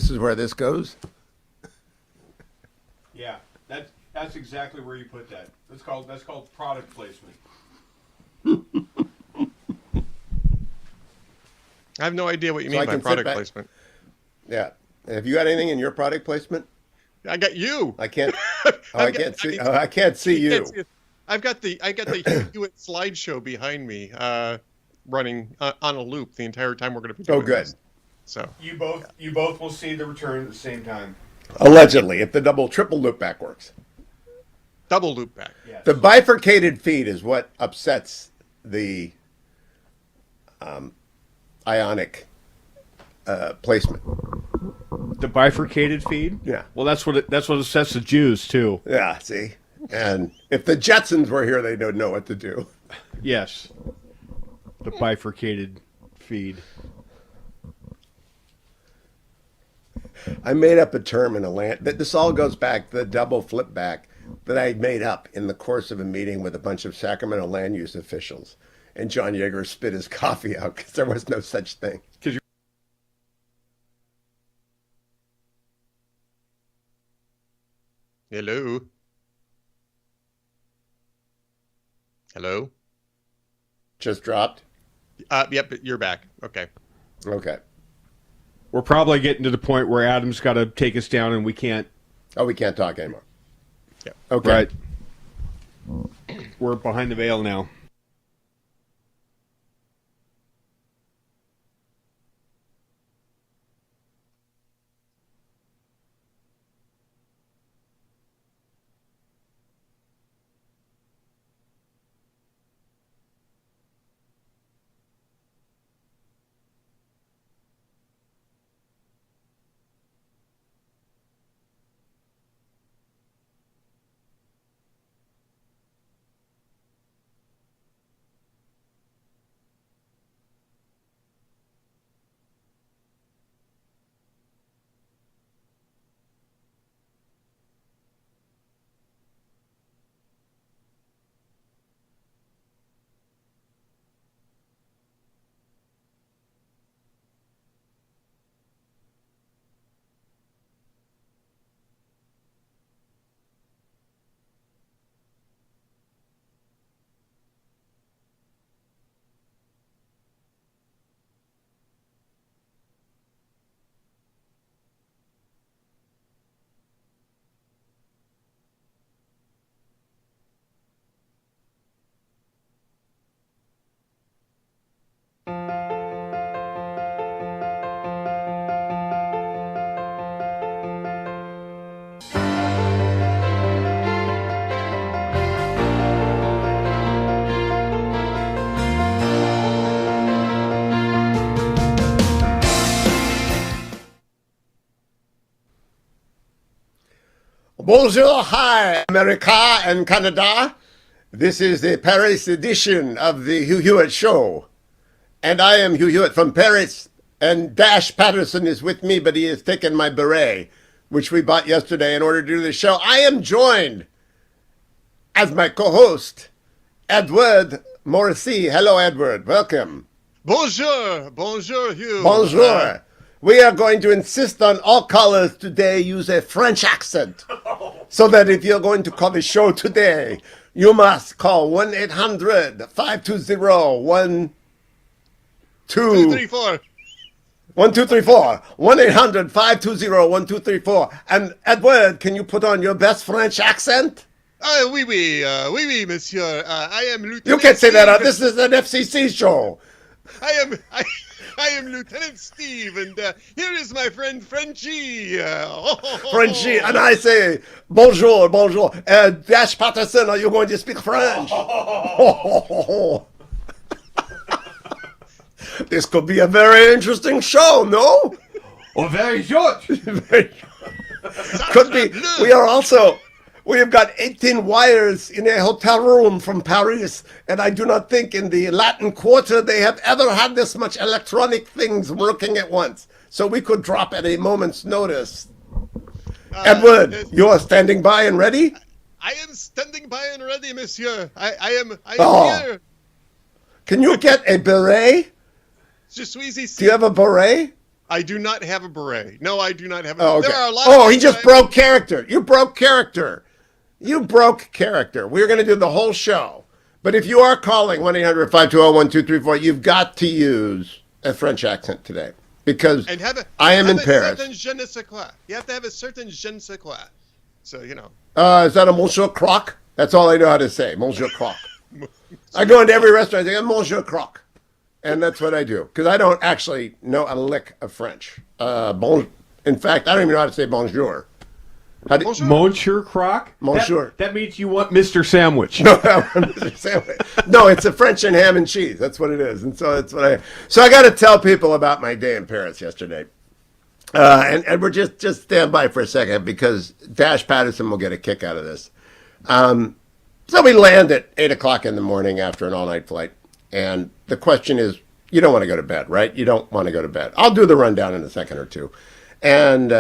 this is where this goes? Yeah, that's exactly where you put that. That's called product placement. I have no idea what you mean by product placement. Yeah. Have you got anything in your product placement? I got you. I can't. I can't see. I can't see you. I've got the Hugh Hewitt slideshow behind me, running on a loop the entire time we're going to be doing good. This. So you both will see the return at the same time. Allegedly, if the triple loop back works. Double loop back. Yes. The bifurcated feed is what upsets the ionic placement. The bifurcated feed? Yeah. Well, that's what upsets the Jews too. Yeah, see? And if the Jetsons were here, they don't know what to do. Yes. The bifurcated feed. I made up a term in a land that this all goes back, the double flip back that I made up in the course of a meeting with a bunch of Sacramento land use officials. And John Yeager spit his coffee out because there was no such thing. Hello. Hello. Just dropped? Yep, you're back. Okay. Okay. We're probably getting to the point where Adam's got to take us down and we can't. Oh, we can't talk anymore. Yeah. Okay. Right. We're behind the veil now. Bonjour, hi, America and Canada. This is the Paris edition of the Hugh Hewitt Show. And I am Hugh Hewitt from Paris, and Dash Patterson is with me, but he has taken my beret, which we bought yesterday in order to do the show. I am joined as my co-host, Edward Morrissey. Hello, Edward. Welcome. Bonjour. Bonjour, Hugh. Bonjour. We are going to insist on all callers today use a French accent. So that if you're going to call the show today, you must call 1-800-520-1234. 234. 1234. 1-800-520-1234. And Edward, can you put on your best French accent? Oui, oui, monsieur. I am Lieutenant. You can't say that. This is an FCC show. I am Lieutenant Steve, and here is my friend Frenchie. Frenchie, and I say, bonjour, bonjour. Dash Patterson, are you going to speak French? This could be a very interesting show, no? Oh, very short. Could be. We have got 18 wires in a hotel room from Paris, and I do not think in the Latin Quarter they have ever had this much electronic things working at once. So we could drop at a moment's notice. Edward, you are standing by and ready? I am standing by and ready, monsieur. I am here. Can you get a beret? Je suis ici. Do you have a beret? I do not have a beret. No, I do not have a Oh, okay. There are a lot Oh, of he just broke character. You broke character. You broke character. We're going to do the whole show. But if you are calling 1-800-520-1234, you've got to use a French accent today because I am in Paris. Je ne sais quoi. You have to have a certain je ne sais quoi. So, you know. Is that a Monsieur Croc? That's all I know how to say, Monsieur Croc. I go into every restaurant and say, Monsieur Croc. And that's what I do because I don't actually know a lick of French. In fact, I don't even know how to say bonjour. Monsieur Croc? Monsieur. That means you want Mr. Sandwich. No, I want Mr. Sandwich. No, it's a French and ham and cheese. That's what it is. And so that's what So I got to tell people about my day in Paris yesterday. And we're just stand by for a second because Dash Patterson will get a kick out of this. So we land at 8 o'clock in the morning after an all-night flight. And the question is, you don't want to go to bed, right? You don't want to go to bed. I'll do the rundown in a second or two. And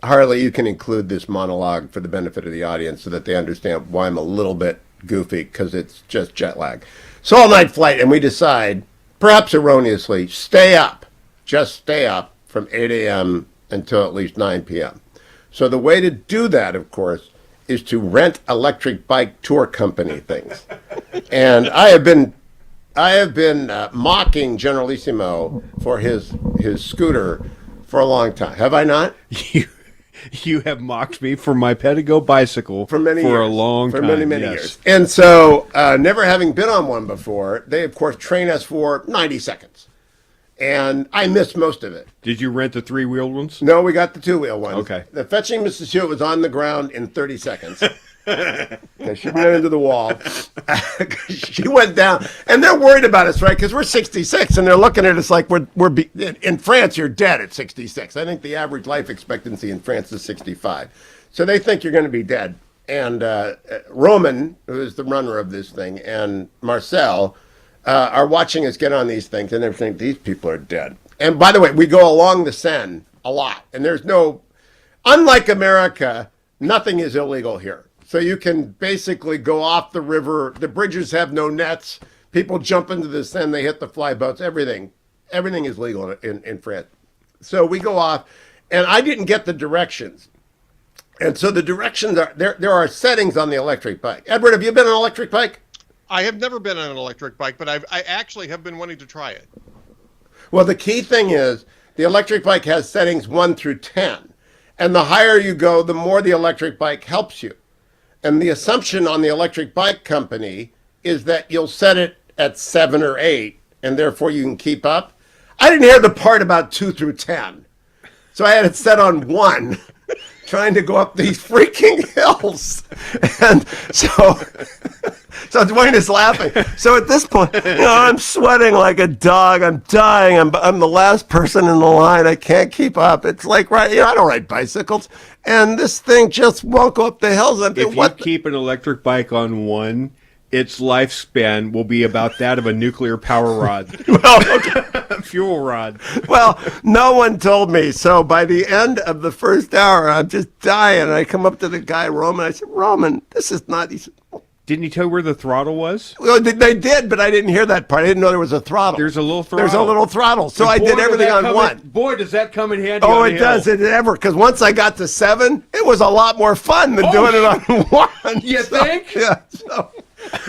Harley, you can include this monologue for the benefit of the audience so that they understand why I'm a little bit goofy because it's just jet lag. So all-night flight, and we decide, perhaps erroneously, just stay up from 8 a.m. until at least 9 p.m. So the way to do that, of course, is to rent electric bike tour company things. And I have been mocking Generalissimo for his scooter for a long time. Have I not? You have mocked me for my Pedigo bicycle for a long time. For many years. And so, never having been on one before, they, of course, train us for 90 seconds. And I missed most of it. Did you rent the three-wheeled ones? No, we got the two-wheel ones. Okay. The fetching Mrs. Hewitt was on the ground in 30 seconds. She ran into the wall. She went down. And they're worried about us, right? Because we're 66, and they're looking at us like in France, you're dead at 66. I think the average life expectancy in France is 65. So they think you're going to be dead. And Roman, who is the runner of this thing, and Marcel are watching us get on these things, and they're saying, these people are dead. And by the way, we go along the Seine a lot. And unlike America, nothing is illegal here. So you can basically go off the river. The bridges have no nets. People jump into the Seine. They hit the fly boats. Everything is legal in France. So we go off, and I didn't get the directions. And so the directions are, there are settings on the electric bike. Edward, have you been on an electric bike? I have never been on an electric bike, but I actually have been wanting to try it. Well, the key thing is the electric bike has settings 1 through 10. And the higher you go, the more the electric bike helps you. And the assumption on the electric bike company is that you'll set it at 7 or 8, and therefore you can keep up. I didn't hear the part about 2 through 10. So I had it set on 1, trying to go up these freaking hills. And so Dwayne is laughing. So at this point, I'm sweating like a dog. I'm dying. I'm the last person in the line. I can't keep up. It's like, I don't ride bicycles. And this thing just won't go up the hills. If you keep an electric bike on 1, its lifespan will be about that of a nuclear power rod. Fuel rod. Well, no one told me. So by the end of the first hour, I'm just dying. I come up to the guy, Roman. I said, Roman, this is not... He said, didn't he tell you where the throttle was? Well, they did, but I didn't hear that part. I didn't know there was a throttle. There's a little throttle. So I did everything on 1. Boy, does that come in handy. Oh, it does. It ever. Because once I got to 7, it was a lot more fun than doing it on 1. You think? Yeah.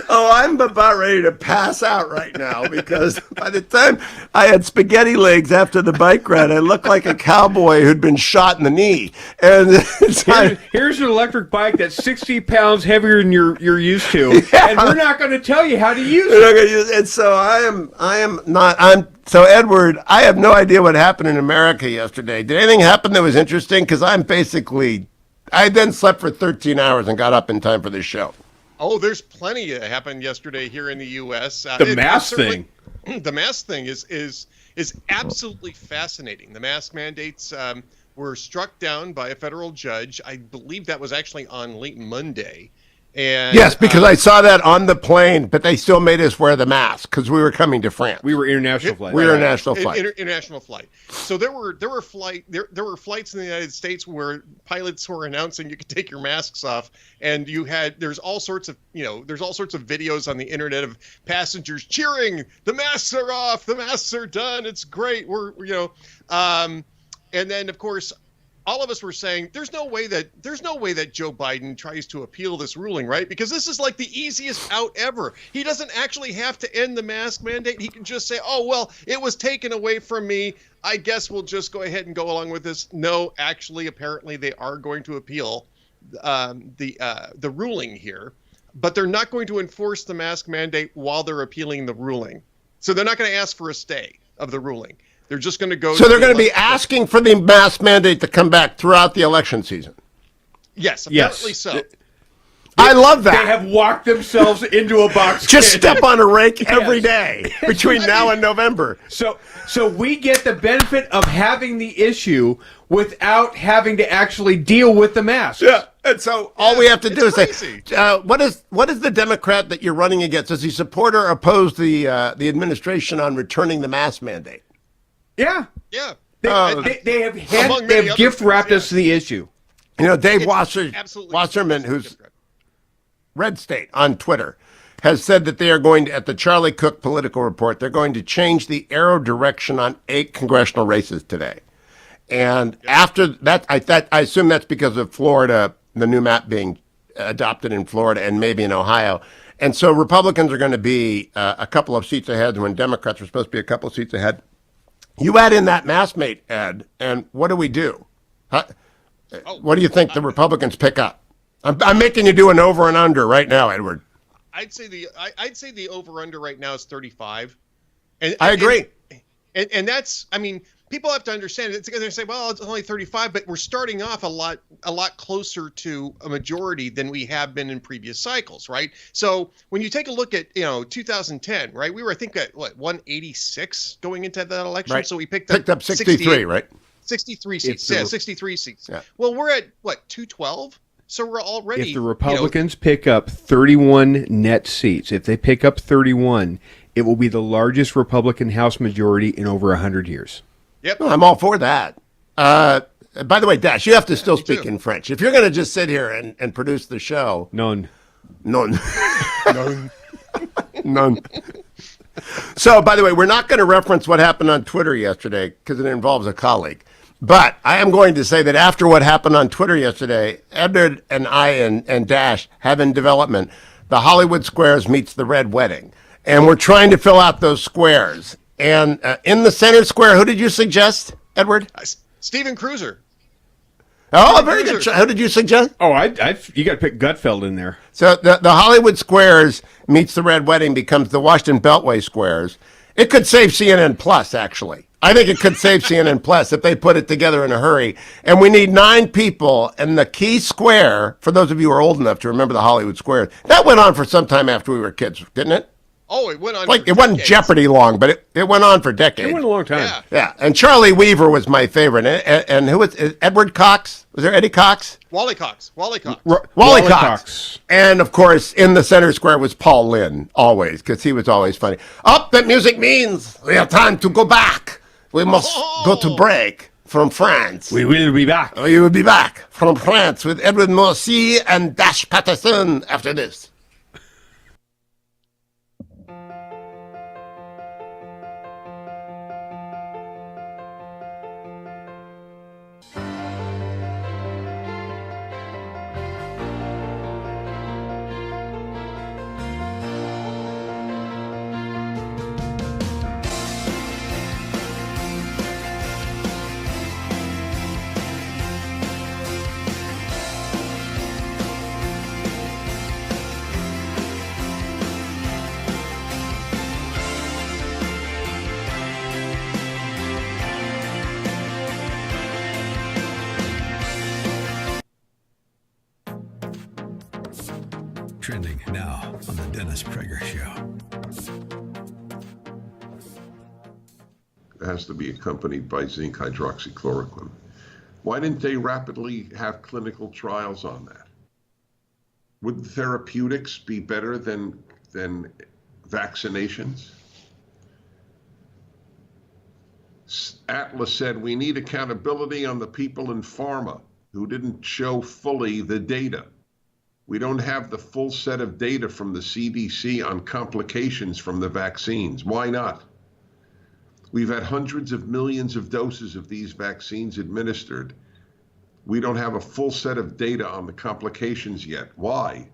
I'm about ready to pass out right now because by the time I had spaghetti legs after the bike ride, I looked like a cowboy who'd been shot in the knee. And here's an electric bike that's 60 pounds heavier than you're used to, and we're not going to tell you how to use it. And so So Edward, I have no idea what happened in America yesterday. Did anything happen that was interesting? Because I then slept for 13 hours and got up in time for this show. Oh, there's plenty that happened yesterday here in the U.S. The mask thing. The mask thing is absolutely fascinating. The mask mandates were struck down by a federal judge. I believe that was actually on late Monday. And Yes, because I saw that on the plane, but they still made us wear the mask because we were coming to France. We were international flight. We were international flight. International flight. So there were flights in the United States where pilots were announcing you could take your masks off, and there's all sorts of videos on the internet of passengers cheering, the masks are off, the masks are done, it's great. And then of course all of us were saying there's no way that Joe Biden tries to appeal this ruling, right? Because this is like the easiest out ever. He doesn't actually have to end the mask mandate. He can just say, "Oh, well, it was taken away from me. I guess we'll just go ahead and go along with this." No, actually, apparently they are going to appeal the ruling here, but they're not going to enforce the mask mandate while they're appealing the ruling. So they're not going to ask for a stay of the ruling. They're just going to go. So they're going to be asking for the mask mandate to come back throughout the election season. Yes, apparently so. I love that. They have walked themselves into a box. Just step on a rake every day between now and November. So we get the benefit of having the issue without having to actually deal with the masks. Yeah. And so all we have to do is say, what is the Democrat that you're running against? Does he support or oppose the administration on returning the mask mandate? Yeah. Yeah. They have gift wrapped us to the issue. You know, Dave Wasserman, who's Red State on Twitter, has said that they are going to, at the Charlie Cook Political Report, they're going to change the arrow direction on 8 congressional races today. And after that, I assume that's because of Florida, the new map being adopted in Florida and maybe in Ohio. And so Republicans are going to be a couple of seats ahead when Democrats are supposed to be a couple of seats ahead. You add in that mask mate, Ed, and what do we do? What do you think the Republicans pick up? I'm making you do an over and under right now, Edward. I'd say the over under right now is 35. I agree. And that's, I mean, people have to understand. It's going to say, well, it's only 35, but we're starting off a lot closer to a majority than we have been in previous cycles, right? So when you take a look at 2010, right? We were I think at 186 going into that election, right. So we picked up 63, right? 63 seats. 63 seats. Yeah. Well, we're at 212. So we're already. If the Republicans pick up 31 net seats, if they pick up 31, it will be the largest Republican House majority in over 100 years. Yep. Well, I'm all for that. By the way, Dash, you have to still speak in French. If you're going to just sit here and produce the show. None. So, by the way, we're not going to reference what happened on Twitter yesterday because it involves a colleague. But I am going to say that after what happened on Twitter yesterday, Edward and I and Dash have in development the Hollywood Squares meets the Red Wedding. And we're trying to fill out those squares. And in the center square, who did you suggest, Edward? Steven Cruiser. Oh, very good. Who did you suggest? Oh, you got to pick Gutfeld in there. So the Hollywood Squares meets the Red Wedding becomes the Washington Beltway Squares. It could save CNN Plus, actually. I think it could save CNN Plus if they put it together in a hurry. And we need 9 people. And the key square, for those of you who are old enough to remember the Hollywood Squares, that went on for some time after we were kids, didn't it? Oh, it went on. Like it wasn't Jeopardy long, but it went on for decades. It went a long time. Yeah. And Charlie Weaver was my favorite. And who was Edward Cox? Was there Eddie Cox? Wally Cox. Wally Cox. And of course, in the center square was Paul Lynde, always, because he was always funny. Oh, that music means we have time to go back. We must go to break from France. We will be back. We will be back from France with Edward Morsi and Dash Patterson after this. Trending now on the Dennis Prager Show. It has to be accompanied by zinc hydroxychloroquine. Why didn't they rapidly have clinical trials on that? Would therapeutics be better than vaccinations? Atlas said we need accountability on the people in pharma who didn't show fully the data. We don't have the full set of data from the CDC on complications from the vaccines. Why not? We've had hundreds of millions of doses of these vaccines administered. We don't have a full set of data on the complications yet. Why?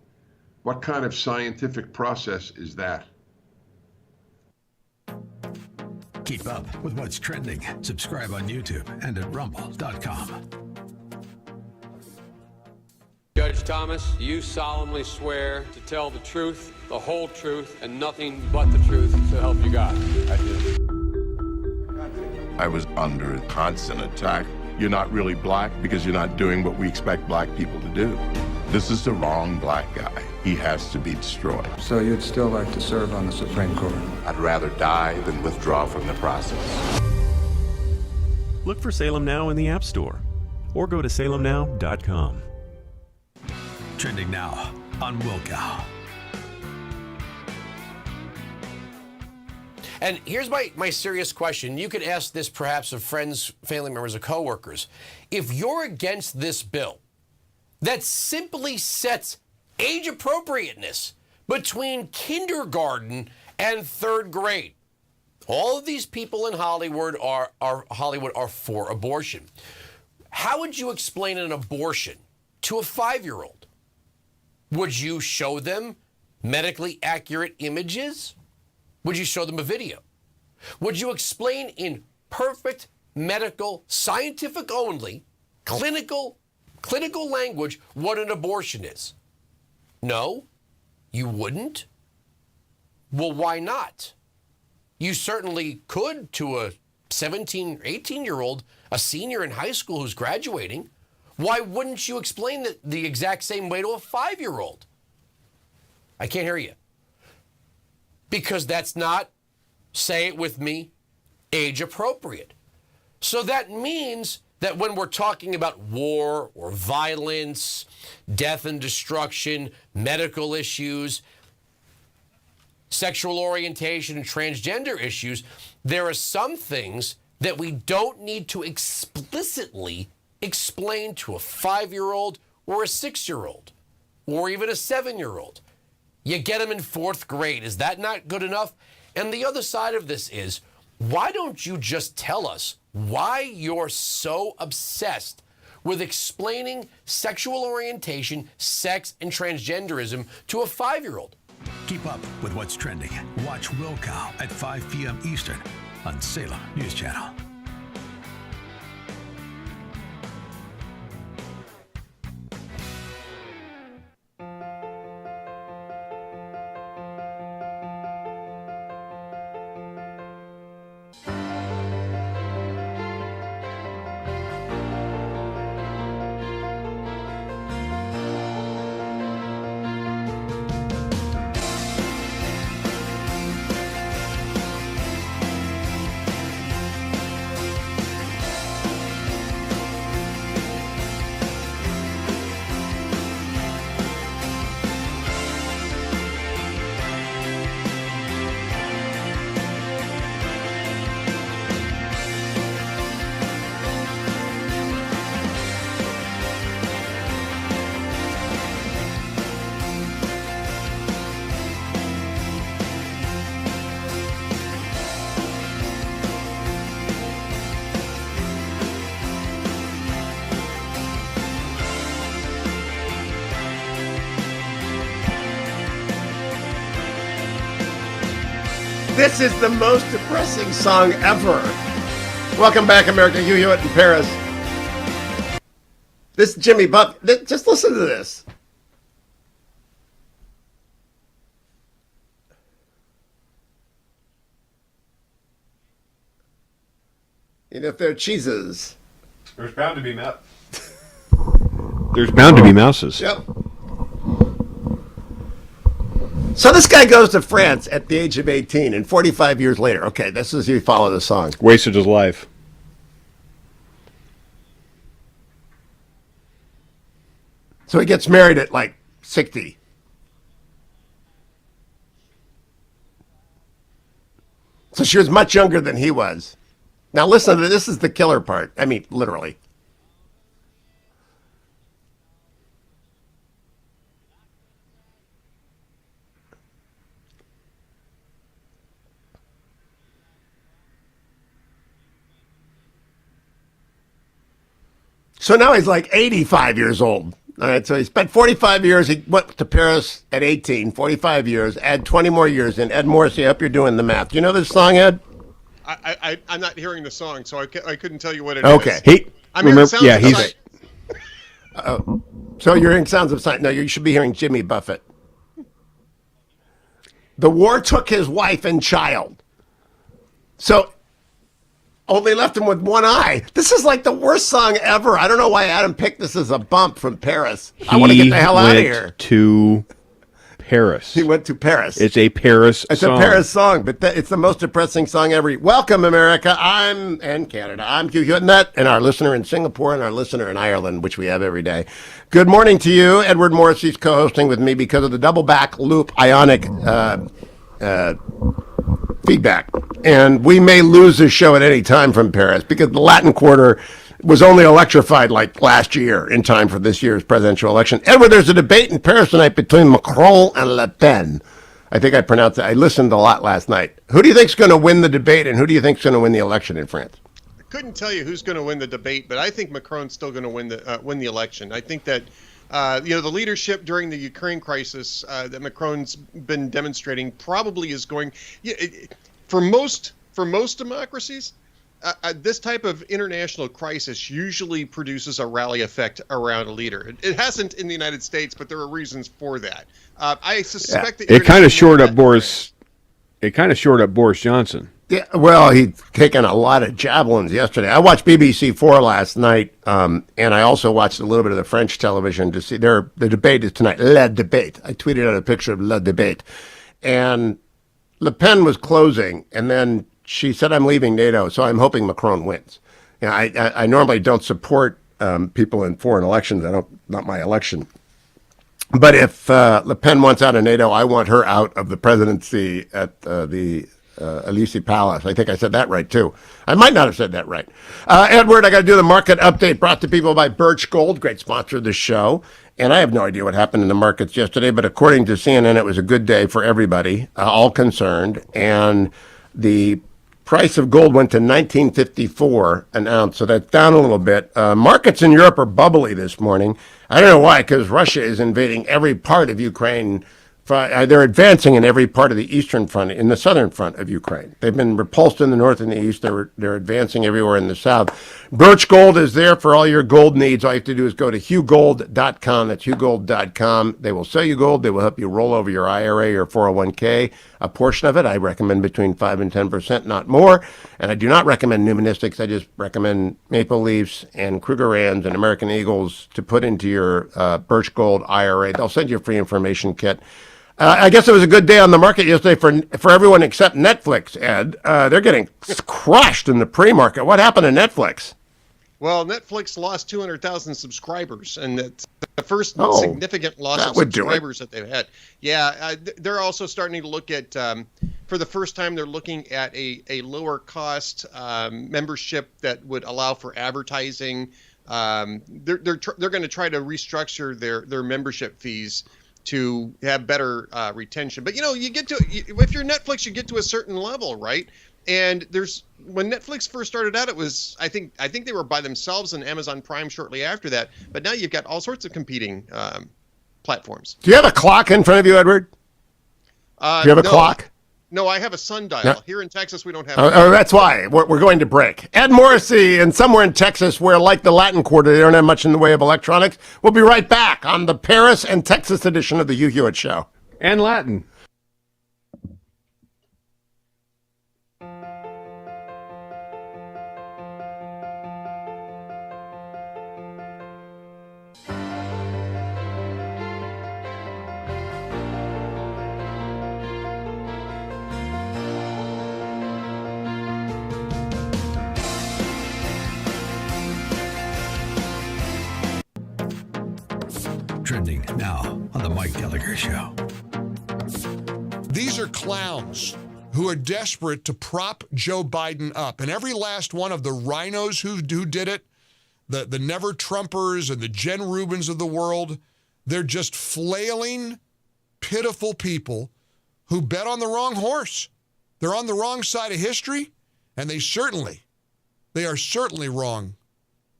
What kind of scientific process is that? Keep up with what's trending. Subscribe on YouTube and at rumble.com. Judge Thomas, do you solemnly swear to tell the truth, the whole truth, and nothing but the truth, so help you God? I do. I was under constant attack. You're not really black because you're not doing what we expect black people to do. This is the wrong black guy. He has to be destroyed. So you'd still like to serve on the Supreme Court? I'd rather die than withdraw from the process. Look for Salem Now in the App Store or go to salemnow.com. Trending now on Wilkow. And here's my serious question. You could ask this perhaps of friends, family members, or coworkers. If you're against this bill that simply sets age appropriateness between kindergarten and third grade, all of these people in Hollywood are for abortion. How would you explain an abortion to a 5-year-old? Would you show them medically accurate images? Would you show them a video? Would you explain in perfect medical, scientific only, clinical language what an abortion is? No, you wouldn't. Well, why not? You certainly could to a 17, 18-year-old, a senior in high school who's graduating. Why wouldn't you explain it the exact same way to a 5-year-old? I can't hear you. Because that's not, say it with me, age appropriate. So that means that when we're talking about war or violence, death and destruction, medical issues, sexual orientation and transgender issues, there are some things that we don't need to explicitly explain to a 5-year-old or a 6-year-old or even a 7-year-old. You get them in 4th grade. Is that not good enough? And the other side of this is, why don't you just tell us why you're so obsessed with explaining sexual orientation, sex, and transgenderism to a 5-year-old? Keep up with what's trending. Watch Wilkow at 5 p.m. Eastern on Salem News Channel. This is the most depressing song ever. Welcome back, America. Hugh Hewitt in Paris. This Jimmy Buck. Just listen to this. And if they're cheeses. There's bound to be There's bound to be mouses. Yep. So this guy goes to France at the age of 18, and 45 years later, okay, this is you follow the song. Wasted his life. So he gets married at like 60. she was much younger than he was. Now listen to this. This is the killer part. I mean, literally. So now he's like 85 years old. All right, so he spent 45 years. He went to Paris at 18, 45 years. Add 20 more years in. Ed Morrissey, I hope you're doing the math. Do you know this song, Ed? I'm not hearing the song, so I couldn't tell you what it is. Okay. I'm hearing sounds of sight. So you're hearing sounds of sight. No, you should be hearing Jimmy Buffett. The war took his wife and child. So only left him with one eye. This is like the worst song ever. I don't know why Adam picked this as a bump from Paris. I want to get the hell out of here. To Paris. He went to Paris. It's a Paris song. It's a Paris song, but it's the most depressing song ever. Welcome, America. And Canada. I'm Hugh Hewitt, and our listener in Singapore and our listener in Ireland, which we have every day. Good morning to you. Edward Morrissey's co-hosting with me because of the double back loop ionic feedback. And we may lose this show at any time from Paris because the Latin Quarter was only electrified like last year in time for this year's presidential election. Edward, there's a debate in Paris tonight between Macron and Le Pen. I think I pronounced that. I listened a lot last night. Who do you think's going to win the debate, and who do you think's going to win the election in France? I couldn't tell you who's going to win the debate, but I think Macron's still going to win the election. I think that the leadership during the Ukraine crisis that Macron's been demonstrating probably is going. For most democracies, this type of international crisis usually produces a rally effect around a leader. It hasn't in the United States, but there are reasons for that. I suspect that it kind of shored up Boris. It kind of shored up Boris Johnson. Yeah, well, he's taken a lot of javelins yesterday. I watched BBC4 last night, and I also watched a little bit of the French television to see the debate is tonight. Le Debate. I tweeted out a picture of Le Debate, and Le Pen was closing, and then she said, "I'm leaving NATO," so I'm hoping Macron wins. You know, I normally don't support people in foreign elections. Not my election. But if Le Pen wants out of NATO, I want her out of the presidency at the Elysee Palace. I think I said that right, too. I might not have said that right. Edward, I got to do the market update brought to people by Birch Gold, great sponsor of the show. And I have no idea what happened in the markets yesterday, but according to CNN, it was a good day for everybody, all concerned. And the price of gold went to $19.54 an ounce, so that's down a little bit. Markets in Europe are bubbly this morning. I don't know why, because Russia is invading every part of Ukraine. They're advancing in every part of the eastern front, in the southern front of Ukraine. They've been repulsed in the north and the east. They're advancing everywhere in the south. Birch Gold is there for all your gold needs. All you have to do is go to hughgold.com. That's hughgold.com. They will sell you gold. They will help you roll over your IRA or 401k. A portion of it, I recommend between 5 and 10%, not more. And I do not recommend numanistics. I just recommend Maple Leafs and Krugerrands and American Eagles to put into your Birch Gold IRA. They'll send you a free information kit. I guess it was a good day on the market yesterday for everyone except Netflix, Ed. They're getting crushed in the pre-market. What happened to Netflix? Well, Netflix lost 200,000 subscribers, and that's the first significant loss of subscribers that they've had. Yeah, they're also starting to look at, for the first time, they're looking at a lower cost membership that would allow for advertising. They're going to try to restructure their membership fees to have better retention. But if you're Netflix, you get to a certain level, right? And when Netflix first started out, it was I think they were by themselves and Amazon Prime shortly after that. But now you've got all sorts of competing platforms. Do you have a clock in front of you, Edward? Do you have a clock? No, I have a sundial. No. Here in Texas, we don't have. That's why we're going to break. Ed Morrissey, and somewhere in Texas, where like the Latin Quarter, they don't have much in the way of electronics. We'll be right back on the Paris and Texas edition of the Hugh Hewitt Show. And Latin. Trending now on the Mike Gallagher Show. These are clowns. who are desperate to prop Joe Biden up. And every last one of the rhinos who did it, the Never Trumpers and the Jen Rubins of the world, they're just flailing, pitiful people who bet on the wrong horse. They're on the wrong side of history, and they are certainly wrong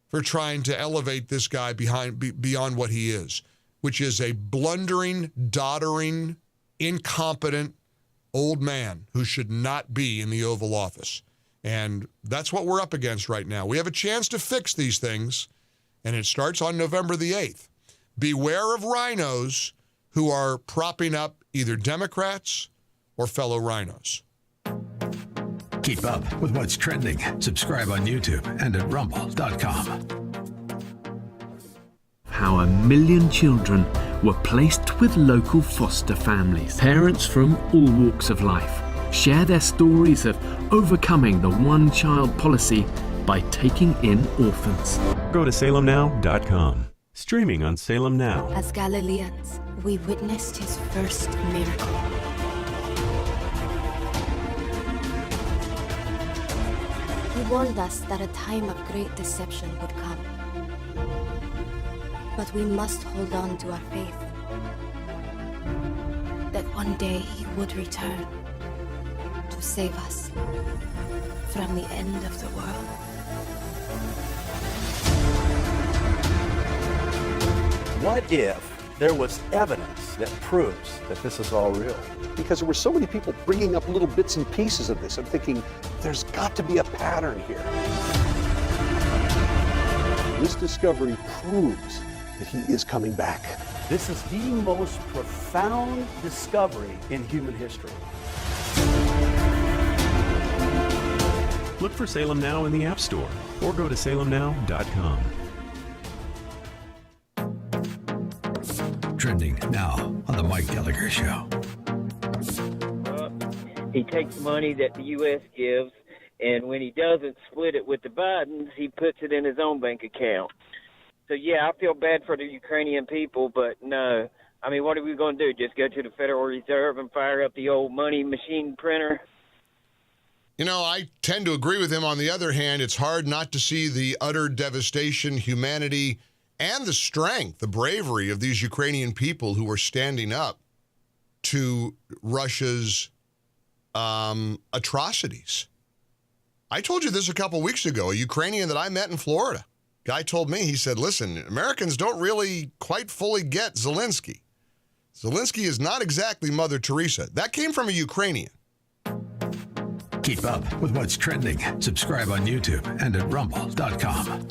for trying to elevate this guy beyond what he is, which is a blundering, doddering, incompetent old man who should not be in the Oval Office. And that's what we're up against right now. We have a chance to fix these things, and it starts on November the 8th. Beware of rhinos who are propping up either Democrats or fellow rhinos. Keep up with what's trending. Subscribe on YouTube and at rumble.com. How 1 million children were placed with local foster families. Parents from all walks of life share their stories of overcoming the one-child policy by taking in orphans. Go to salemnow.com. Streaming on Salem Now. As Galileans, we witnessed his first miracle. He warned us that a time of great deception would come. But we must hold on to our faith that one day he would return to save us from the end of the world. What if there was evidence that proves that this is all real? Because there were so many people bringing up little bits and pieces of this. I'm thinking, there's got to be a pattern here. This discovery proves that he is coming back. This is the most profound discovery in human history. Look for Salem Now in the App Store or go to salemnow.com. Trending now on the Mike Gallagher Show. He takes money that the U.S. gives, and when he doesn't split it with the Bidens, he puts it in his own bank account. So, yeah, I feel bad for the Ukrainian people, but no. I mean, what are we going to do? Just go to the Federal Reserve and fire up the old money machine printer? You know, I tend to agree with him. On the other hand, it's hard not to see the utter devastation, humanity, and the strength, the bravery of these Ukrainian people who are standing up to Russia's atrocities. I told you this a couple weeks ago. A Ukrainian that I met in Florida, guy told me, he said, listen, Americans don't really quite fully get Zelensky. Zelensky is not exactly Mother Teresa. That came from a Ukrainian. Keep up with what's trending. Subscribe on YouTube and at rumble.com.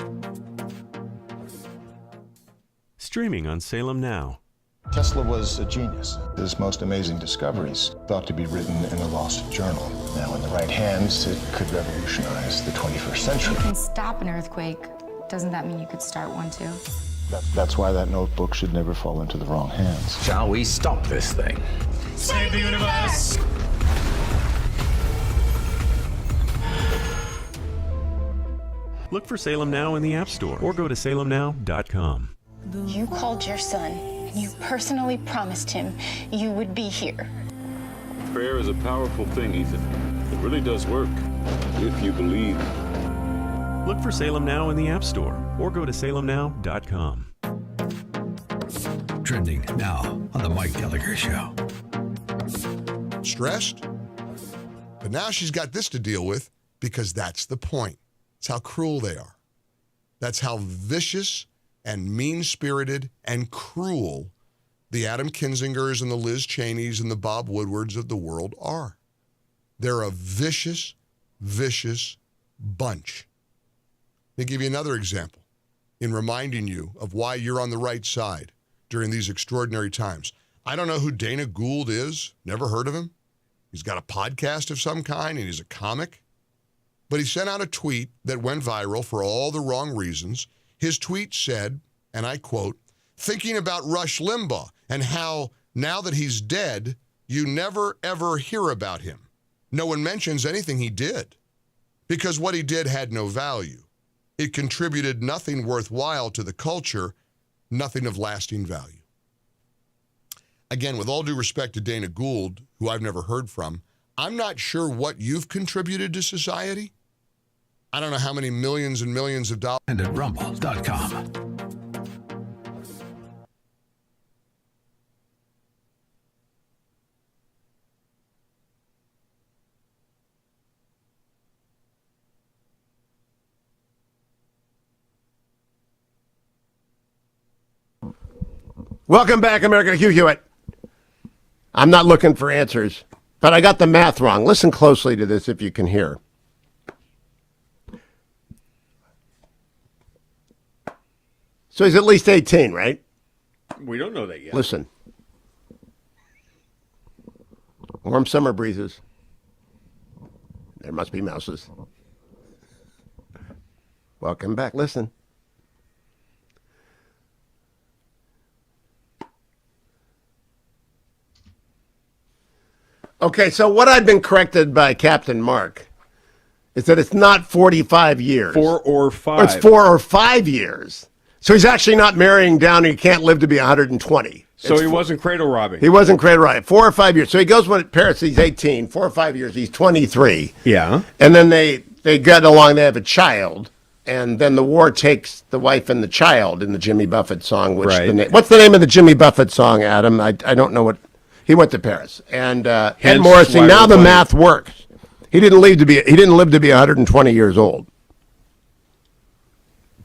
Streaming on Salem Now. Tesla was a genius. His most amazing discoveries thought to be written in a lost journal. Now, in the right hands, it could revolutionize the 21st century. You can stop an earthquake. Doesn't that mean you could start one too? That's why that notebook should never fall into the wrong hands. Shall we stop this thing? Save the universe! Look for Salem Now in the App Store or go to salemnow.com. You called your son, and you personally promised him you would be here. Prayer is a powerful thing, Ethan. It really does work, if you believe. Look for Salem Now in the App Store or go to salemnow.com. Trending now on the Mike Gallagher Show. Stressed? But now she's got this to deal with because that's the point. It's how cruel they are. That's how vicious and mean-spirited and cruel the Adam Kinzingers and the Liz Cheneys and the Bob Woodwards of the world are. They're a vicious, vicious bunch. Let me give you another example in reminding you of why you're on the right side during these extraordinary times. I don't know who Dana Gould is. Never heard of him. He's got a podcast of some kind, and he's a comic. But he sent out a tweet that went viral for all the wrong reasons. His tweet said, and I quote, thinking about Rush Limbaugh and how now that he's dead, you never, ever hear about him. No one mentions anything he did because what he did had no value. It contributed nothing worthwhile to the culture, nothing of lasting value. Again, with all due respect to Dana Gould, who I've never heard from, I'm not sure what you've contributed to society. I don't know how many millions and millions of dollars. And at rumble.com. Welcome back, America. Hugh Hewitt. I'm not looking for answers, but I got the math wrong. Listen closely to this if you can hear. So he's at least 18, right? We don't know that yet. Listen. Warm summer breezes. There must be mouses. Welcome back. Listen. Okay, so what I've been corrected by Captain Mark is that it's not 45 years. 4 or 5. Or it's 4 or 5 years. So he's actually not marrying down. He can't live to be 120. So he wasn't cradle robbing. He wasn't cradle robbing. 4 or 5 years. So he goes when at Paris, he's 18. 4 or 5 years, he's 23. Yeah. And then they get along, they have a child. And then the war takes the wife and the child in the Jimmy Buffett song. Which Right. What's the name of the Jimmy Buffett song, Adam? I don't know what. He went to Paris. And Ed Morrissey, now the math works. He didn't live to be 120 years old.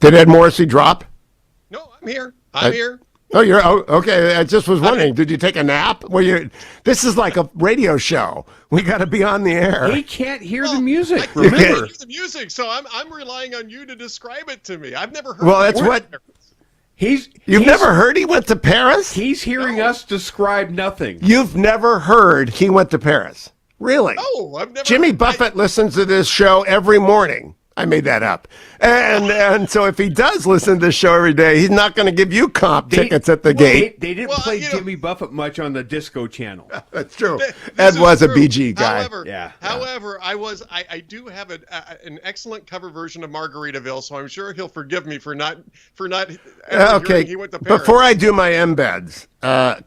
Did Ed Morrissey drop? No, I'm here. I'm here. Oh, okay. I just was wondering, did you take a nap? This is like a radio show. We got to be on the air. He can't hear the music. I Remember, can't hear the music, so I'm relying on you to describe it to me. I've never heard. Well, that's what. You've never heard he went to Paris? He's hearing us describe nothing. You've never heard he went to Paris? Really? No, I've never. Jimmy Buffett listens to this show every morning. I made that up. And so if he does listen to this show every day, he's not going to give you comp tickets at the gate. They didn't play Jimmy Buffett much on the disco channel. That's true. Ed was a BG guy. However, I do have an excellent cover version of Margaritaville, so I'm sure he'll forgive me for not Okay. he went to Paris. Before I do my embeds,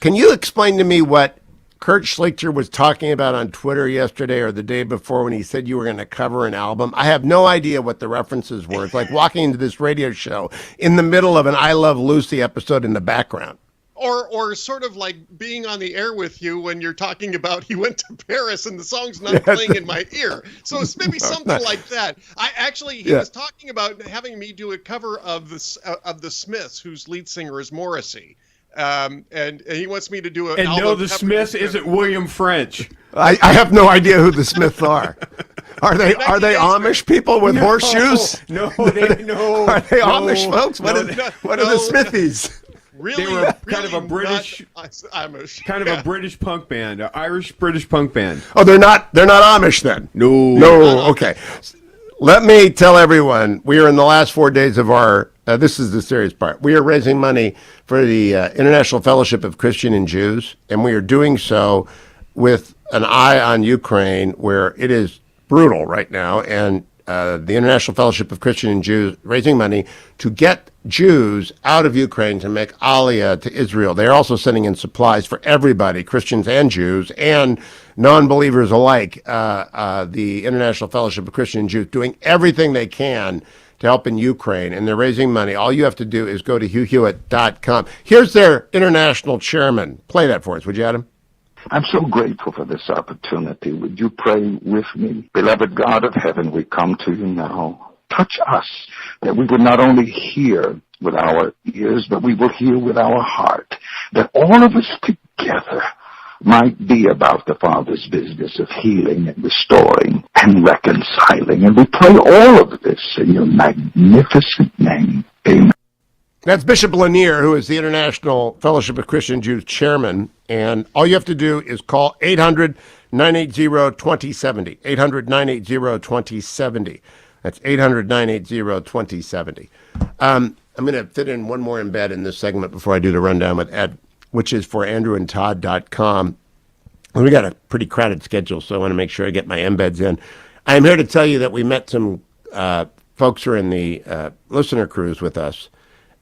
can you explain to me what Kurt Schlichter was talking about on Twitter yesterday or the day before when he said you were going to cover an album? I have no idea what the references were. It's like walking into this radio show in the middle of an I Love Lucy episode in the background. Or sort of like being on the air with you when you're talking about he went to Paris and the song's not playing in my ear. So it's maybe something like that. He was talking about having me do a cover of the Smiths, whose lead singer is Morrissey. And he wants me to do an album. And no, the Smiths isn't William French. I have no idea who the Smiths are. Are they Amish people with horseshoes? No. Are they Amish folks? What are the Smithies? Really, they were kind of a British, a British punk band, an Irish British punk band. Oh, they're not Amish then. No. Okay. Let me tell everyone, we are in the last 4 days of our. This is the serious part. We are raising money for the International Fellowship of Christian and Jews, and we are doing so with an eye on Ukraine, where it is brutal right now, and the International Fellowship of Christian and Jews raising money to get Jews out of Ukraine to make Aliyah to Israel. They're also sending in supplies for everybody, Christians and Jews, and non-believers alike. The International Fellowship of Christian and Jews doing everything they can to help in Ukraine, and they're raising money. All you have to do is go to HughHewitt.com. Here's their international chairman. Play that for us, would you, Adam? I'm so grateful for this opportunity. Would you pray with me? Beloved God of heaven, we come to you now. Touch us, that we would not only hear with our ears, but we will hear with our heart, that all of us together might be about the Father's business of healing and restoring and reconciling. And we pray all of this in your magnificent name. Amen. That's Bishop Lanier, who is the International Fellowship of Christian Jews chairman. And all you have to do is call 800-980-2070. 800-980-2070. That's 800-980-2070. I'm going to fit in one more embed in this segment before I do the rundown with Ed, which is for andrewandtodd.com. We got a pretty crowded schedule, so I want to make sure I get my embeds in. I'm here to tell you that we met some folks who are in the listener cruise with us,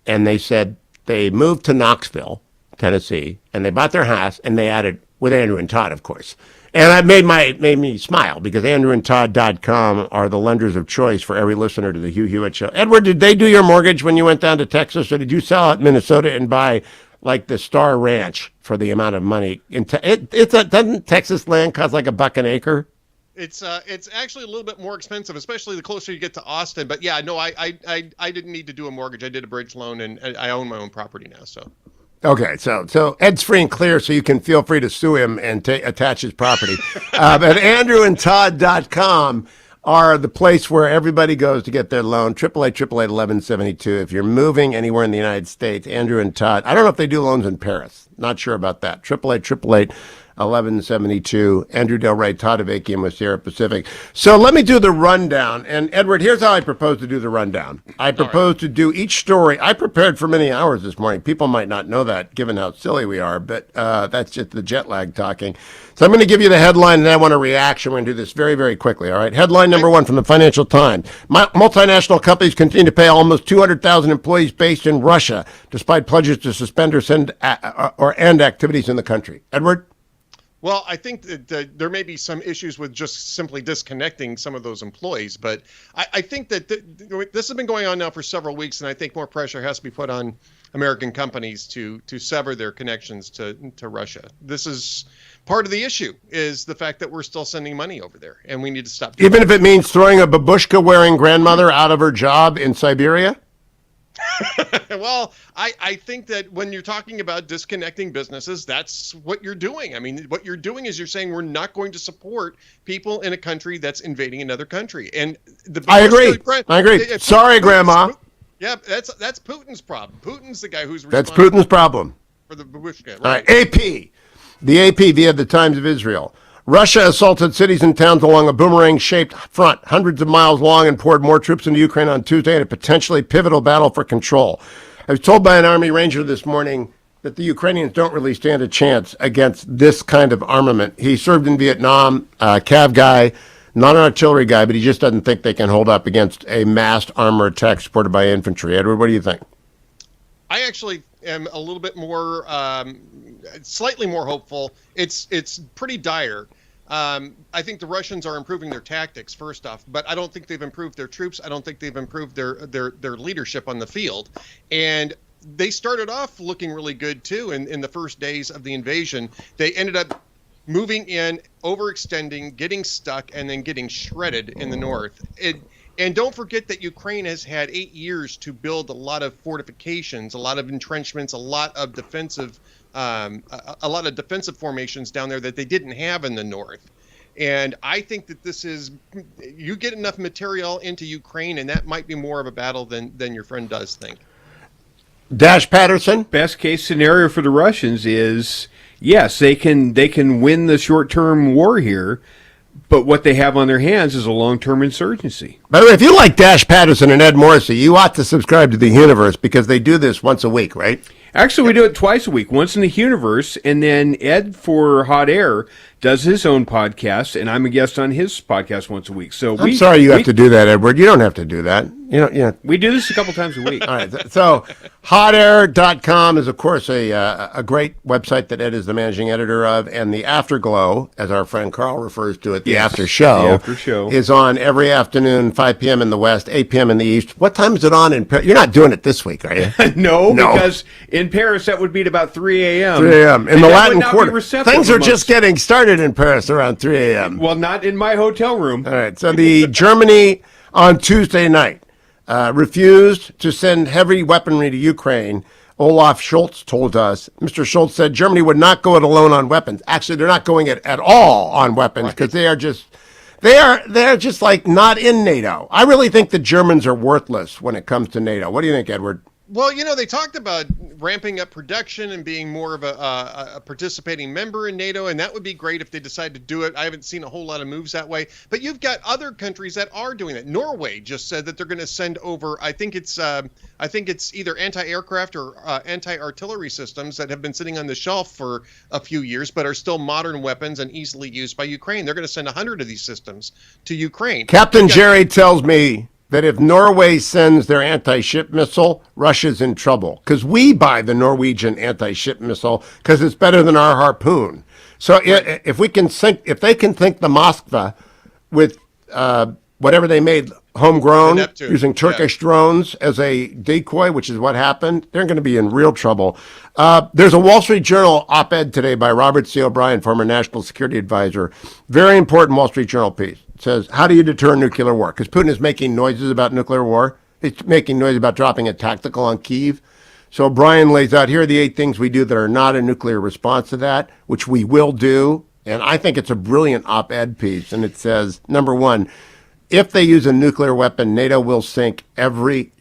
and they said they moved to Knoxville, Tennessee, and they bought their house, and they added with Andrew and Todd, of course. And that made me smile because andrewandtodd.com are the lenders of choice for every listener to the Hugh Hewitt Show. Edward, did they do your mortgage when you went down to Texas, or did you sell out Minnesota and buy like the Star Ranch for the amount of money? Doesn't Texas land cost like $1 an acre? It's actually a little bit more expensive, especially the closer you get to Austin. But yeah, no, I didn't need to do a mortgage. I did a bridge loan, and I own my own property now. So. Okay, so Ed's free and clear, so you can feel free to sue him and attach his property. But andrewandtodd.com are the place where everybody goes to get their loan. 888-888-1172. If you're moving anywhere in the United States, Andrew and Todd. I don't know if they do loans in Paris. Not sure about that. 888-888-1172. Andrew Del Rey, Todd Avakian with Sierra Pacific. So let me do the rundown. And Edward, here's how I propose to do the rundown. I propose to do each story. I prepared for many hours this morning. People might not know that, given how silly we are, but that's just the jet lag talking. So I'm going to give you the headline, and then I want a reaction. We're going to do this very, very quickly, all right? Headline number one from the Financial Times. Multinational companies continue to pay almost 200,000 employees based in Russia, despite pledges to suspend or end activities in the country. Edward? Well, I think that there may be some issues with just simply disconnecting some of those employees, but I think that this has been going on now for several weeks, and I think more pressure has to be put on American companies to sever their connections to Russia. This is part of the issue, is the fact that we're still sending money over there, and we need to stop doing Even if it means throwing a babushka-wearing grandmother out of her job in Siberia? Well, I think that when you're talking about disconnecting businesses, that's what you're doing. I mean, what you're doing is you're saying we're not going to support people in a country that's invading another country. And I agree. Sorry, Grandma. Yeah, that's Putin's problem. Putin's the guy who's That's Putin's problem. For the babushka. Right. All right, AP. The AP via the Times of Israel. Russia assaulted cities and towns along a boomerang-shaped front, hundreds of miles long, and poured more troops into Ukraine on Tuesday in a potentially pivotal battle for control. I was told by an Army Ranger this morning that the Ukrainians don't really stand a chance against this kind of armament. He served in Vietnam, Cav guy, not an artillery guy, but he just doesn't think they can hold up against a massed armor attack supported by infantry. Edward, what do you think? I actually am a little bit more, slightly more hopeful. It's pretty dire. I think the Russians are improving their tactics, first off, but I don't think they've improved their troops. I don't think they've improved their leadership on the field. And they started off looking really good, too, in the first days of the invasion. They ended up moving in, overextending, getting stuck, and then getting shredded in the north. And don't forget that Ukraine has had 8 years to build a lot of fortifications, a lot of entrenchments, a lot of defensive formations down there that they didn't have in the north. And I think that this is, you get enough material into Ukraine, and that might be more of a battle than your friend does think. Dash Patterson? Best case scenario for the Russians is, yes, they can win the short-term war here, but what they have on their hands is a long-term insurgency. By the way, if you like Dash Patterson and Ed Morrissey, you ought to subscribe to The Universe because they do this once a week, right? Actually, we do it twice a week, once in The Universe, and then Ed for Hot Air does his own podcast, and I'm a guest on his podcast once a week. So I'm sorry you have to do that, Edward. You don't have to do that. We do this a couple times a week. All right. So hotair.com is, of course, a great website that Ed is the managing editor of, and the Afterglow, as our friend Carl refers to it, the after show, is on every afternoon, 5 p.m. in the West, 8 p.m. in the East. What time is it on in Paris? You're not doing it this week, are you? No, because in Paris that would be at about 3 a.m. 3 a.m. In the Latin Quarter. Things are just getting started in Paris around 3 a.m. Well, not in my hotel room. All right. So the Germany on Tuesday night refused to send heavy weaponry to Ukraine. Olaf Scholz told us. Mr. Scholz said Germany would not go it alone on weapons. Actually, they're not going it at all on weapons because they're just like not in NATO. I really think the Germans are worthless when it comes to NATO. What do you think, Edward? Well, they talked about ramping up production and being more of a participating member in NATO, and that would be great if they decide to do it. I haven't seen a whole lot of moves that way, but you've got other countries that are doing that. Norway just said that they're going to send over, I think it's either anti-aircraft or anti-artillery systems that have been sitting on the shelf for a few years, but are still modern weapons and easily used by Ukraine. They're going to send 100 of these systems to Ukraine. Captain Jerry tells me that if Norway sends their anti-ship missile, Russia's in trouble because we buy the Norwegian anti-ship missile because it's better than our Harpoon. So if they can sink the Moskva with whatever they made homegrown using Turkish drones as a decoy, which is what happened, they're going to be in real trouble. There's a Wall Street Journal op-ed today by Robert C. O'Brien, former national security advisor. Very important Wall Street Journal piece. It says, how do you deter nuclear war? Because Putin is making noises about nuclear war. He's making noise about dropping a tactical on Kyiv. So O'Brien lays out, here are the 8 things we do that are not a nuclear response to that, which we will do. And I think it's a brilliant op-ed piece. And it says, number 1, if they use a nuclear weapon, NATO will sink every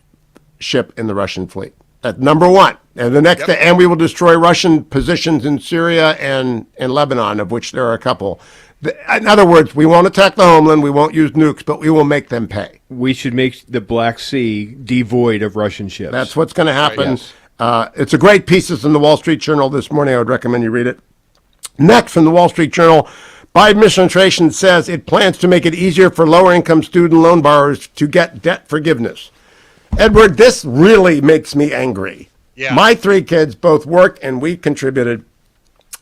ship in the Russian fleet. That's number 1. And the next, and we will destroy Russian positions in Syria and Lebanon, of which there are a couple. In other words, we won't attack the homeland, we won't use nukes, but we will make them pay. We should make the Black Sea devoid of Russian ships. That's what's going to happen. Yes. It's a great piece. It's in the Wall Street Journal this morning. I would recommend you read it. Next, from the Wall Street Journal, Biden administration says it plans to make it easier for lower-income student loan borrowers to get debt forgiveness. Edward, this really makes me angry. Yeah. My 3 kids both work, and we contributed.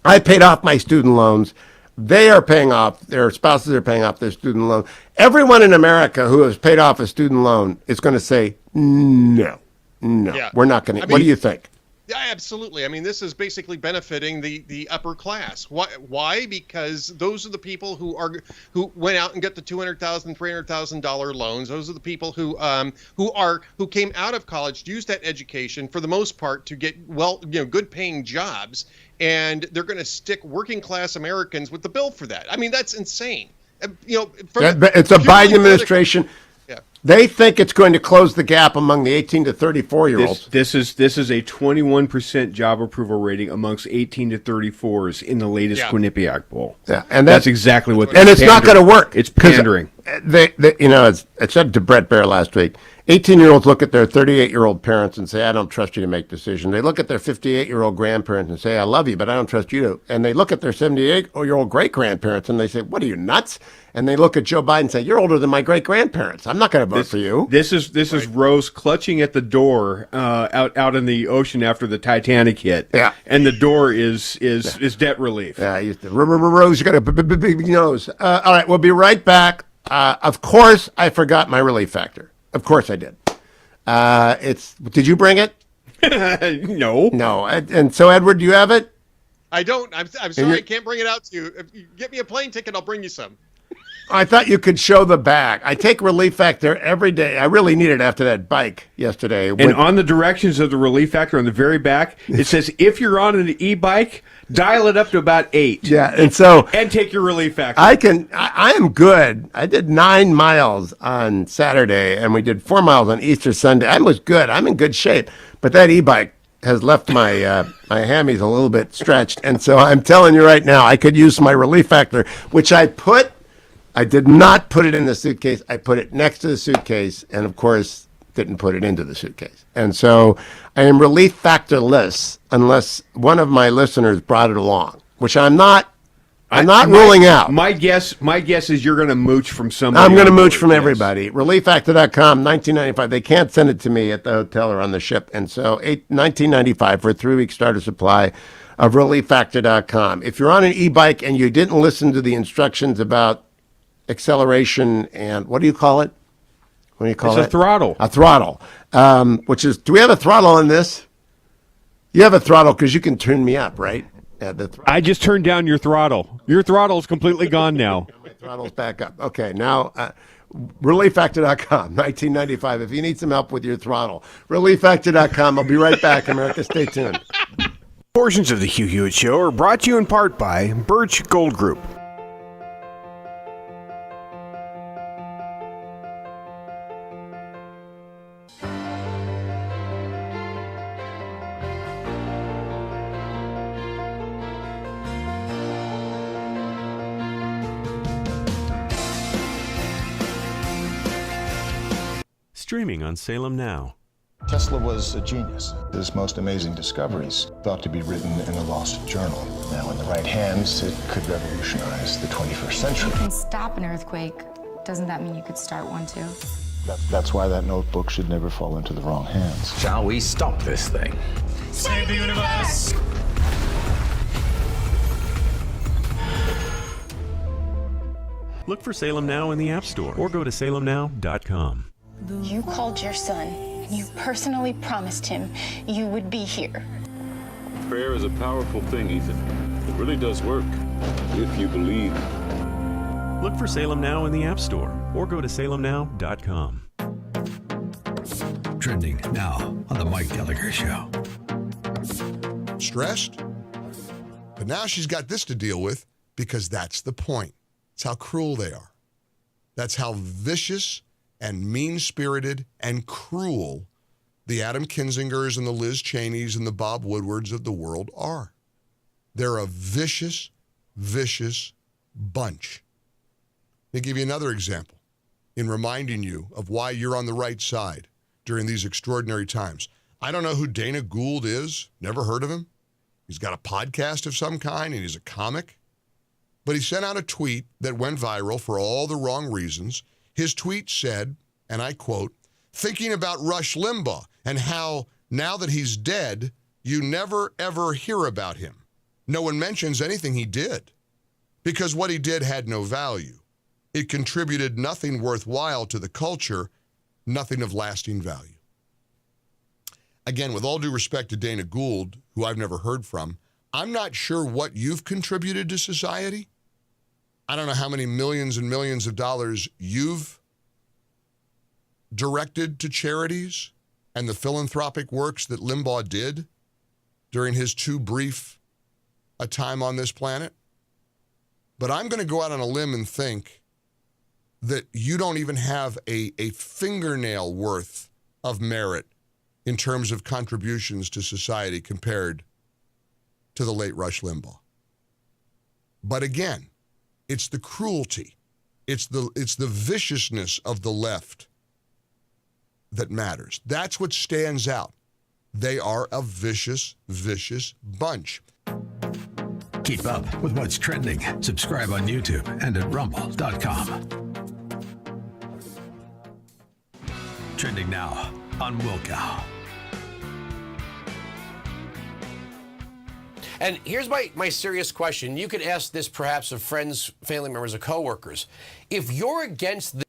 I paid off my student loans. They are paying off, their spouses are paying off their student loan. Everyone in America who has paid off a student loan is going to say, no, we're not going to. What do you think? Yeah, absolutely. I mean, this is basically benefiting the upper class. Why? Because those are the people who went out and got the $200,000, $300,000 loans. Those are the people who came out of college, used that education for the most part to get good paying jobs, and they're going to stick working class Americans with the bill for that. I mean, that's insane. It's a Biden administration. They think it's going to close the gap among the 18 to 34-year-olds. This is a 21% job approval rating amongst 18 to 34s in the latest Quinnipiac poll. Yeah, and that's exactly what. And it's not going to work. It's pandering. I said to Brett Baer last week, 18-year-olds look at their 38-year-old parents and say, I don't trust you to make decisions. They look at their 58-year-old grandparents and say, I love you, but I don't trust you to. And they look at their 78-year-old great-grandparents and they say, what are you, nuts? And they look at Joe Biden and say, you're older than my great-grandparents. I'm not going to vote for you. This is Rose clutching at the door out in the ocean after the Titanic hit. Yeah. And the door is debt relief. Yeah, Rose, you got a big nose. All right, we'll be right back. Of course, I forgot my relief factor. Of course I did. Did you bring it? No. No. And so, Edward, do you have it? I don't. I'm sorry, I can't bring it out to you. If you get me a plane ticket, I'll bring you some. I thought you could show the back. I take Relief Factor every day. I really need it after that bike yesterday. And on the directions of the Relief Factor on the very back, it says, if you're on an e-bike, dial it up to about 8. Yeah, and so... And take your Relief Factor. I am good. I did 9 miles on Saturday, and we did 4 miles on Easter Sunday. I was good. I'm in good shape. But that e-bike has left my my hammies a little bit stretched. And so I'm telling you right now, I could use my Relief Factor, which I did not put it in the suitcase. I put it next to the suitcase and, of course, didn't put it into the suitcase. And so I am Relief Factorless unless one of my listeners brought it along, which I'm not ruling out. My guess is you're going to mooch from somebody. I'm going to mooch from everybody. ReliefFactor.com, $19.95. They can't send it to me at the hotel or on the ship. And so $19.95 for a 3-week starter supply of ReliefFactor.com. If you're on an e-bike and you didn't listen to the instructions about acceleration and what do you call it? What do you call it? It's a throttle. A throttle, which is, do we have a throttle on this? You have a throttle because you can turn me up, right? I just turned down your throttle. Your throttle's completely gone now. My throttle's back up. Okay, now ReliefFactor.com, $19.95 if you need some help with your throttle. ReliefFactor.com. I'll be right back, America. Stay tuned. Portions of the Hugh Hewitt Show are brought to you in part by Birch Gold Group. Streaming on Salem Now. Tesla was a genius. His most amazing discoveries thought to be written in a lost journal. Now, in the right hands, it could revolutionize the 21st century. You can stop an earthquake. Doesn't that mean you could start one too? That's why that notebook should never fall into the wrong hands. Shall we stop this thing? Save the universe! Look for Salem Now in the App Store or go to salemnow.com. You called your son. You personally promised him you would be here. Prayer is a powerful thing, Ethan. It really does work, if you believe. Look for Salem Now in the App Store or go to salemnow.com. Trending now on The Mike Gallagher Show. Stressed? But now she's got this to deal with because that's the point. It's how cruel they are. That's how vicious and mean-spirited and cruel the Adam Kinzingers and the Liz Cheneys and the Bob Woodwards of the world are. They're a vicious, vicious bunch. Let me give you another example in reminding you of why you're on the right side during these extraordinary times. I don't know who Dana Gould is. Never heard of him. He's got a podcast of some kind, and he's a comic. But he sent out a tweet that went viral for all the wrong reasons. His tweet said, and I quote, "Thinking about Rush Limbaugh and how now that he's dead, you never ever hear about him. No one mentions anything he did because what he did had no value. It contributed nothing worthwhile to the culture, nothing of lasting value." Again, with all due respect to Dana Gould, who I've never heard from, I'm not sure what you've contributed to society. I don't know how many millions and millions of dollars you've directed to charities and the philanthropic works that Limbaugh did during his too brief a time on this planet. But I'm going to go out on a limb and think that you don't even have a fingernail worth of merit in terms of contributions to society compared to the late Rush Limbaugh. But again, it's the cruelty, it's the viciousness of the left that matters. That's what stands out. They are a vicious, vicious bunch. Keep up with what's trending. Subscribe on YouTube and at rumble.com. Trending now on Wilkow. And here's my serious question. You could ask this perhaps of friends, family members, or coworkers. If you're against this,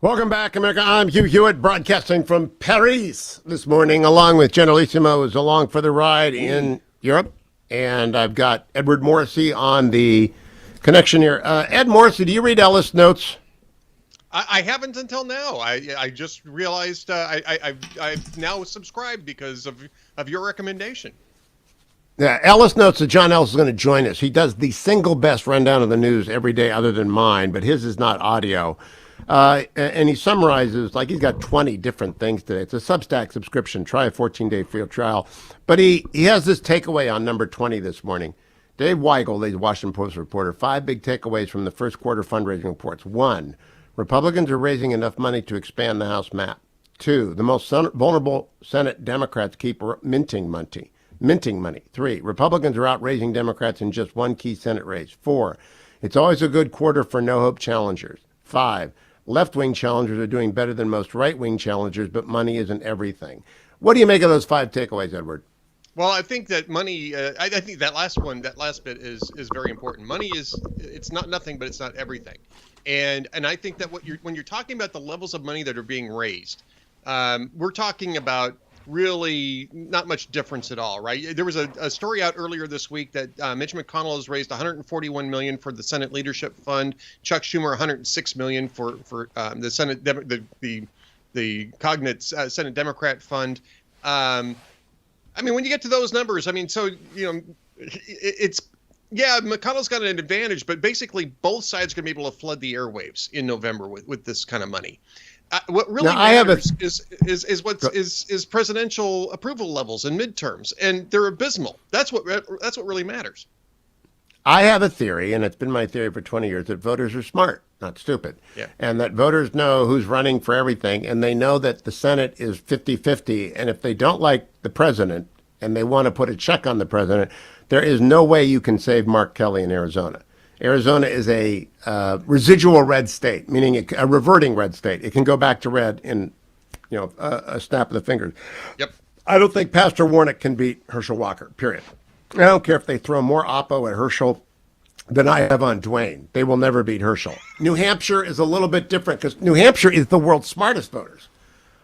Welcome back, America. I'm Hugh Hewitt, broadcasting from Paris this morning, along with Generalissimo, who's along for the ride in Europe. And I've got Edward Morrissey on the connection here. Ed Morrissey, do you read Ellis notes? I haven't until now. I just realized I've now subscribed because of your recommendation. Yeah, Ellis notes that John Ellis is going to join us. He does the single best rundown of the news every day other than mine, but his is not audio. And he summarizes, like he's got 20 different things today. It's a Substack subscription. Try a 14-day free trial. But he has this takeaway on number 20 this morning. Dave Weigel, the Washington Post reporter, 5 big takeaways from the first quarter fundraising reports. 1, Republicans are raising enough money to expand the House map. 2, the most vulnerable Senate Democrats keep minting money. 3, Republicans are outraising Democrats in just one key Senate race. 4, it's always a good quarter for no-hope challengers. 5, left-wing challengers are doing better than most right-wing challengers, but money isn't everything. What do you make of those 5 takeaways, Edward? Well, I think that money, I think that last bit is very important. Money it's not nothing, but it's not everything. And I think that when you're talking about the levels of money that are being raised, we're talking about really not much difference at all, right? There was a story out earlier this week that Mitch McConnell has raised $141 million for the Senate Leadership Fund, Chuck Schumer $106 million for the Senate the Cognate Senate Democrat Fund. I mean, when you get to those numbers, I mean, so it's McConnell's got an advantage, but basically both sides are going to be able to flood the airwaves in November with this kind of money. What really Now, I have matters is presidential approval levels in midterms, and they're abysmal. That's what really matters. I have a theory, and it's been my theory for 20 years, that voters are smart, not stupid. Yeah. And that voters know who's running for everything, and they know that the Senate is 50-50, and if they don't like the president and they want to put a check on the president, there is no way you can save Mark Kelly in Arizona. Arizona is a residual red state, meaning a reverting red state. It can go back to red in, a snap of the fingers. Yep. I don't think Pastor Warnock can beat Herschel Walker, period. I don't care if they throw more Oppo at Herschel than I have on Dwayne. They will never beat Herschel. New Hampshire is a little bit different because New Hampshire is the world's smartest voters.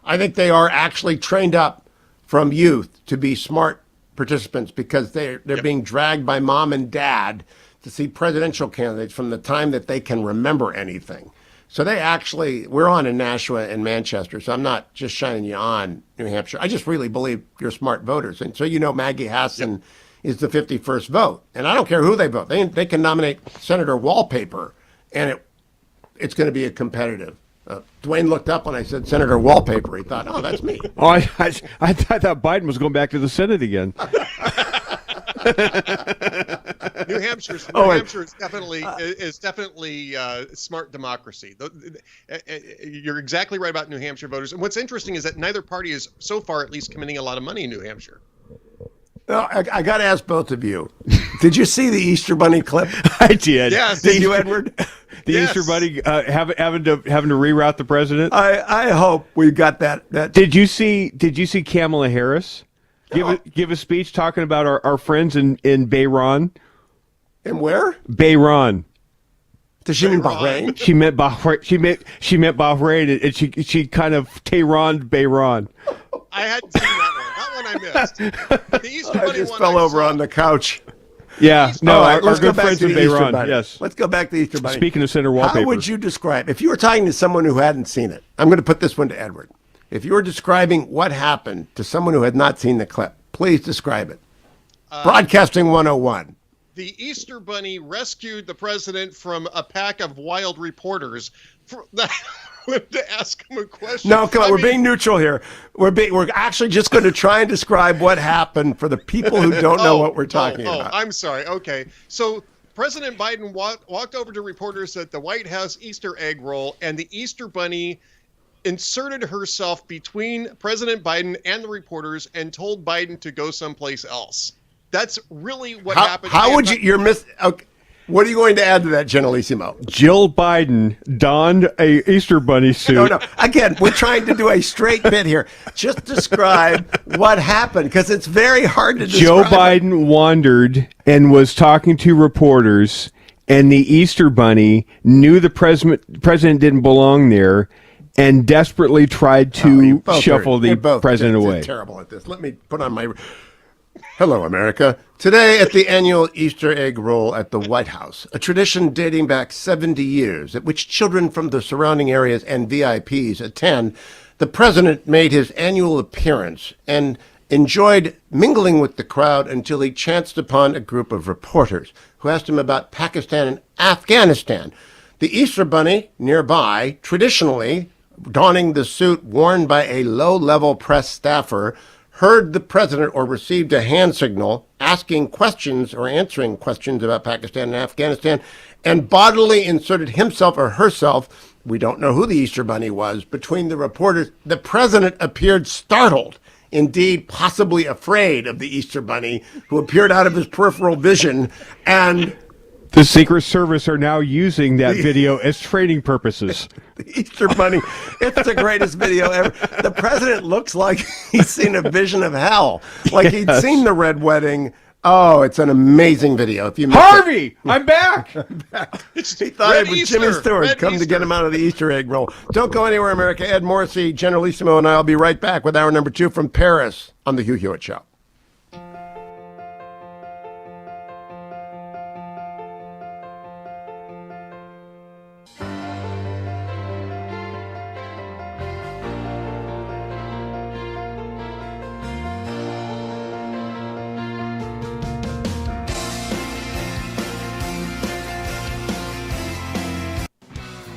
I think they are actually trained up from youth to be smart participants because they're being dragged by mom and dad to see presidential candidates from the time that they can remember anything. So we're on in Nashua and Manchester, so I'm not just shining you on New Hampshire. I just really believe you're smart voters. And so Maggie Hassan is the 51st vote. And I don't care who they vote. They can nominate Senator Wallpaper, and it's going to be a competitive. Dwayne looked up when I said Senator Wallpaper. He thought, oh, that's me. Oh, I thought Biden was going back to the Senate again. New Hampshire is definitely smart democracy. You're exactly right about New Hampshire voters. And what's interesting is that neither party is so far at least committing a lot of money in New Hampshire. No, I got to ask both of you. Did you see the Easter Bunny clip? I did. Yes. Did you, Edward? The Yes. Easter Bunny having to reroute the president. I hope we got that. Did you see Kamala Harris give a speech talking about our friends in Bahrain? And where? Bahrain. Does she mean Bahrain? She meant Bahrain. She meant Bahrain, and she kind of Tehran Bahrain. I hadn't seen that one. That one I missed. The Easter I Bunny just one fell I over saw. on the couch. Yeah, no, All right, our good friends in Bahrain. Yes. Let's go back to the Easter Bunny. Speaking of Senator Wallpaper, how would you describe, if you were talking to someone who hadn't seen it, I'm going to put this one to Edward. If you were describing what happened to someone who had not seen the clip, please describe it. Broadcasting 101. The Easter Bunny rescued the president from a pack of wild reporters to ask him a question. No, come on, we're being neutral here. We're actually just going to try and describe what happened for the people who don't know what we're talking about. I'm sorry. Okay. So President Biden walked over to reporters at the White House Easter egg roll, and the Easter Bunny inserted herself between President Biden and the reporters and told Biden to go someplace else. That's really what happened. How would you? Okay. What are you going to add to that, Generalissimo? Jill Biden donned a Easter Bunny suit. No. Again, we're trying to do a straight bit here. Just describe what happened, because it's very hard to describe. Joe Biden wandered and was talking to reporters, and the Easter Bunny knew the president didn't belong there, and desperately tried to shuffle the president away. Terrible at this. Let me put on my... Hello, America. Today at the annual Easter egg roll at the White House, a tradition dating back 70 years at which children from the surrounding areas and VIPs attend, the president made his annual appearance and enjoyed mingling with the crowd until he chanced upon a group of reporters who asked him about Pakistan and Afghanistan. The Easter Bunny, nearby, traditionally donning the suit worn by a low-level press staffer, heard the president or received a hand signal asking questions or answering questions about Pakistan and Afghanistan, and bodily inserted himself or herself, we don't know who the Easter Bunny was, between the reporters. The president appeared startled, indeed possibly afraid of the Easter Bunny, who appeared out of his peripheral vision, and... The Secret Service are now using that video as training purposes. The Easter Bunny, it's the greatest video ever. The president looks like he's seen a vision of hell, like he'd seen the Red Wedding. Oh, it's an amazing video. If you missed Harvey, I'm back. He thought it was Jimmy Stewart come to get him out of the Easter egg roll. Don't go anywhere, America. Ed Morrissey, Generalissimo, and I will be right back with hour number 2 from Paris on the Hugh Hewitt Show.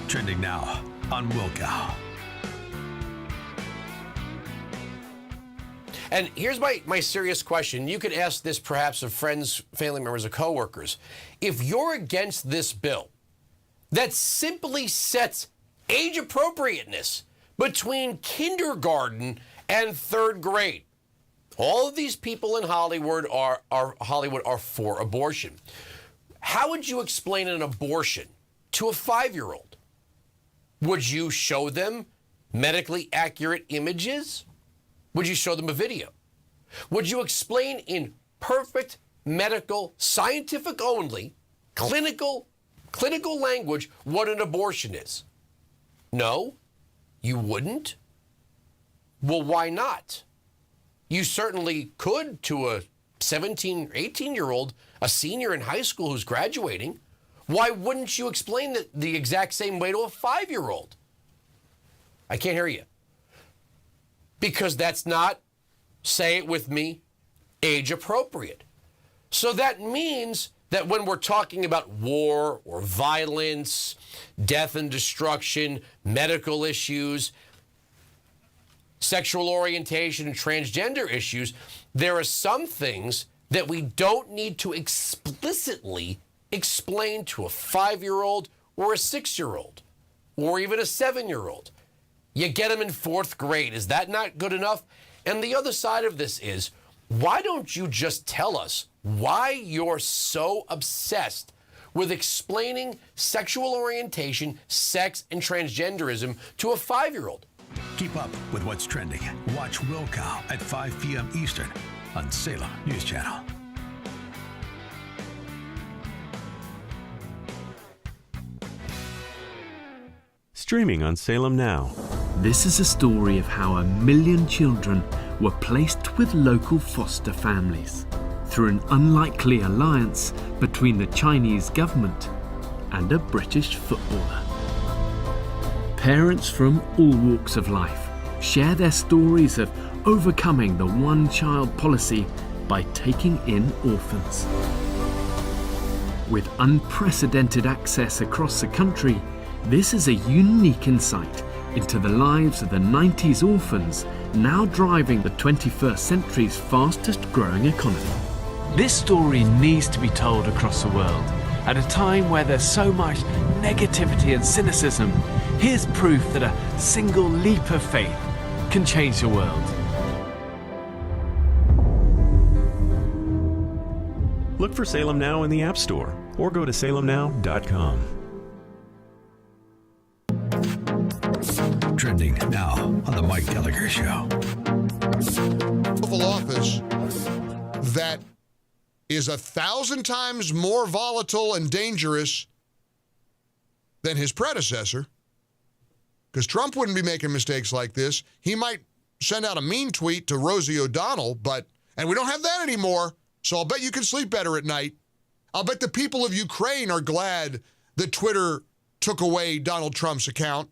Trending now on Wilkow. And here's my serious question. You could ask this perhaps of friends, family members, or coworkers. If you're against this bill that simply sets age appropriateness between kindergarten and third grade, all of these people in Hollywood are for abortion. How would you explain an abortion to a 5-year-old? Would you show them medically accurate images? Would you show them a video? Would you explain in perfect medical, scientific only, clinical language what an abortion is? No, you wouldn't. Well, why not? You certainly could to a 17, 18-year-old, a senior in high school who's graduating. Why wouldn't you explain it the exact same way to a 5-year-old? I can't hear you. Because that's not, say it with me, age appropriate. So that means that when we're talking about war or violence, death and destruction, medical issues, sexual orientation and transgender issues, there are some things that we don't need to explicitly explain to a 5-year-old or a 6-year-old or even a 7-year-old. You get them in 4th grade. Is that not good enough? And the other side of this is, why don't you just tell us why you're so obsessed with explaining sexual orientation, sex, and transgenderism to a 5-year-old? Keep up with what's trending. Watch Will Cow at 5 p.m. Eastern on Salem News Channel. Streaming on Salem Now. This is a story of how 1 million children were placed with local foster families through an unlikely alliance between the Chinese government and a British footballer. Parents from all walks of life share their stories of overcoming the one-child policy by taking in orphans. With unprecedented access across the country, this is a unique insight into the lives of the 90s orphans now driving the 21st century's fastest growing economy. This story needs to be told across the world. At a time where there's so much negativity and cynicism, here's proof that a single leap of faith can change the world. Look for Salem Now in the App Store or go to salemnow.com. Trending now on the Mike Gallagher Show. Oval Office that is 1,000 times more volatile and dangerous than his predecessor, because Trump wouldn't be making mistakes like this. He might send out a mean tweet to Rosie O'Donnell, and we don't have that anymore, so I'll bet you can sleep better at night. I'll bet the people of Ukraine are glad that Twitter took away Donald Trump's account.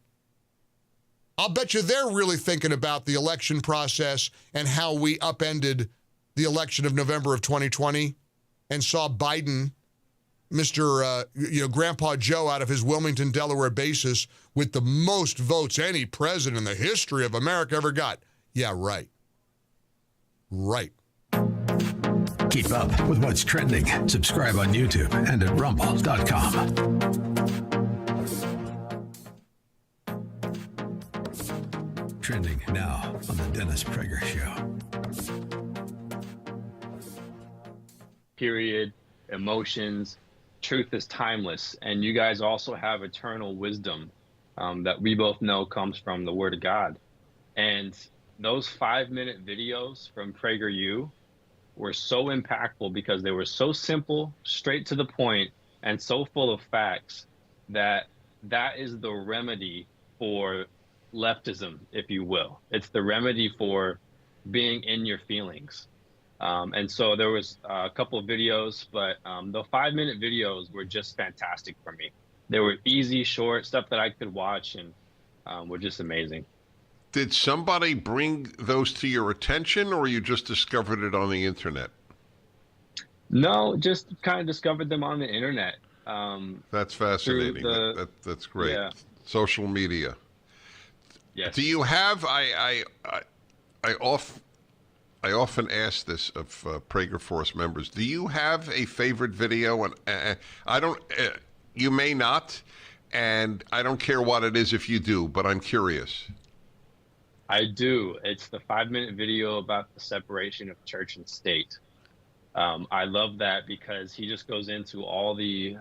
I'll bet you they're really thinking about the election process and how we upended the election of November of 2020 and saw Biden, Mr. Grandpa Joe out of his Wilmington, Delaware basis with the most votes any president in the history of America ever got. Yeah, right. Right. Keep up with what's trending. Subscribe on YouTube and at rumble.com. Trending now on the Dennis Prager Show. Period, emotions, truth is timeless. And you guys also have eternal wisdom that we both know comes from the Word of God. And those 5-minute videos from PragerU were so impactful because they were so simple, straight to the point, and so full of facts that is the remedy for leftism, if you will. It's the remedy for being in your feelings. And so there was a couple of videos, but the 5-minute videos were just fantastic for me. They were easy, short, stuff that I could watch and were just amazing. Did somebody bring those to your attention, or you just discovered it on the internet? No, just kind of discovered them on the internet. That's fascinating. That's great. Yeah. Social media. Yes. Do you have? I often ask this of Prager Force members. Do you have a favorite video? And I don't. You may not, and I don't care what it is if you do. But I'm curious. I do. It's the 5-minute video about the separation of church and state. I love that because he just goes into all the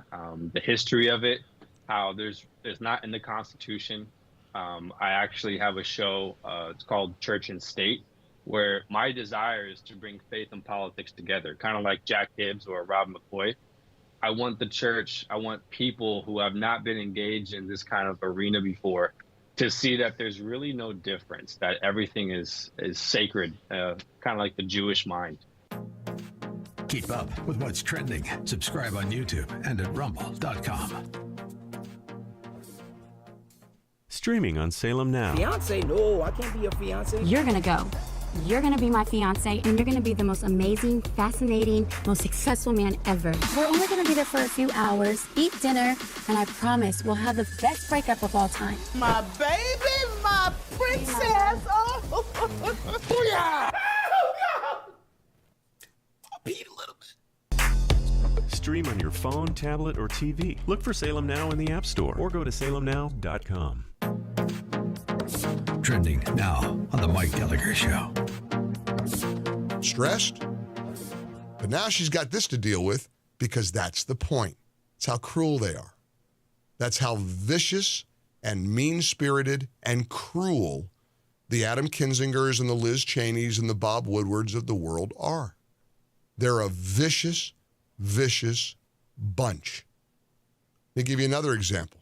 history of it, how there's not in the Constitution. I actually have a show, it's called Church and State, where my desire is to bring faith and politics together, kind of like Jack Hibbs or Rob McCoy. I want the church, I want people who have not been engaged in this kind of arena before to see that there's really no difference, that everything is sacred, kind of like the Jewish mind. Keep up with what's trending. Subscribe on YouTube and at rumble.com. Streaming on Salem Now. Fiance? No, I can't be your fiance. You're gonna go. You're gonna be my fiance, and you're gonna be the most amazing, fascinating, most successful man ever. We're only gonna be there for a few hours, eat dinner, and I promise we'll have the best breakup of all time. My baby, my princess. Oh, yeah. Beat a little bit. Stream on your phone, tablet, or TV. Look for Salem Now in the App Store or go to salemnow.com. Trending now on the Mike Gallagher Show. Stressed? But now she's got this to deal with because that's the point. It's how cruel they are. That's how vicious and mean-spirited and cruel the Adam Kinzingers and the Liz Cheneys and the Bob Woodwards of the world are. They're a vicious, vicious bunch. Let me give you another example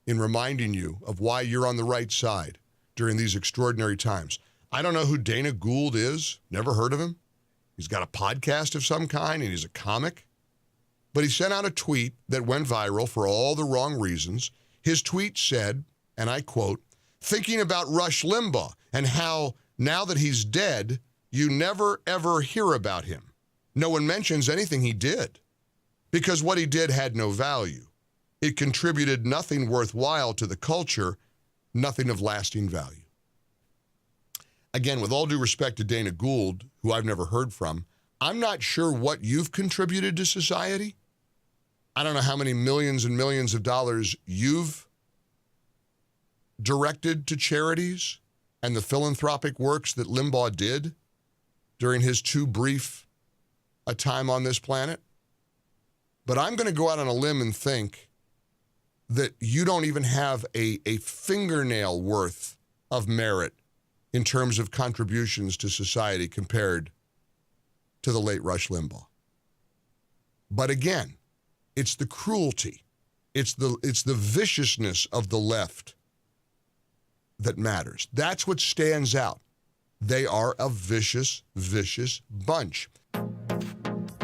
in reminding you of why you're on the right side during these extraordinary times. I don't know who Dana Gould is. Never heard of him. He's got a podcast of some kind, and he's a comic. But he sent out a tweet that went viral for all the wrong reasons. His tweet said, and I quote, "Thinking about Rush Limbaugh and how now that he's dead, you never, ever hear about him. No one mentions anything he did because what he did had no value. It contributed nothing worthwhile to the culture, nothing of lasting value." Again, with all due respect to Dana Gould, who I've never heard from, I'm not sure what you've contributed to society. I don't know how many millions and millions of dollars you've directed to charities and the philanthropic works that Limbaugh did during his too brief a time on this planet. But I'm going to go out on a limb and think that you don't even have a fingernail worth of merit in terms of contributions to society compared to the late Rush Limbaugh. But again, it's the cruelty, it's the viciousness of the left that matters. That's what stands out. They are a vicious, vicious bunch.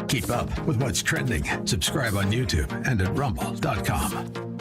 Keep up with what's trending. Subscribe on YouTube and at rumble.com.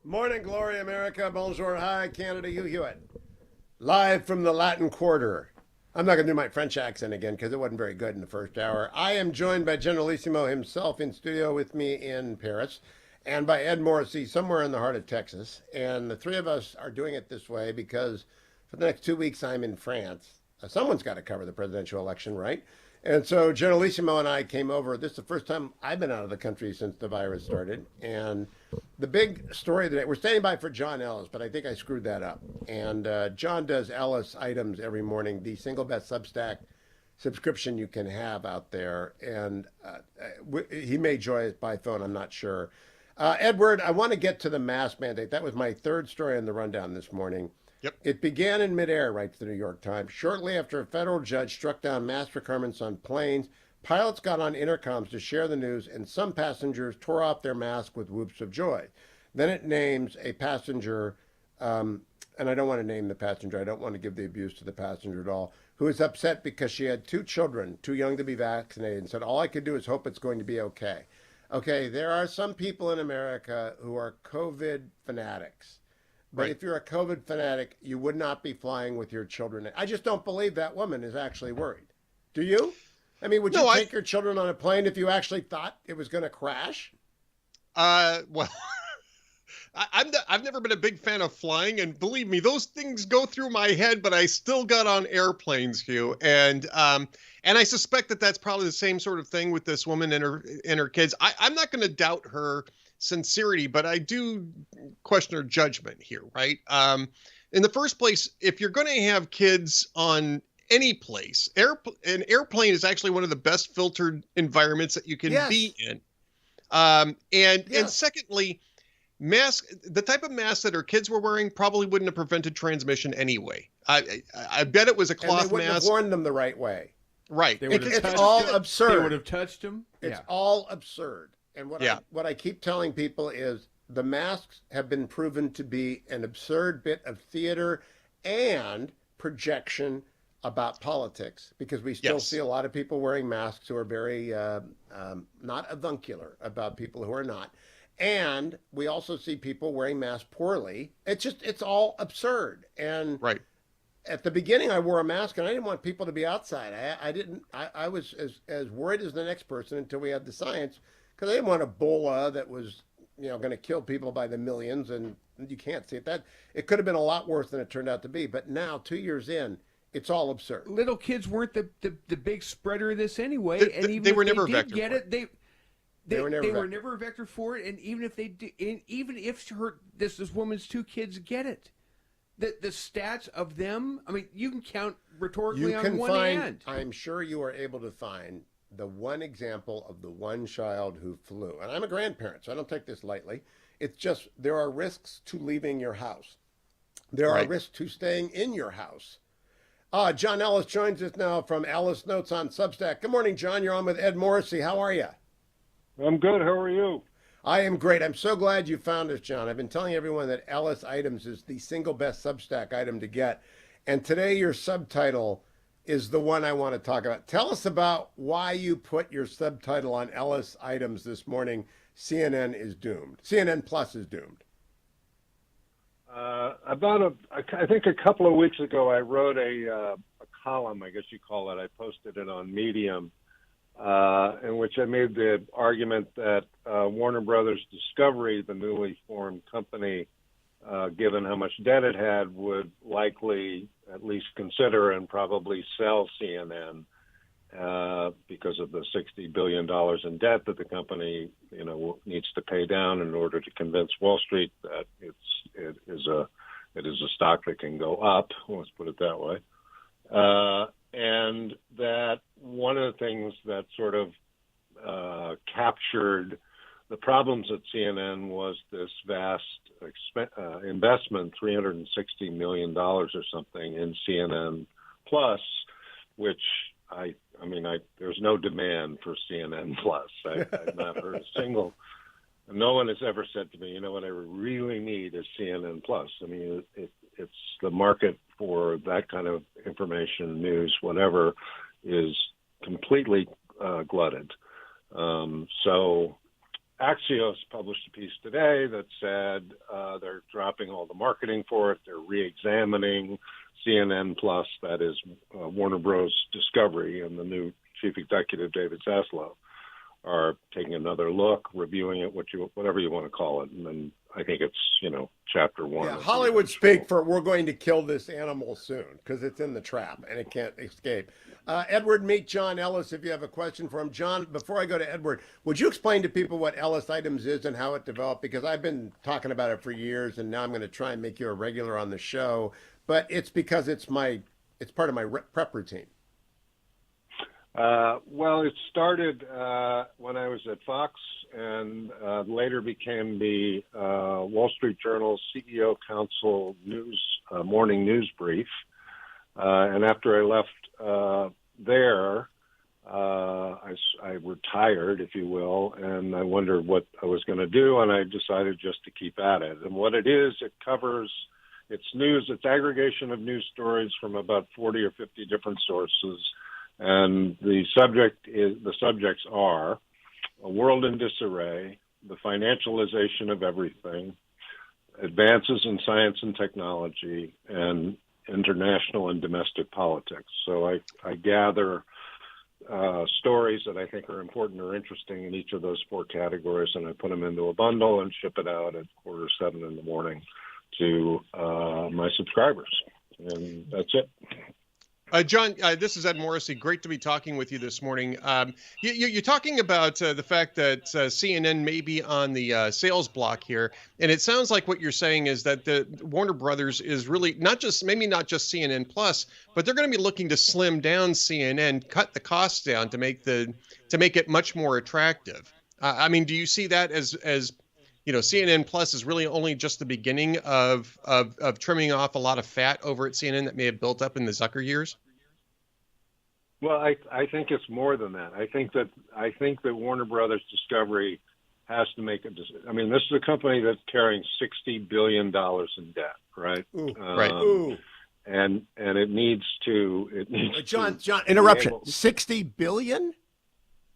Morning, Glory, America. Bonjour, hi, Canada, Hugh Hewitt. Live from the Latin Quarter. I'm not going to do my French accent again because it wasn't very good in the first hour. I am joined by Generalissimo himself in studio with me in Paris and by Ed Morrissey somewhere in the heart of Texas. And the three of us are doing it this way because for the next 2 weeks I'm in France. Someone's got to cover the presidential election, right? And so Generalissimo and I came over. This is the first time I've been out of the country since the virus started. And the big story today, we're standing by for John Ellis, but I think I screwed that up. And John does Ellis items every morning, the single best Substack subscription you can have out there. And he may join us by phone, I'm not sure. Edward, I want to get to the mask mandate. That was my third story on the rundown this morning. Yep. It began in midair, writes the New York Times. Shortly after a federal judge struck down mask requirements on planes, pilots got on intercoms to share the news, and some passengers tore off their masks with whoops of joy. Then it names a passenger and I don't want to name the passenger, I don't want to give the abuse to the passenger at all, who is upset because she had 2 children, too young to be vaccinated, and said, all I could do is hope it's going to be okay. Okay, there are some people in America who are COVID fanatics. But Right. if you're a COVID fanatic, you would not be flying with your children. I just don't believe that woman is actually worried. Do you? I mean, would you take your children on a plane if you actually thought it was going to crash? Well, I've never been a big fan of flying, and believe me, those things go through my head. But I still got on airplanes, Hugh, and I suspect that that's probably the same sort of thing with this woman and her kids. I'm not going to doubt her sincerity, but I do question her judgment here, right? In the first place, if you're going to have kids on any place, an airplane is actually one of the best filtered environments that you can be in. And secondly, the type of mask that her kids were wearing probably wouldn't have prevented transmission anyway. I bet it was a cloth and they wouldn't mask. have worn them the right way. Right. It's all absurd. They would have touched them. It's all absurd. And what I keep telling people is the masks have been proven to be an absurd bit of theater and projection about politics, because we still see a lot of people wearing masks who are very not avuncular about people who are not. And we also see people wearing masks poorly. It's all absurd. And at the beginning, I wore a mask and I didn't want people to be outside. I was as worried as the next person until we had the science, because I didn't want Ebola that was, going to kill people by the millions. And you can't see it. It could have been a lot worse than it turned out to be. But now, 2 years in, it's all absurd. Little kids weren't the big spreader of this anyway, and even they were if never they a did vector get for it, they were never a vector for it. And even if they did, even if this woman's 2 kids get it, the stats of them, I mean, you can count rhetorically on one hand. I'm sure you are able to find the one example of the one child who flew. And I'm a grandparent, so I don't take this lightly. It's just there are risks to leaving your house. There are risks to staying in your house. John Ellis joins us now from Ellis Notes on Substack. Good morning, John. You're on with Ed Morrissey. How are you? I'm good. How are you? I am great. I'm so glad you found us, John. I've been telling everyone that Ellis Items is the single best Substack item to get. And today your subtitle is the one I want to talk about. Tell us about why you put your subtitle on Ellis Items this morning. CNN is doomed. CNN Plus is doomed. I think a couple of weeks ago, I wrote a column, I guess you call it. I posted it on Medium, in which I made the argument that Warner Brothers Discovery, the newly formed company, given how much debt it had, would likely at least consider and probably sell CNN because of the $60 billion in debt that the company, needs to pay down in order to convince Wall Street that it is a stock that can go up. Let's put it that way. And that one of the things that sort of captured the problems at CNN was this vast investment, $360 million or something, in CNN Plus, which there's no demand for CNN Plus. I've not heard a single. No one has ever said to me, what I really need is CNN Plus. I mean, it's the market for that kind of information, news, whatever, is completely glutted. So Axios published a piece today that said they're dropping all the marketing for it. They're re-examining CNN Plus, that is Warner Bros. Discovery, and the new chief executive, David Zaslav, are taking another look, reviewing it, whatever you want to call it. And then I think it's, chapter 1. Yeah, Hollywood speak for we're going to kill this animal soon because it's in the trap and it can't escape. Edward, meet John Ellis if you have a question for him. John, before I go to Edward, would you explain to people what Ellis Items is and how it developed? Because I've been talking about it for years, and now I'm going to try and make you a regular on the show. But it's because it's part of my prep routine. Well, it started when I was at Fox, and later became the Wall Street Journal CEO Council morning news brief. And after I left there, I retired, if you will, and I wondered what I was going to do, and I decided just to keep at it. And what it is, it covers It's news. It's aggregation of news stories from about 40 or 50 different sources, and the subjects are a world in disarray, the financialization of everything, advances in science and technology, and international and domestic politics. So I gather stories that I think are important or interesting in each of those four categories, and I put them into a bundle and ship it out at 6:45 in the morning to my subscribers. And that's it. John, this is Ed Morrissey. Great to be talking with you this morning. You're talking about the fact that CNN may be on the sales block here, and it sounds like what you're saying is that the Warner Brothers is really not just CNN Plus, but they're going to be looking to slim down CNN, cut the costs down to make it much more attractive. I mean, do you see that as CNN Plus is really only just the beginning of trimming off a lot of fat over at CNN that may have built up in the Zucker years? Well, I think it's more than that. I think that Warner Brothers Discovery has to make a decision. I mean, this is a company that's carrying $60 billion in debt, right? Ooh, right. Ooh. And it needs to. John, interruption. $60 billion?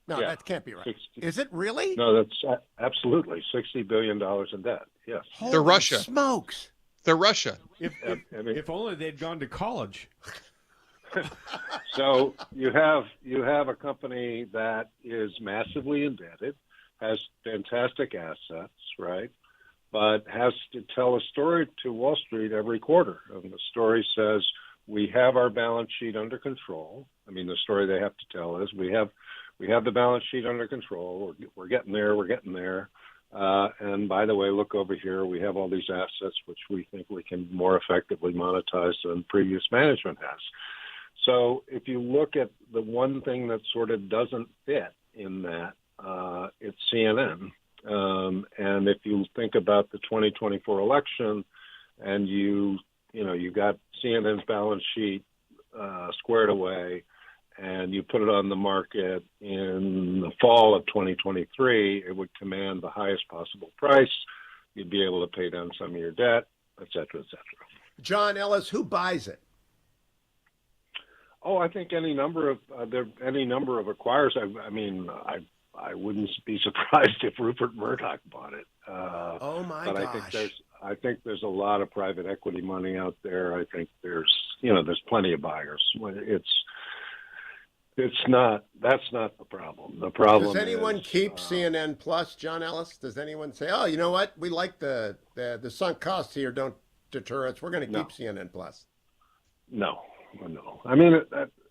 No, Yeah, that can't be right. 60. Is it really? No, that's absolutely $60 billion in debt. Yes. They're Russia. Smokes. They're Russia. If only they'd gone to college. So you have a company that is massively indebted, has fantastic assets, right? But has to tell a story to Wall Street every quarter. And the story says we have our balance sheet under control. I mean, the story they have to tell is we have the balance sheet under control. We're getting there. We're getting there. And by the way, look over here. We have all these assets which we think we can more effectively monetize than previous management has. So if you look at the one thing that sort of doesn't fit in that, it's CNN. And if you think about the 2024 election, and you got CNN's balance sheet squared away, and you put it on the market in the fall of 2023, it would command the highest possible price. You'd be able to pay down some of your debt, et cetera, et cetera. John Ellis, who buys it? Oh, I think any number of acquirers. I wouldn't be surprised if Rupert Murdoch bought it. Oh my but gosh! I think there's a lot of private equity money out there. I think there's plenty of buyers. That's not the problem. The problem. Does anyone is, keep CNN Plus, John Ellis? Does anyone say, "Oh, you know what? We like the sunk costs here. Don't deter us. We're going to keep CNN Plus." No. I mean,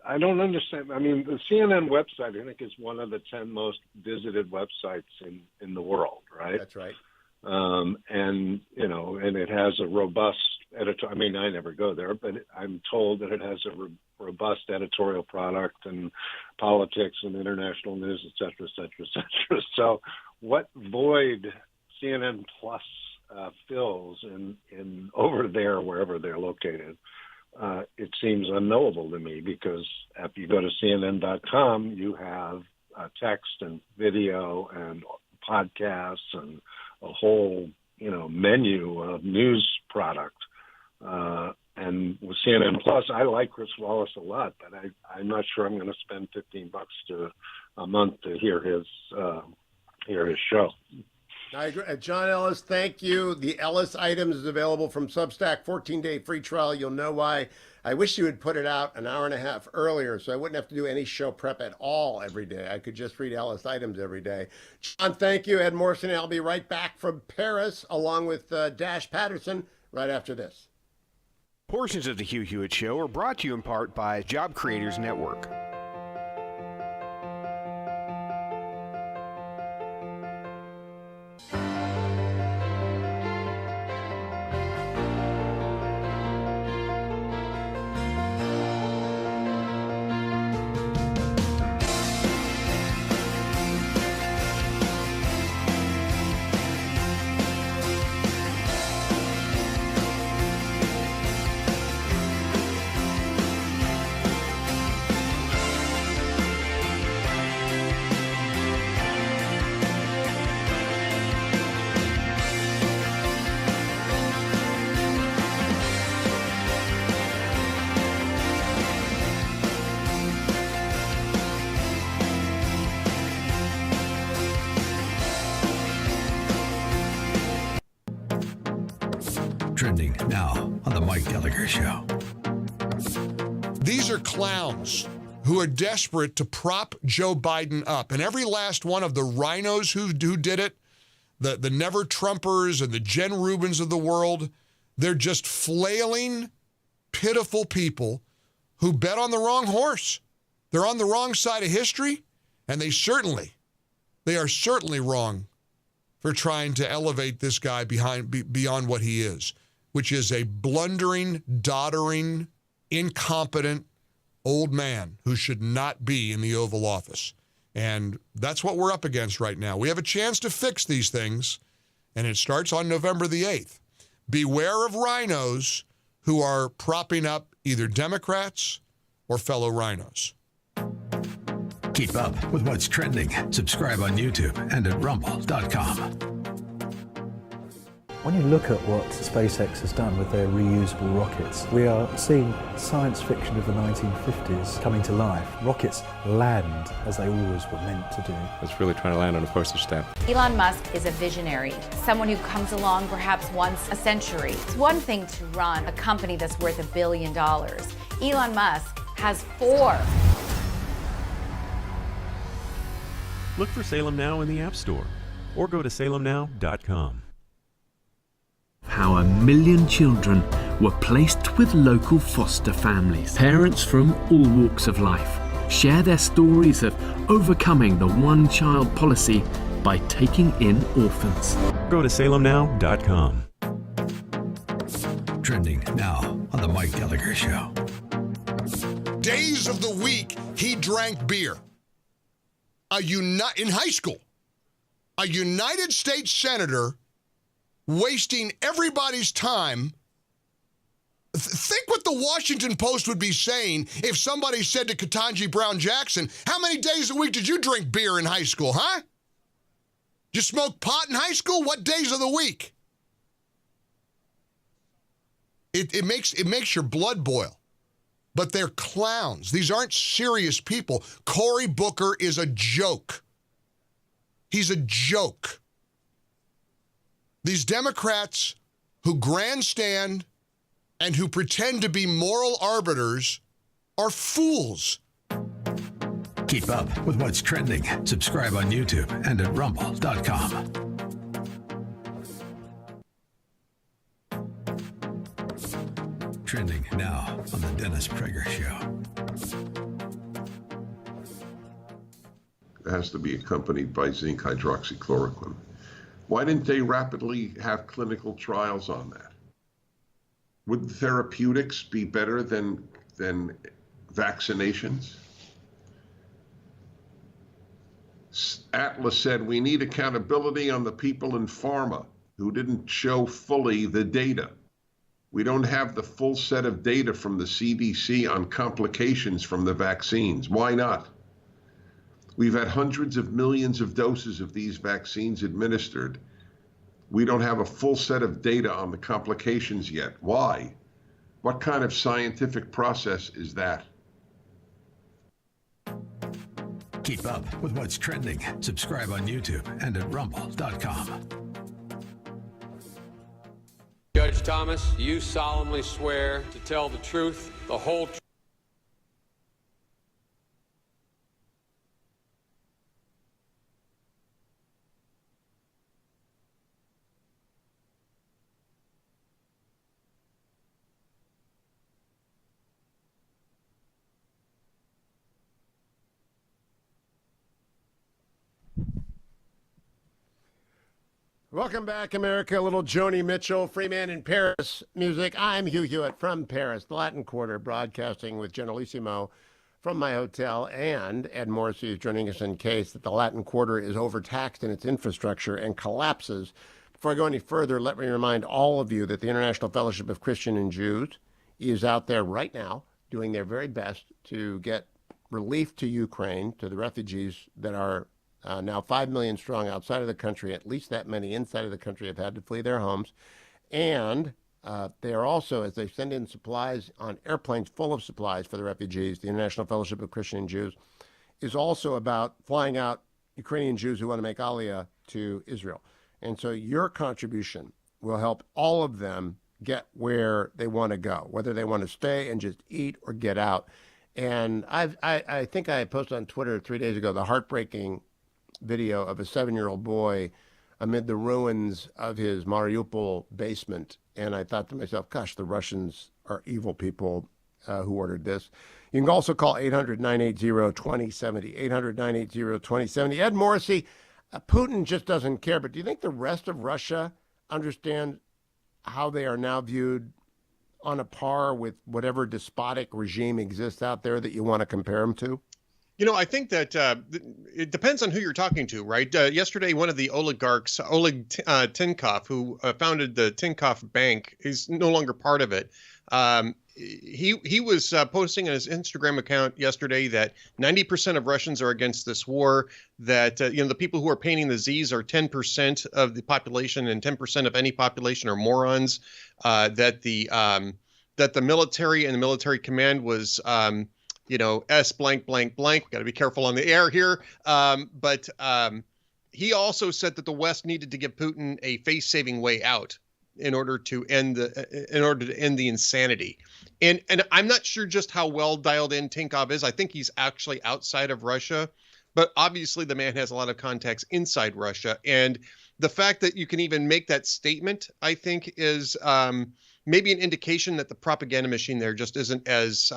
I don't understand. I mean, the CNN website, I think, is one of the 10 most visited websites in the world, right? That's right. And it has a robust editor. I mean, I never go there, but I'm told that it has a robust editorial product and politics and international news, et cetera, et cetera, et cetera. So what void CNN Plus fills in over there, wherever they're located, it seems unknowable to me, because if you go to CNN.com, you have text and video and podcasts and a whole, menu of news product. And with CNN Plus, I like Chris Wallace a lot, but I'm not sure I'm going to spend $15 a month to hear his show. I agree. John Ellis, thank you. The Ellis items is available from Substack, 14-day free trial. You'll know why. I wish you would put it out an hour and a half earlier, so I wouldn't have to do any show prep at all every day. I could just read Ellis items every day. John, thank you. Ed Morrison, I'll be right back from Paris, along with Dash Patterson, right after this. Portions of the Hugh Hewitt Show are brought to you in part by Job Creators Network. Trending now on the Mike Gallagher Show. These are clowns who are desperate to prop Joe Biden up. And every last one of the rhinos who did it, the Never Trumpers and the Jen Rubins of the world, they're just flailing, pitiful people who bet on the wrong horse. They're on the wrong side of history, and they are certainly wrong for trying to elevate this guy beyond what he is, which is a blundering, doddering, incompetent old man who should not be in the Oval Office. And that's what we're up against right now. We have a chance to fix these things, and it starts on November the 8th. Beware of rhinos who are propping up either Democrats or fellow rhinos. Keep up with what's trending. Subscribe on YouTube and at rumble.com. When you look at what SpaceX has done with their reusable rockets, we are seeing science fiction of the 1950s coming to life. Rockets land as they always were meant to do. It's really trying to land on a postage stamp. Elon Musk is a visionary, someone who comes along perhaps once a century. It's one thing to run a company that's worth $1 billion. Elon Musk has 4. Look for Salem Now in the App Store or go to salemnow.com. How 1 million children were placed with local foster families. Parents from all walks of life share their stories of overcoming the one-child policy by taking in orphans. Go to salemnow.com. Trending now on the Mike Gallagher Show. Days of the week he drank beer. In high school, a United States Senator wasting everybody's time. Think what the Washington Post would be saying if somebody said to Ketanji Brown Jackson, how many days a week did you drink beer in high school, huh? Did you smoke pot in high school? What days of the week? It makes your blood boil. But they're clowns. These aren't serious people. Cory Booker is a joke. He's a joke. These Democrats who grandstand and who pretend to be moral arbiters are fools. Keep up with what's trending. Subscribe on YouTube and at rumble.com. Trending now on the Dennis Prager Show. It has to be accompanied by zinc hydroxychloroquine. Why didn't they rapidly have clinical trials on that? Would therapeutics be better than vaccinations? Atlas said we need accountability on the people in pharma who didn't show fully the data. We don't have the full set of data from the CDC on complications from the vaccines. Why not? We've had hundreds of millions of doses of these vaccines administered. We don't have a full set of data on the complications yet. Why? What kind of scientific process is that? Keep up with what's trending. Subscribe on YouTube and at rumble.com. Judge Thomas, do you solemnly swear to tell the truth, the whole truth? Welcome back, America. A little Joni Mitchell, Free Man in Paris music. I'm Hugh Hewitt from Paris, the Latin Quarter, broadcasting with Generalissimo from my hotel. And Ed Morrissey is joining us in case that the Latin Quarter is overtaxed in its infrastructure and collapses. Before I go any further, let me remind all of you that the International Fellowship of Christian and Jews is out there right now doing their very best to get relief to Ukraine, to the refugees that are now 5 million strong outside of the country. At least that many inside of the country have had to flee their homes. And they are also, as they send in supplies on airplanes full of supplies for the refugees, the International Fellowship of Christian Jews is also about flying out Ukrainian Jews who want to make Aliyah to Israel. And so your contribution will help all of them get where they want to go, whether they want to stay and just eat or get out. And I think I posted on Twitter 3 days ago the heartbreaking video of a 7-year-old boy amid the ruins of his Mariupol basement. And I thought to myself, gosh, the Russians are evil people who ordered this. You can also call 800-980-2070, 800-980-2070. Ed Morrissey, Putin just doesn't care, but do you think the rest of Russia understand how they are now viewed on a par with whatever despotic regime exists out there that you want to compare them to? You know, I think that it depends on who you're talking to, right? Yesterday, one of the oligarchs, Oleg Tinkov, who founded the Tinkoff Bank, is no longer part of it. He was posting on his Instagram account yesterday that 90% of Russians are against this war, that the people who are painting the Z's are 10% of the population and 10% of any population are morons, that the military and the military command was S blank blank blank. We got to be careful on the air here. But he also said that the West needed to give Putin a face-saving way out in order to end the insanity. And I'm not sure just how well dialed in Tinkov is. I think he's actually outside of Russia, but obviously the man has a lot of contacts inside Russia. And the fact that you can even make that statement, I think, is maybe an indication that the propaganda machine there just isn't as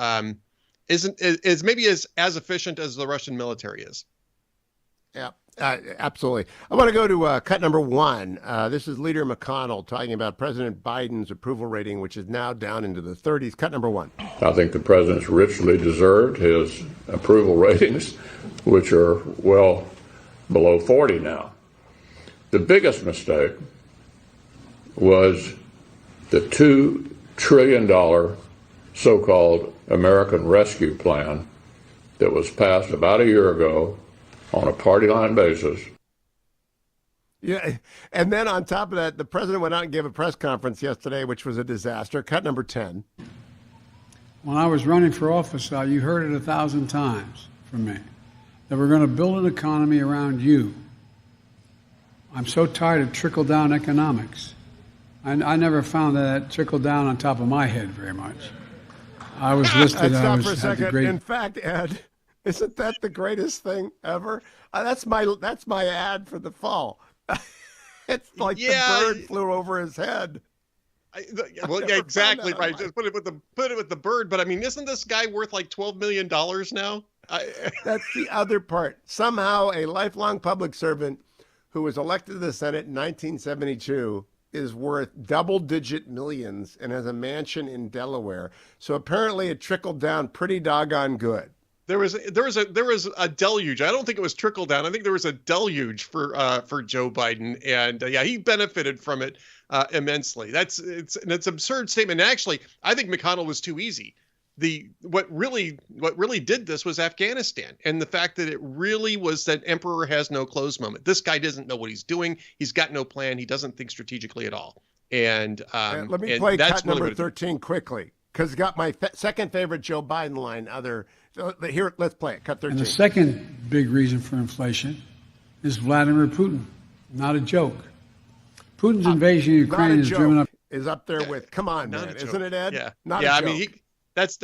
efficient as the Russian military is. Yeah, absolutely. I want to go to cut number one. This is Leader McConnell talking about President Biden's approval rating, which is now down into the 30s. Cut number one. I think the president's richly deserved his approval ratings, which are well below 40 now. The biggest mistake was the $2 trillion so-called American Rescue Plan that was passed about a year ago on a party line basis. Yeah, and then on top of that, the president went out and gave a press conference yesterday, which was a disaster. Cut number 10. When I was running for office, you heard it 1,000 times from me, that we're going to build an economy around you. I'm so tired of trickle-down economics. I never found that trickled down on top of my head very much. I was listed. Stop for a second. In fact, Ed, isn't that the greatest thing ever? That's my ad for the fall. It's like the bird flew over his head. Exactly right. Just put it with the bird. But I mean, isn't this guy worth like $12 million now? That's the other part. Somehow, a lifelong public servant who was elected to the Senate in 1972 is worth double-digit millions and has a mansion in Delaware. So apparently, it trickled down pretty doggone good. There was a deluge. I don't think it was trickle down. I think there was a deluge for Joe Biden, and he benefited from it immensely. It's an absurd statement. And actually, I think McConnell was too easy. What really did this was Afghanistan, and the fact that it really was that emperor has no clothes moment. This guy doesn't know what he's doing. He's got no plan. He doesn't think strategically at all. And let me play cut number 13 quickly, because it's got my second favorite Joe Biden line. Here, let's play it. Cut 13. And the second big reason for inflation is Vladimir Putin. Not a joke. Putin's invasion of Ukraine has driven up. Is up there with, come on, man, isn't it, Ed? Yeah, not a joke. I mean, that's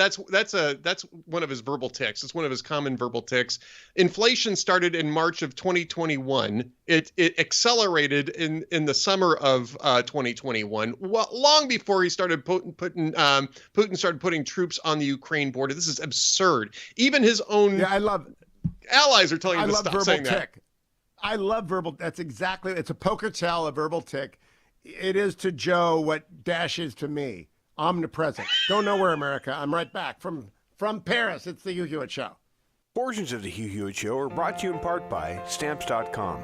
one of his verbal tics. It's one of his common verbal tics. Inflation started in March of 2021. It accelerated in the summer of 2021, long before he started Putin started putting troops on the Ukraine border. This is absurd. Even his own allies are telling him to stop saying that. I love verbal. That's exactly. It's a poker tell, a verbal tic. It is to Joe what Dash is to me. Omnipresent. Go nowhere, America. I'm right back from Paris. It's the Hugh Hewitt Show. Portions of the Hugh Hewitt Show are brought to you in part by Stamps.com.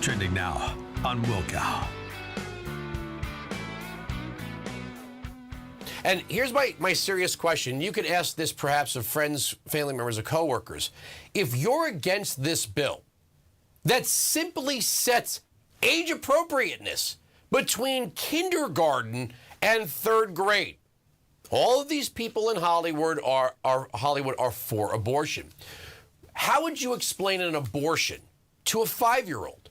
Trending now on Wilkow. And here's my serious question. You could ask this perhaps of friends, family members, or coworkers. If you're against this bill that simply sets age appropriateness between kindergarten and third grade, all of these people in Hollywood are for abortion. How would you explain an abortion to a 5-year-old?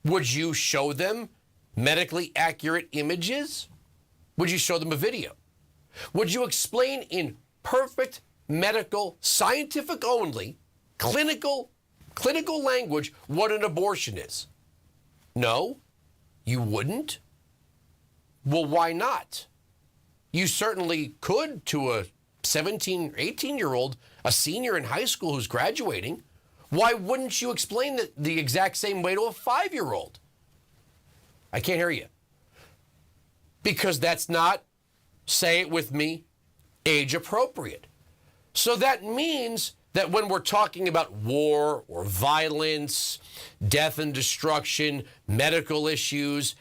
Would you show them medically accurate images? Would you show them a video? Would you explain in perfect medical, scientific only, clinical language what an abortion is? No, you wouldn't. Well, why not? You certainly could to a 17, 18-year-old, a senior in high school who's graduating. Why wouldn't you explain the exact same way to a 5-year-old? I can't hear you. Because that's not, say it with me, age appropriate. So that means that when we're talking about war or violence, death and destruction, medical issues,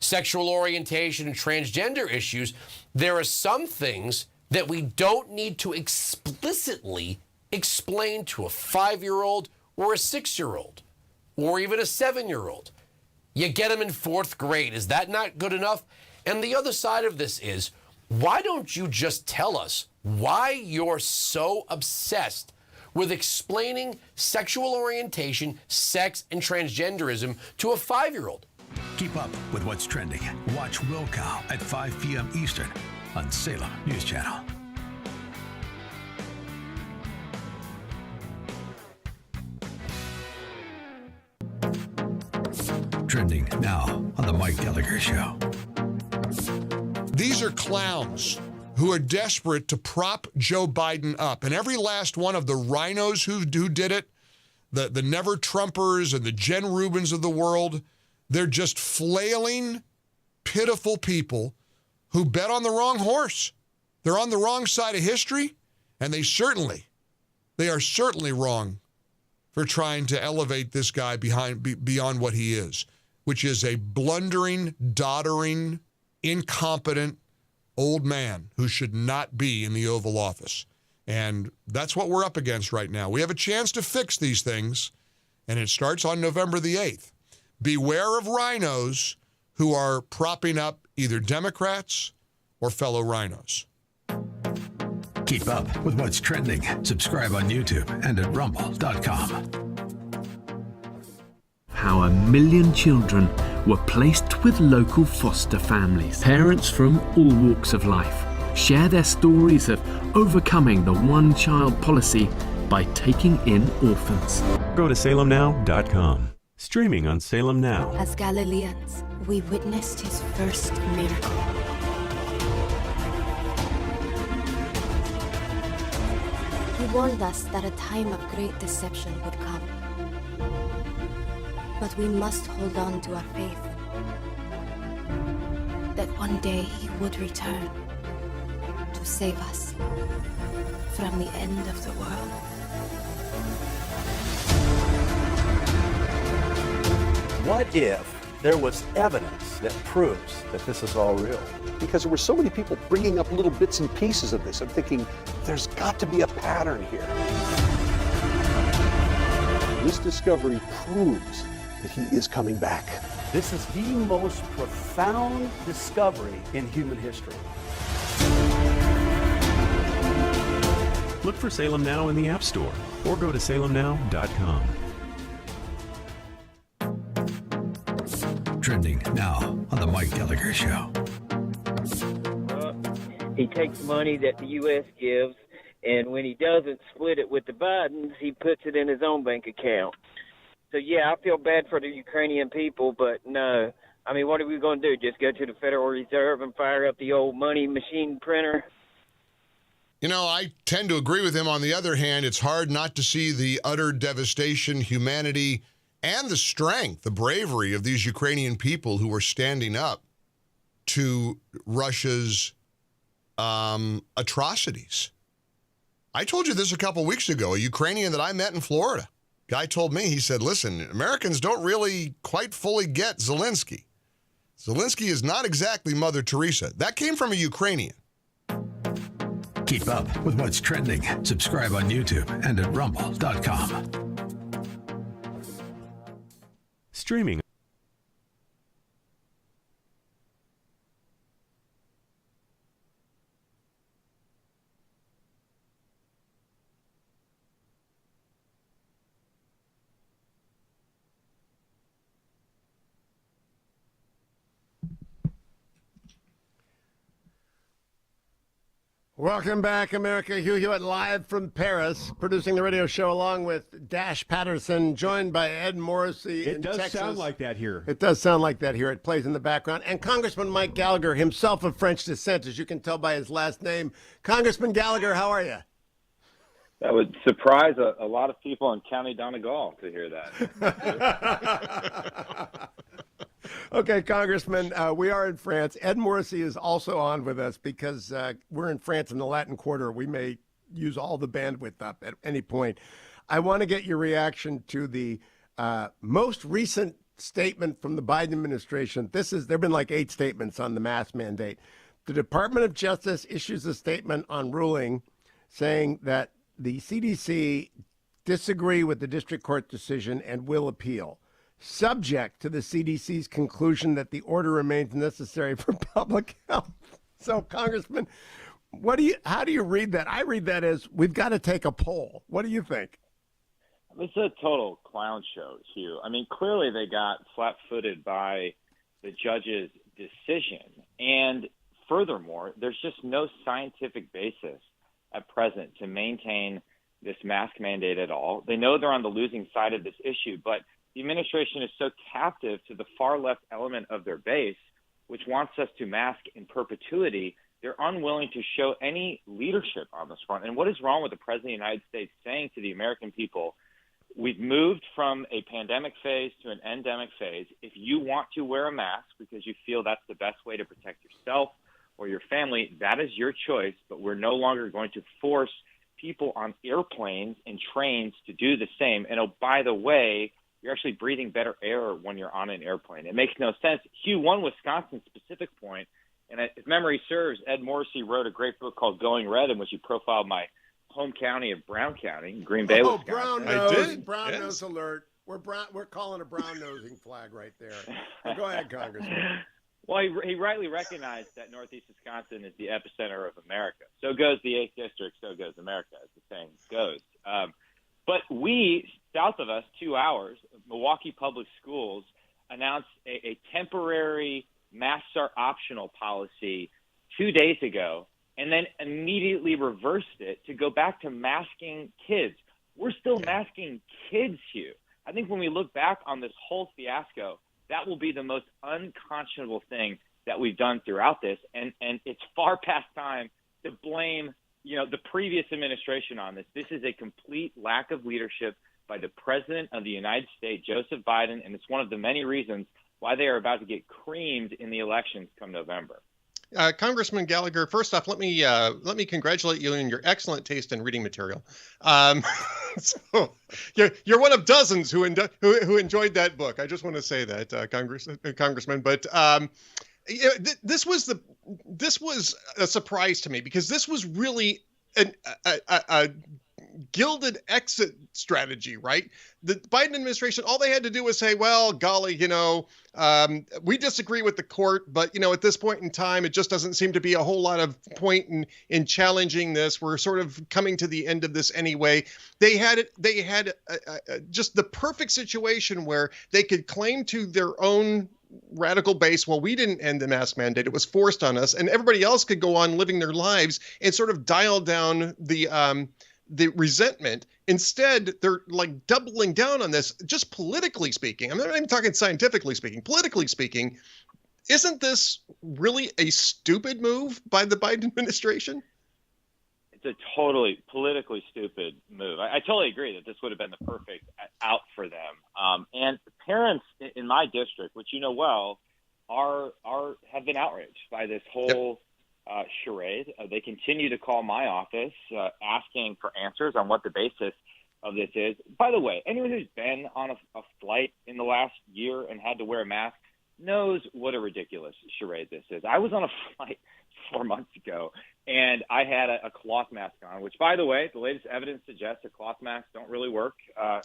sexual orientation and transgender issues, there are some things that we don't need to explicitly explain to a 5-year-old or a 6-year-old or even a 7-year-old. You get them in 4th grade. Is that not good enough? And the other side of this is, why don't you just tell us why you're so obsessed with explaining sexual orientation, sex, and transgenderism to a 5-year-old? Keep up with what's trending. Watch Wilcow at 5 p.m. Eastern on Salem News Channel. Trending now on the Mike Gallagher Show. These are clowns who are desperate to prop Joe Biden up. And every last one of the rhinos who did it, the never-Trumpers and the Jen Rubins of the world, they're just flailing, pitiful people who bet on the wrong horse. They're on the wrong side of history, and they are certainly wrong for trying to elevate this guy beyond what he is, which is a blundering, doddering, incompetent old man who should not be in the Oval Office. And that's what we're up against right now. We have a chance to fix these things, and it starts on November the 8th. Beware of rhinos who are propping up either Democrats or fellow rhinos. Keep up with what's trending. Subscribe on YouTube and at rumble.com. How 1 million children were placed with local foster families. Parents from all walks of life share their stories of overcoming the one-child policy by taking in orphans. Go to salemnow.com. Streaming on Salem Now. As Galileans, we witnessed his first miracle. He warned us that a time of great deception would come. But we must hold on to our faith that one day he would return to save us from the end of the world. What if there was evidence that proves that this is all real? Because there were so many people bringing up little bits and pieces of this. I'm thinking, there's got to be a pattern here. This discovery proves that he is coming back. This is the most profound discovery in human history. Look for Salem Now in the App Store or go to salemnow.com. Trending now on the Mike Gallagher Show. He takes money that the U.S. gives, and when he doesn't split it with the Bidens, he puts it in his own bank account. So, yeah, I feel bad for the Ukrainian people, but no. I mean, what are we going to do? Just go to the Federal Reserve and fire up the old money machine printer? You know, I tend to agree with him. On the other hand, it's hard not to see the utter devastation, humanity, and the strength, the bravery of these Ukrainian people who are standing up to Russia's atrocities. I told you this a couple weeks ago. A Ukrainian that I met in Florida, guy told me, he said, listen, Americans don't really quite fully get Zelensky. Zelensky is not exactly Mother Teresa. That came from a Ukrainian. Keep up with what's trending. Subscribe on YouTube and at rumble.com. Streaming. Welcome back, America. Hugh Hewitt live from Paris, producing the radio show along with Dash Patterson, joined by Ed Morrissey in Texas. It does sound like that here. It does sound like that here. It plays in the background. And Congressman Mike Gallagher, himself of French descent, as you can tell by his last name. Congressman Gallagher, how are you? That would surprise a lot of people in County Donegal to hear that. Okay, Congressman, we are in France. Ed Morrissey is also on with us because we're in France in the Latin Quarter. We may use all the bandwidth up at any point. I want to get your reaction to the most recent statement from the Biden administration. There have been like 8 statements on the mask mandate. The Department of Justice issues a statement on ruling saying that the CDC disagree with the district court decision and will appeal, subject to the CDC's conclusion that the order remains necessary for public health. So, Congressman, how do you read that? I read that as we've got to take a poll. What do you think? It's a total clown show, Hugh. I mean, clearly they got flat-footed by the judge's decision. And furthermore, there's just no scientific basis at present to maintain this mask mandate at all. They know they're on the losing side of this issue, but the administration is so captive to the far left element of their base, which wants us to mask in perpetuity, they're unwilling to show any leadership on this front. And what is wrong with the President of the United States saying to the American people, we've moved from a pandemic phase to an endemic phase. If you want to wear a mask because you feel that's the best way to protect yourself or your family, that is your choice, but we're no longer going to force people on airplanes and trains to do the same. And oh, by the way, you're actually breathing better air when you're on an airplane. It makes no sense. Hugh, one Wisconsin specific point, and if memory serves, Ed Morrissey wrote a great book called Going Red, in which he profiled my home county of Brown County, Green Bay, Wisconsin. Brown nose, brown nose alert. We're calling a brown nosing flag right there. Go ahead, Congressman. Well, he rightly recognized that Northeast Wisconsin is the epicenter of America. So goes the 8th District, so goes America, as the saying goes. But we, south of us, 2 hours, Milwaukee Public Schools announced a temporary masks are optional policy 2 days ago, and then immediately reversed it to go back to masking kids. We're still masking kids, Hugh. I think when we look back on this whole fiasco, that will be the most unconscionable thing that we've done throughout this, and it's far past time to blame the previous administration on this. This is a complete lack of leadership by the President of the United States, Joseph Biden, and it's one of the many reasons why they are about to get creamed in the elections come November. Congressman Gallagher, first off, let me congratulate you on your excellent taste in reading material. So you're one of dozens who enjoyed that book. I just want to say that, Congressman. But this was a surprise to me, because this was really a gilded exit strategy, right? The Biden administration, all they had to do was say, well, golly, we disagree with the court, but, at this point in time, it just doesn't seem to be a whole lot of point in challenging this. We're sort of coming to the end of this anyway. They had just the perfect situation where they could claim to their own radical base, well, we didn't end the mask mandate, it was forced on us, and everybody else could go on living their lives and sort of dial down the resentment. Instead, they're like doubling down on this, just politically speaking. I'm not even talking scientifically speaking. Politically speaking, isn't this really a stupid move by the Biden administration? It's a totally politically stupid move. I totally agree that this would have been the perfect out for them. And parents in my district, which you know well, have been outraged by this whole charade. They continue to call my office asking for answers on what the basis of this is. By the way, anyone who's been on a flight in the last year and had to wear a mask, knows what a ridiculous charade this is. I was on a flight 4 months ago, and I had a cloth mask on, which, by the way, the latest evidence suggests that cloth masks don't really work.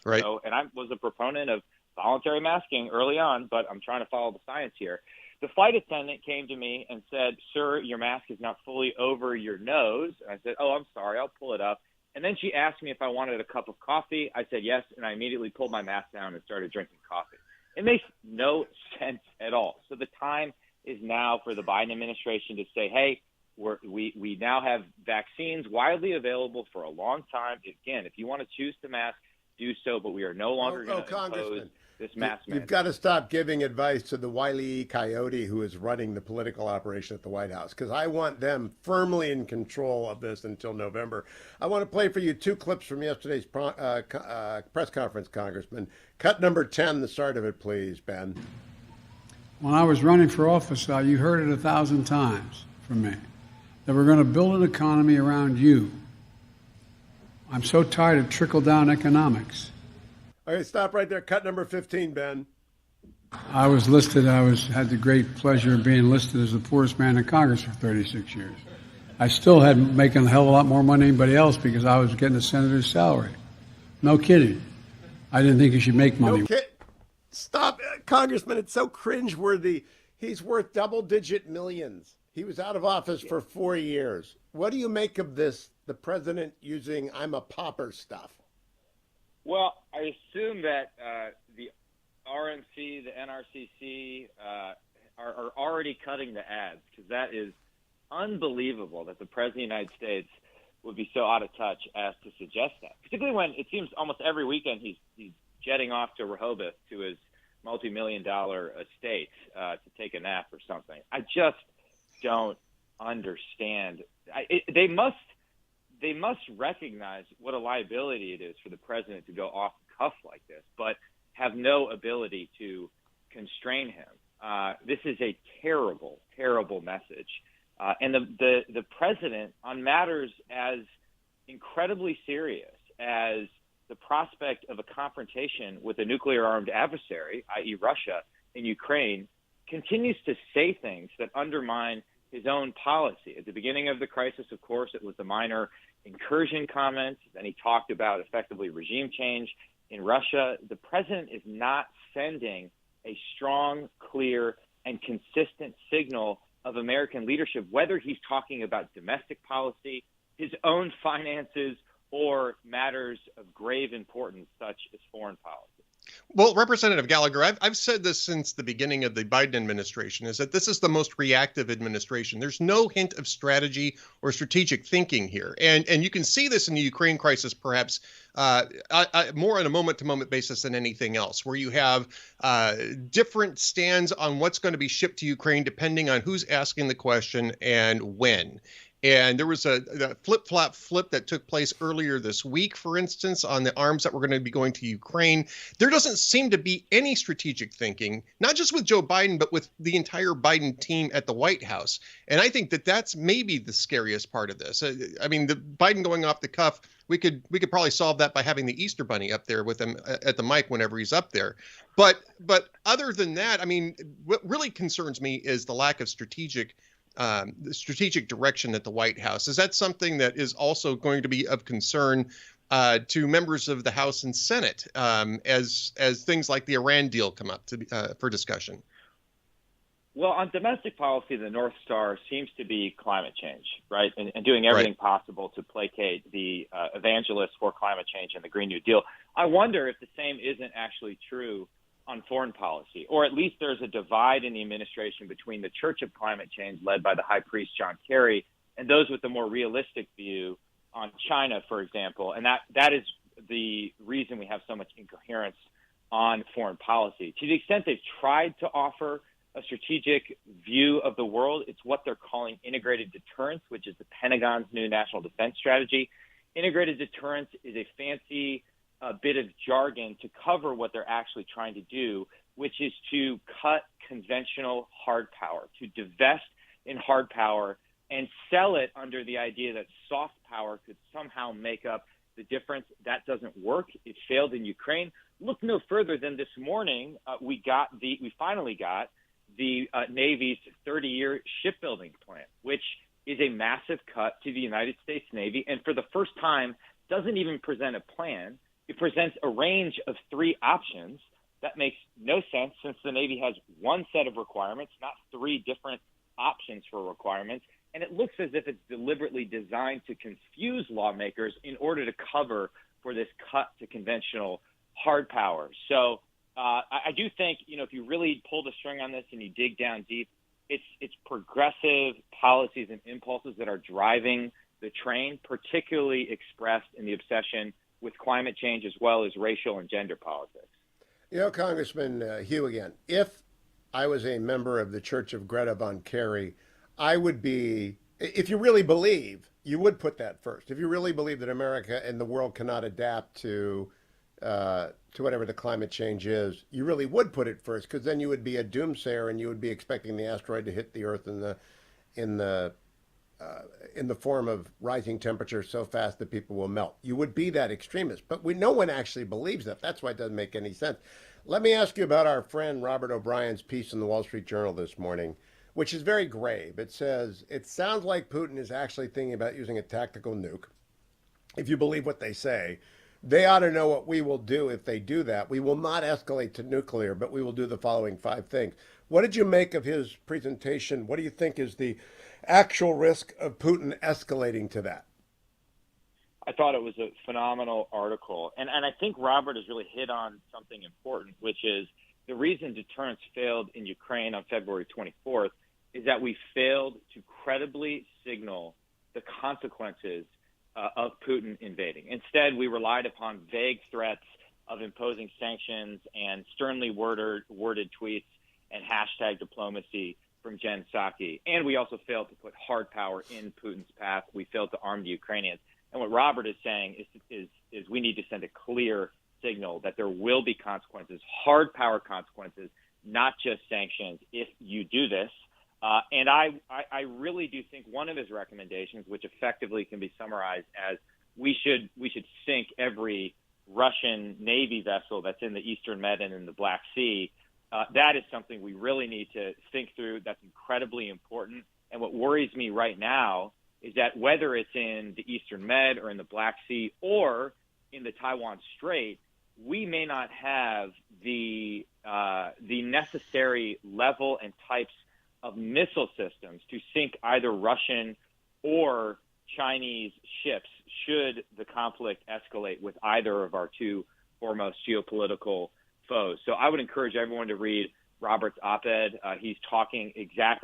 Right. And I was a proponent of voluntary masking early on, but I'm trying to follow the science here. The flight attendant came to me and said, "Sir, your mask is not fully over your nose." And I said, "Oh, I'm sorry, I'll pull it up." And then she asked me if I wanted a cup of coffee. I said yes, and I immediately pulled my mask down and started drinking coffee. It makes no sense at all. So the time is now for the Biden administration to say, hey, we now have vaccines widely available for a long time. Again, if you want to choose to mask, do so, but we are no longer going to impose this mask mandate. You've got to stop giving advice to the Wile E. Coyote who is running the political operation at the White House, because I want them firmly in control of this until November. I want to play for you 2 clips from yesterday's press conference, Congressman. Cut number 10, the start of it, please, Ben. When I was running for office, you heard it 1,000 times from me, that we're going to build an economy around you. I'm so tired of trickle-down economics. Okay, stop right there. Cut number 15, Ben. I was listed, had the great pleasure of being listed as the poorest man in Congress for 36 years. I still had making a hell of a lot more money than anybody else because I was getting a senator's salary. No kidding. I didn't think you should make money. No kid. Stop, Congressman. It's so cringeworthy. He's worth double-digit millions. He was out of office for 4 years. What do you make of this, the president using "I'm a pauper" stuff? Well, I assume that the RNC, the NRCC are already cutting the ads, because that is unbelievable that the President of the United States would be so out of touch as to suggest that, particularly when it seems almost every weekend he's jetting off to Rehoboth to his multi-million-dollar estate to take a nap or something. I just don't understand. They must recognize what a liability it is for the president to go off the cuff like this, but have no ability to constrain him. This is a terrible, terrible message. And the president, on matters as incredibly serious as the prospect of a confrontation with a nuclear-armed adversary, i.e. Russia, in Ukraine, continues to say things that undermine his own policy. At the beginning of the crisis, of course, it was the minor incursion comments. Then he talked about effectively regime change in Russia. The president is not sending a strong, clear, and consistent signal of American leadership, whether he's talking about domestic policy, his own finances, or matters of grave importance such as foreign policy. Well, Representative Gallagher, I've said this since the beginning of the Biden administration, is that this is the most reactive administration. There's no hint of strategy or strategic thinking here. And you can see this in the Ukraine crisis, perhaps more on a moment-to-moment basis than anything else, where you have different stands on what's going to be shipped to Ukraine depending on who's asking the question and when. And there was a flip that took place earlier this week, for instance, on the arms that were going to be going to Ukraine. There doesn't seem to be any strategic thinking, not just with Joe Biden, but with the entire Biden team at the White House. And I think that that's maybe the scariest part of this. I mean, the Biden going off the cuff, we could probably solve that by having the Easter Bunny up there with him at the mic whenever he's up there. But other than that, I mean, what really concerns me is the lack of strategic direction at the White House. Is that something that is also going to be of concern to members of the House and Senate as things like the Iran deal come up for discussion? Well, on domestic policy, the North Star seems to be climate change, right? And doing everything possible to placate the evangelists for climate change and the Green New Deal. I wonder if the same isn't actually true on foreign policy, or at least there's a divide in the administration between the Church of Climate Change, led by the High Priest John Kerry, and those with the more realistic view on China, for example. And that is the reason we have so much incoherence on foreign policy. To the extent they've tried to offer a strategic view of the world, it's what they're calling integrated deterrence, which is the Pentagon's new national defense strategy. Integrated deterrence is a fancy bit of jargon to cover what they're actually trying to do, which is to cut conventional hard power, to divest in hard power and sell it under the idea that soft power could somehow make up the difference. That doesn't work. It failed in Ukraine. Look no further than this morning. We finally got the Navy's 30-year shipbuilding plan, which is a massive cut to the United States Navy, and for the first time doesn't even present a plan. It presents a range of 3 options. That makes no sense since the Navy has one set of requirements, not 3 different options for requirements. And it looks as if it's deliberately designed to confuse lawmakers in order to cover for this cut to conventional hard power. So I do think, if you really pull the string on this and you dig down deep, it's progressive policies and impulses that are driving the train, particularly expressed in the obsession with climate change as well as racial and gender politics. Congressman Hugh again, if I was a member of the Church of Greta Von Kerry, I would be, if you really believe, you would put that first. If you really believe that America and the world cannot adapt to whatever the climate change is, you really would put it first, because then you would be a doomsayer and you would be expecting the asteroid to hit the Earth in the form of rising temperatures so fast that people will melt. You would be that extremist, but no one actually believes that. That's why it doesn't make any sense. Let me ask you about our friend Robert O'Brien's piece in the Wall Street Journal this morning, which is very grave. It says, it sounds like Putin is actually thinking about using a tactical nuke. If you believe what they say, they ought to know what we will do if they do that. We will not escalate to nuclear, but we will do the following 5 things. What did you make of his presentation? What do you think is the actual risk of Putin escalating to that? I thought it was a phenomenal article. And I think Robert has really hit on something important, which is the reason deterrence failed in Ukraine on February 24th is that we failed to credibly signal the consequences of Putin invading. Instead, we relied upon vague threats of imposing sanctions and sternly worded tweets and hashtag diplomacy from Jen Psaki. And we also failed to put hard power in Putin's path. We failed to arm the Ukrainians. And what Robert is saying is we need to send a clear signal that there will be consequences, hard power consequences, not just sanctions if you do this. And I really do think one of his recommendations, which effectively can be summarized as we should sink every Russian Navy vessel that's in the Eastern Med and in the Black Sea, that is something we really need to think through. That's incredibly important. And what worries me right now is that whether it's in the Eastern Med or in the Black Sea or in the Taiwan Strait, we may not have the necessary level and types of missile systems to sink either Russian or Chinese ships should the conflict escalate with either of our 2 foremost geopolitical foes. So I would encourage everyone to read Robert's op-ed. He's talking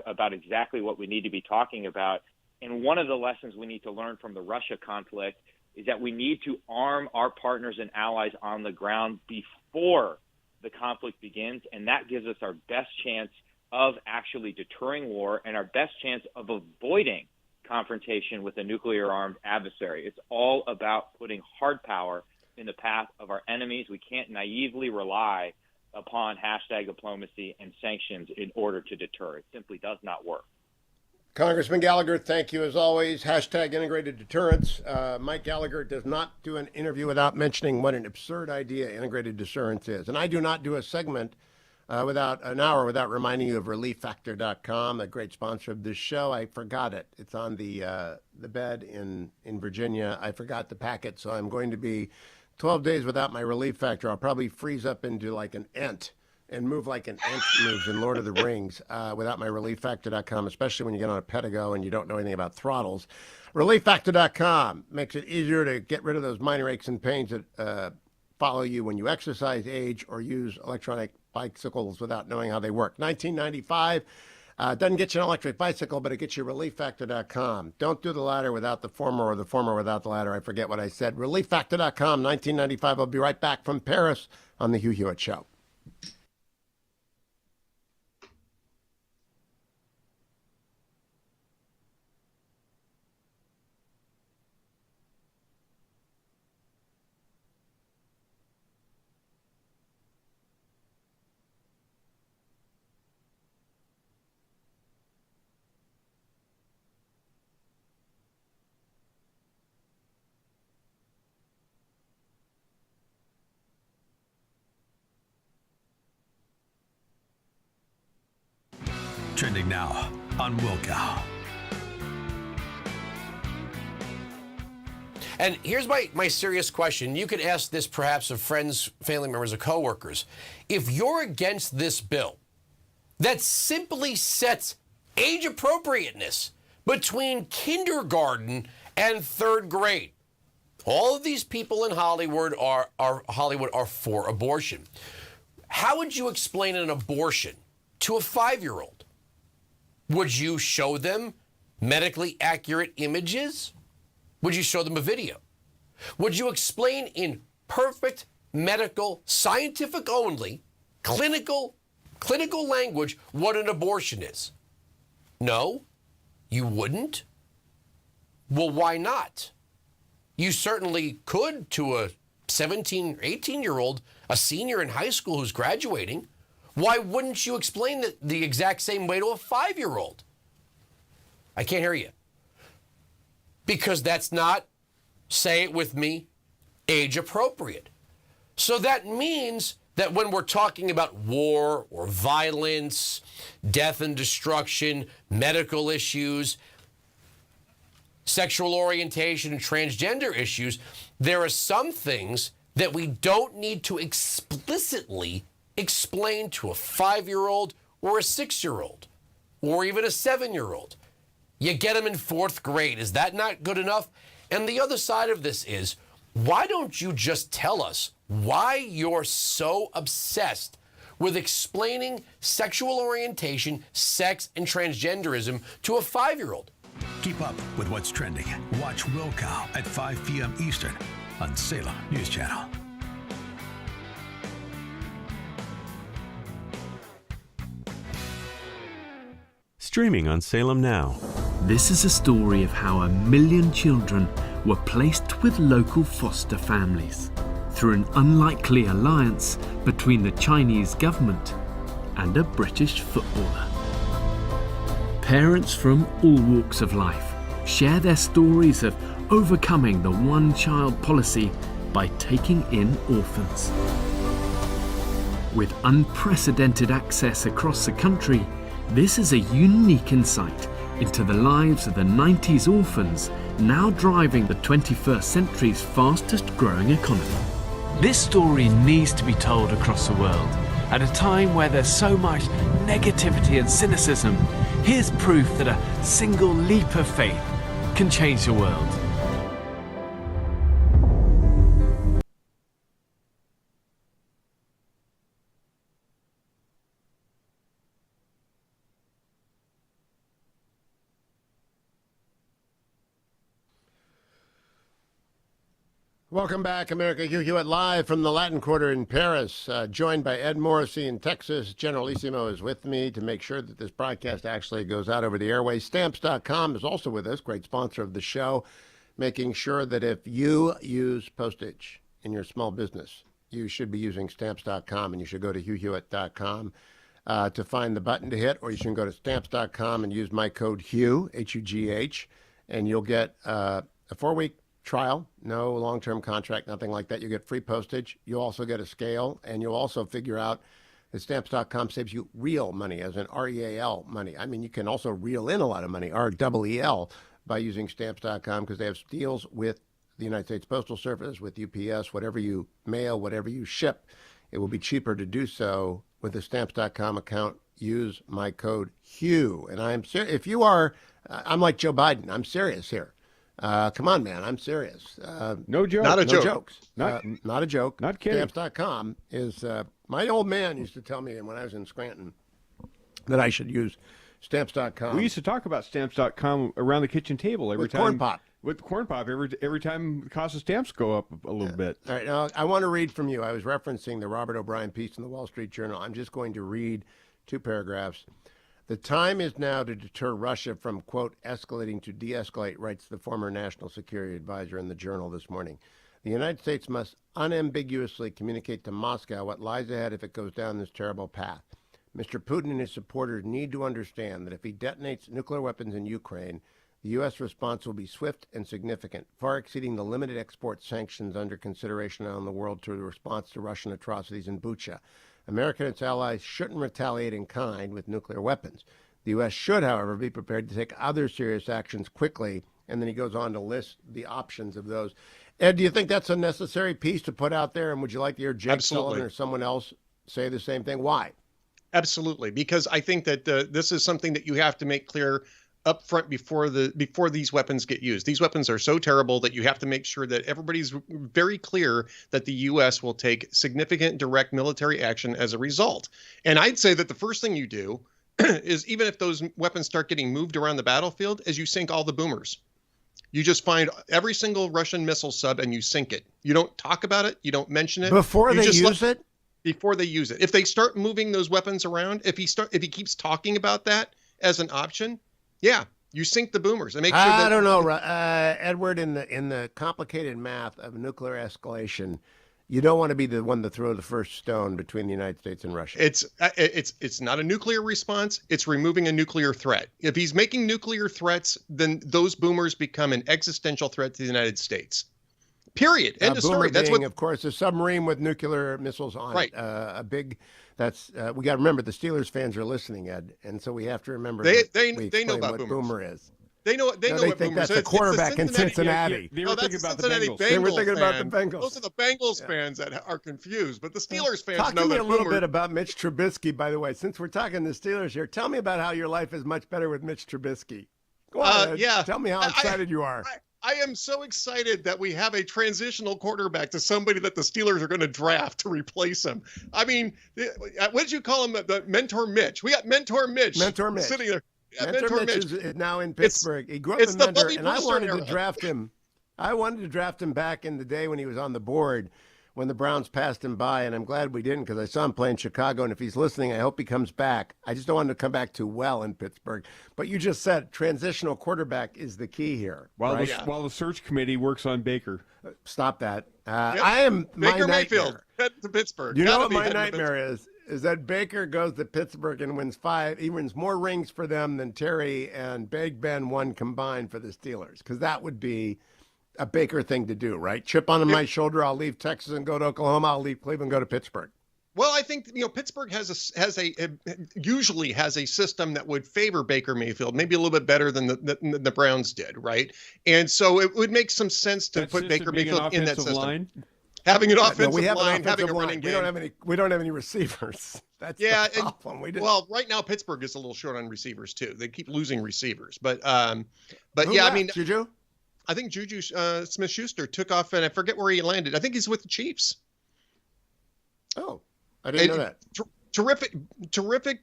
about exactly what we need to be talking about. And one of the lessons we need to learn from the Russia conflict is that we need to arm our partners and allies on the ground before the conflict begins. And that gives us our best chance of actually deterring war and our best chance of avoiding confrontation with a nuclear-armed adversary. It's all about putting hard power in the path of our enemies. We can't naively rely upon hashtag diplomacy and sanctions in order to deter. It simply does not work. Congressman Gallagher, thank you as always. Hashtag integrated deterrence. Mike Gallagher does not do an interview without mentioning what an absurd idea integrated deterrence is. And I do not do a segment without reminding you of relieffactor.com, a great sponsor of this show. I forgot it. It's on the bed in Virginia. I forgot to pack it, so I'm going to be 12 days without my Relief Factor. I'll probably freeze up into like an ant and move like an ant moves in Lord of the Rings without my relieffactor.com, especially when you get on a pedigo and you don't know anything about throttles. Relieffactor.com makes it easier to get rid of those minor aches and pains that follow you when you exercise, age, or use electronic bicycles without knowing how they work. $19.95 doesn't get you an electric bicycle, but it gets you relieffactor.com. Don't do the latter without the former or the former without the latter. I forget what I said. Relieffactor.com, $19.95. I'll be right back from Paris on the Hugh Hewitt Show. Trending now on Wilkow. And here's my serious question. You could ask this perhaps of friends, family members, or coworkers. If you're against this bill that simply sets age appropriateness between kindergarten and third grade, all of these people in Hollywood are for abortion. How would you explain an abortion to a 5-year-old? Would you show them medically accurate images? Would you show them a video? Would you explain in perfect medical, scientific only, clinical language what an abortion is? No, you wouldn't. Well, why not? You certainly could to a 17, 18-year-old, a senior in high school who's graduating. Why wouldn't you explain it the exact same way to a 5-year-old? I can't hear you. Because that's not, say it with me, age appropriate. So that means that when we're talking about war or violence, death and destruction, medical issues, sexual orientation and transgender issues, there are some things that we don't need to explicitly explain to a 5-year-old or a 6-year-old or even a 7-year-old. You get them in 4th grade. Is that not good enough? And the other side of this is, why don't you just tell us why you're so obsessed with explaining sexual orientation, sex, and transgenderism to a 5-year-old? Keep up with what's trending. Watch Wilkow at 5 p.m. Eastern on Salem News Channel. Streaming on Salem Now. This is a story of how 1 million children were placed with local foster families through an unlikely alliance between the Chinese government and a British footballer. Parents from all walks of life share their stories of overcoming the one-child policy by taking in orphans. With unprecedented access across the country, this is a unique insight into the lives of the 90s orphans now driving the 21st century's fastest growing economy. This story needs to be told across the world. At a time where there's so much negativity and cynicism, here's proof that a single leap of faith can change the world. Welcome back, America. Hugh Hewitt live from the Latin Quarter in Paris, joined by Ed Morrissey in Texas. Generalissimo is with me to make sure that this broadcast actually goes out over the airways. Stamps.com is also with us, great sponsor of the show, making sure that if you use postage in your small business, you should be using Stamps.com, and you should go to HughHewitt.com to find the button to hit, or you can go to Stamps.com and use my code HUGH, H-U-G-H, and you'll get a 4-week trial, no long-term contract, nothing like that. You get free postage. You also get a scale, and you'll also figure out that Stamps.com saves you real money, as in R-E-A-L money. I mean, you can also reel in a lot of money, R-E-E-L, by using Stamps.com, because they have deals with the United States Postal Service, with UPS, whatever you mail, whatever you ship. It will be cheaper to do so with the Stamps.com account. Use my code HUGH. And I'm serious. If you are, I'm like Joe Biden. I'm serious here. Come on, man. I'm serious. No joke. Not a no joke. Jokes. Not a joke. Not kidding. Stamps.com is, my old man used to tell me when I was in Scranton that I should use Stamps.com. We used to talk about Stamps.com around the kitchen table every with time. Corn Pop. With Corn Pop, every time the cost of stamps go up a little bit. All right, now I want to read from you. I was referencing the Robert O'Brien piece in the Wall Street Journal. I'm just going to read 2 paragraphs. The time is now to deter Russia from, quote, escalating to de-escalate, writes the former national security advisor in the Journal this morning. The United States must unambiguously communicate to Moscow what lies ahead if it goes down this terrible path. Mr. Putin and his supporters need to understand that if he detonates nuclear weapons in Ukraine, the U.S. response will be swift and significant, far exceeding the limited export sanctions under consideration around the world to the response to Russian atrocities in Bucha. America and its allies shouldn't retaliate in kind with nuclear weapons. The U.S. should, however, be prepared to take other serious actions quickly. And then he goes on to list the options of those. Ed, do you think that's a necessary piece to put out there? And would you like to hear Jake Sullivan or someone else say the same thing? Why? Absolutely, because I think that this is something that you have to make clear up front before these weapons get used. These weapons are so terrible that you have to make sure that everybody's very clear that the U.S. will take significant direct military action as a result. And I'd say that the first thing you do is, even if those weapons start getting moved around the battlefield, is you sink all the boomers. You just find every single Russian missile sub and you sink it. You don't talk about it. You don't mention it. Before they use it? Before they use it. If they start moving those weapons around, if he keeps talking about that as an option, yeah, you sink the boomers and make sure that... I don't know, Edward, in the complicated math of nuclear escalation, you don't want to be the one to throw the first stone between the United States and Russia. It's not a nuclear response. It's removing a nuclear threat. If he's making nuclear threats, then those boomers become an existential threat to the United States. Period. End of story. That's what, of course, a submarine with nuclear missiles on it. We got to remember the Steelers fans are listening, Ed, and so we have to remember they know about what boomers. Boomer is. They know what think boomers that's is. a quarterback in Cincinnati. They were thinking about the Bengals. They were thinking about the Bengals. Those are the Bengals fans that are confused, but the Steelers fans know that. Talk to me a little bit about Mitch Trubisky, by the way. Since we're talking the Steelers here, tell me about how your life is much better with Mitch Trubisky. Go on, Ed. Yeah. Tell me how excited you are. I am so excited that we have a transitional quarterback to somebody that the Steelers are going to draft to replace him. I mean, what did you call him? The Mentor Mitch. We got Mentor Mitch. Sitting there. Yeah, Mentor Mitch is now in Pittsburgh. He grew up in Mentor, and I wanted to draft him. I wanted to draft him back in the day when he was on the board, when the Browns passed him by, and I'm glad we didn't, because I saw him play in Chicago, and if he's listening, I hope he comes back. I just don't want him to come back too well in Pittsburgh. But you just said transitional quarterback is the key here. While the search committee works on Baker. Stop that. I am Baker my Mayfield nightmare. head to Pittsburgh. You know what my nightmare is that Baker goes to Pittsburgh and wins 5. He wins more rings for them than Terry and Big Ben won combined for the Steelers, because that would be a Baker thing to do, right? Chip on my shoulder. I'll leave Texas and go to Oklahoma. I'll leave Cleveland and go to Pittsburgh. Well, I think Pittsburgh usually has a system that would favor Baker Mayfield, maybe a little bit better than the Browns did, right? And so it would make some sense to put Baker Mayfield in that system. Line? Having an offensive line, having a running game. We don't have any receivers. That's the problem. Well, right now Pittsburgh is a little short on receivers too. They keep losing receivers, but Who yeah, left? I mean, Juju. I think Juju Smith-Schuster took off, and I forget where he landed. I think he's with the Chiefs. Oh, I didn't know that. Terrific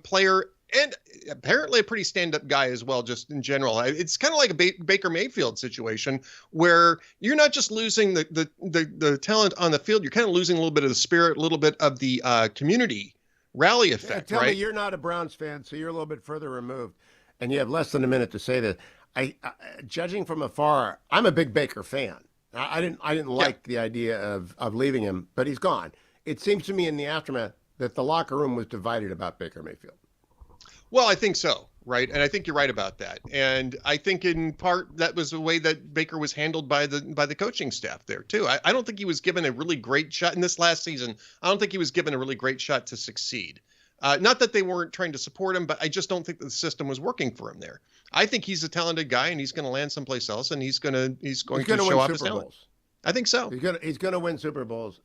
player, and apparently a pretty stand-up guy as well, just in general. It's kind of like a Baker Mayfield situation where you're not just losing the talent on the field, you're kind of losing a little bit of the spirit, a little bit of the community rally effect, Tell right? me you're not a Browns fan, so you're a little bit further removed, and you have less than a minute to say this. I judging from afar, I'm a big Baker fan. I didn't like the idea of leaving him, but he's gone. It seems to me in the aftermath that the locker room was divided about Baker Mayfield. Well, I think so, right? And I think you're right about that. And I think in part that was the way that Baker was handled by the coaching staff there too. I don't think he was given a really great shot in this last season. I don't think he was given a really great shot to succeed. Not that they weren't trying to support him, but I just don't think the system was working for him there. I think he's a talented guy, and he's going to land someplace else, and he's going to show off his talent. I think so. He's going to win Super Bowls.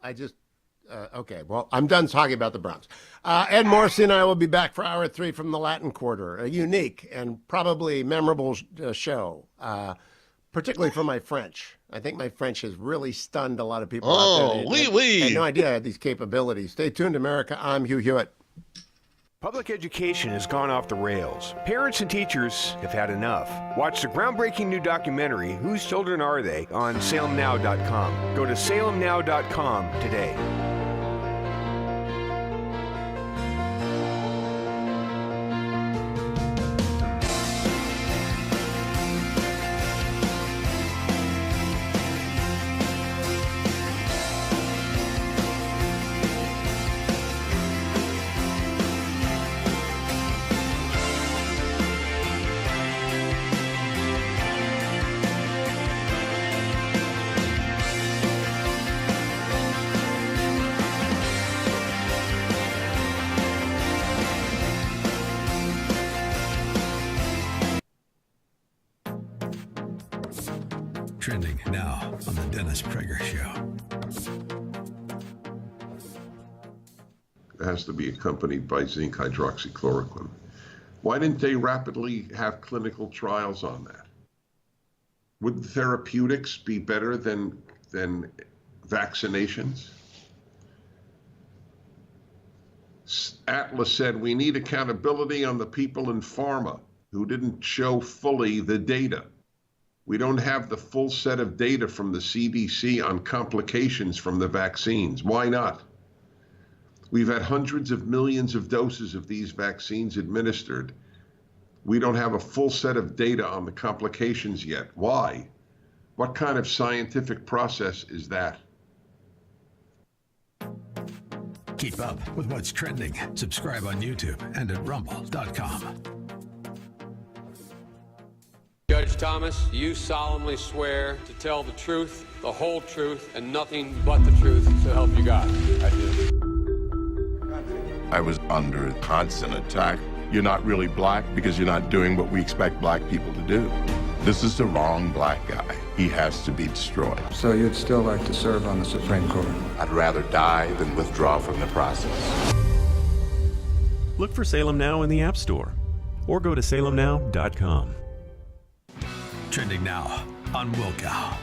Okay, well, I'm done talking about the Browns. Ed Morrissey and I will be back for Hour 3 from the Latin Quarter, a unique and probably memorable show, particularly for my French. I think my French has really stunned a lot of people out there. I had no idea I had these capabilities. Stay tuned, America. I'm Hugh Hewitt. Public education has gone off the rails. Parents and teachers have had enough. Watch the groundbreaking new documentary, Whose Children Are They?, on salemnow.com. Go to salemnow.com today. Trending now on the Dennis Prager Show. It has to be accompanied by zinc hydroxychloroquine. Why didn't they rapidly have clinical trials on that? Would therapeutics be better than vaccinations? Atlas said we need accountability on the people in pharma who didn't show fully the data. We don't have the full set of data from the CDC on complications from the vaccines. Why not? We've had hundreds of millions of doses of these vaccines administered. We don't have a full set of data on the complications yet. Why? What kind of scientific process is that? Keep up with what's trending. Subscribe on YouTube and at rumble.com. Judge Thomas, you solemnly swear to tell the truth, the whole truth, and nothing but the truth, so help you God. I do. I was under constant attack. You're not really black because you're not doing what we expect black people to do. This is the wrong black guy. He has to be destroyed. So you'd still like to serve on the Supreme Court? I'd rather die than withdraw from the process. Look for Salem Now in the App Store or go to salemnow.com. Trending now on Wilkow.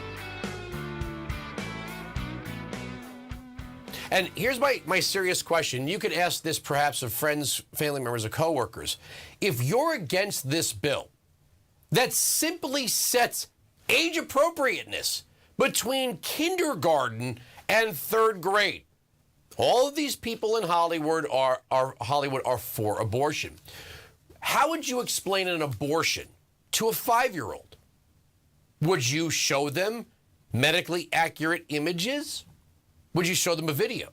And here's my serious question. You could ask this perhaps of friends, family members, or coworkers. If you're against this bill that simply sets age appropriateness between kindergarten and third grade, all of these people in Hollywood are for abortion. How would you explain an abortion to a 5-year-old? Would you show them medically accurate images? Would you show them a video?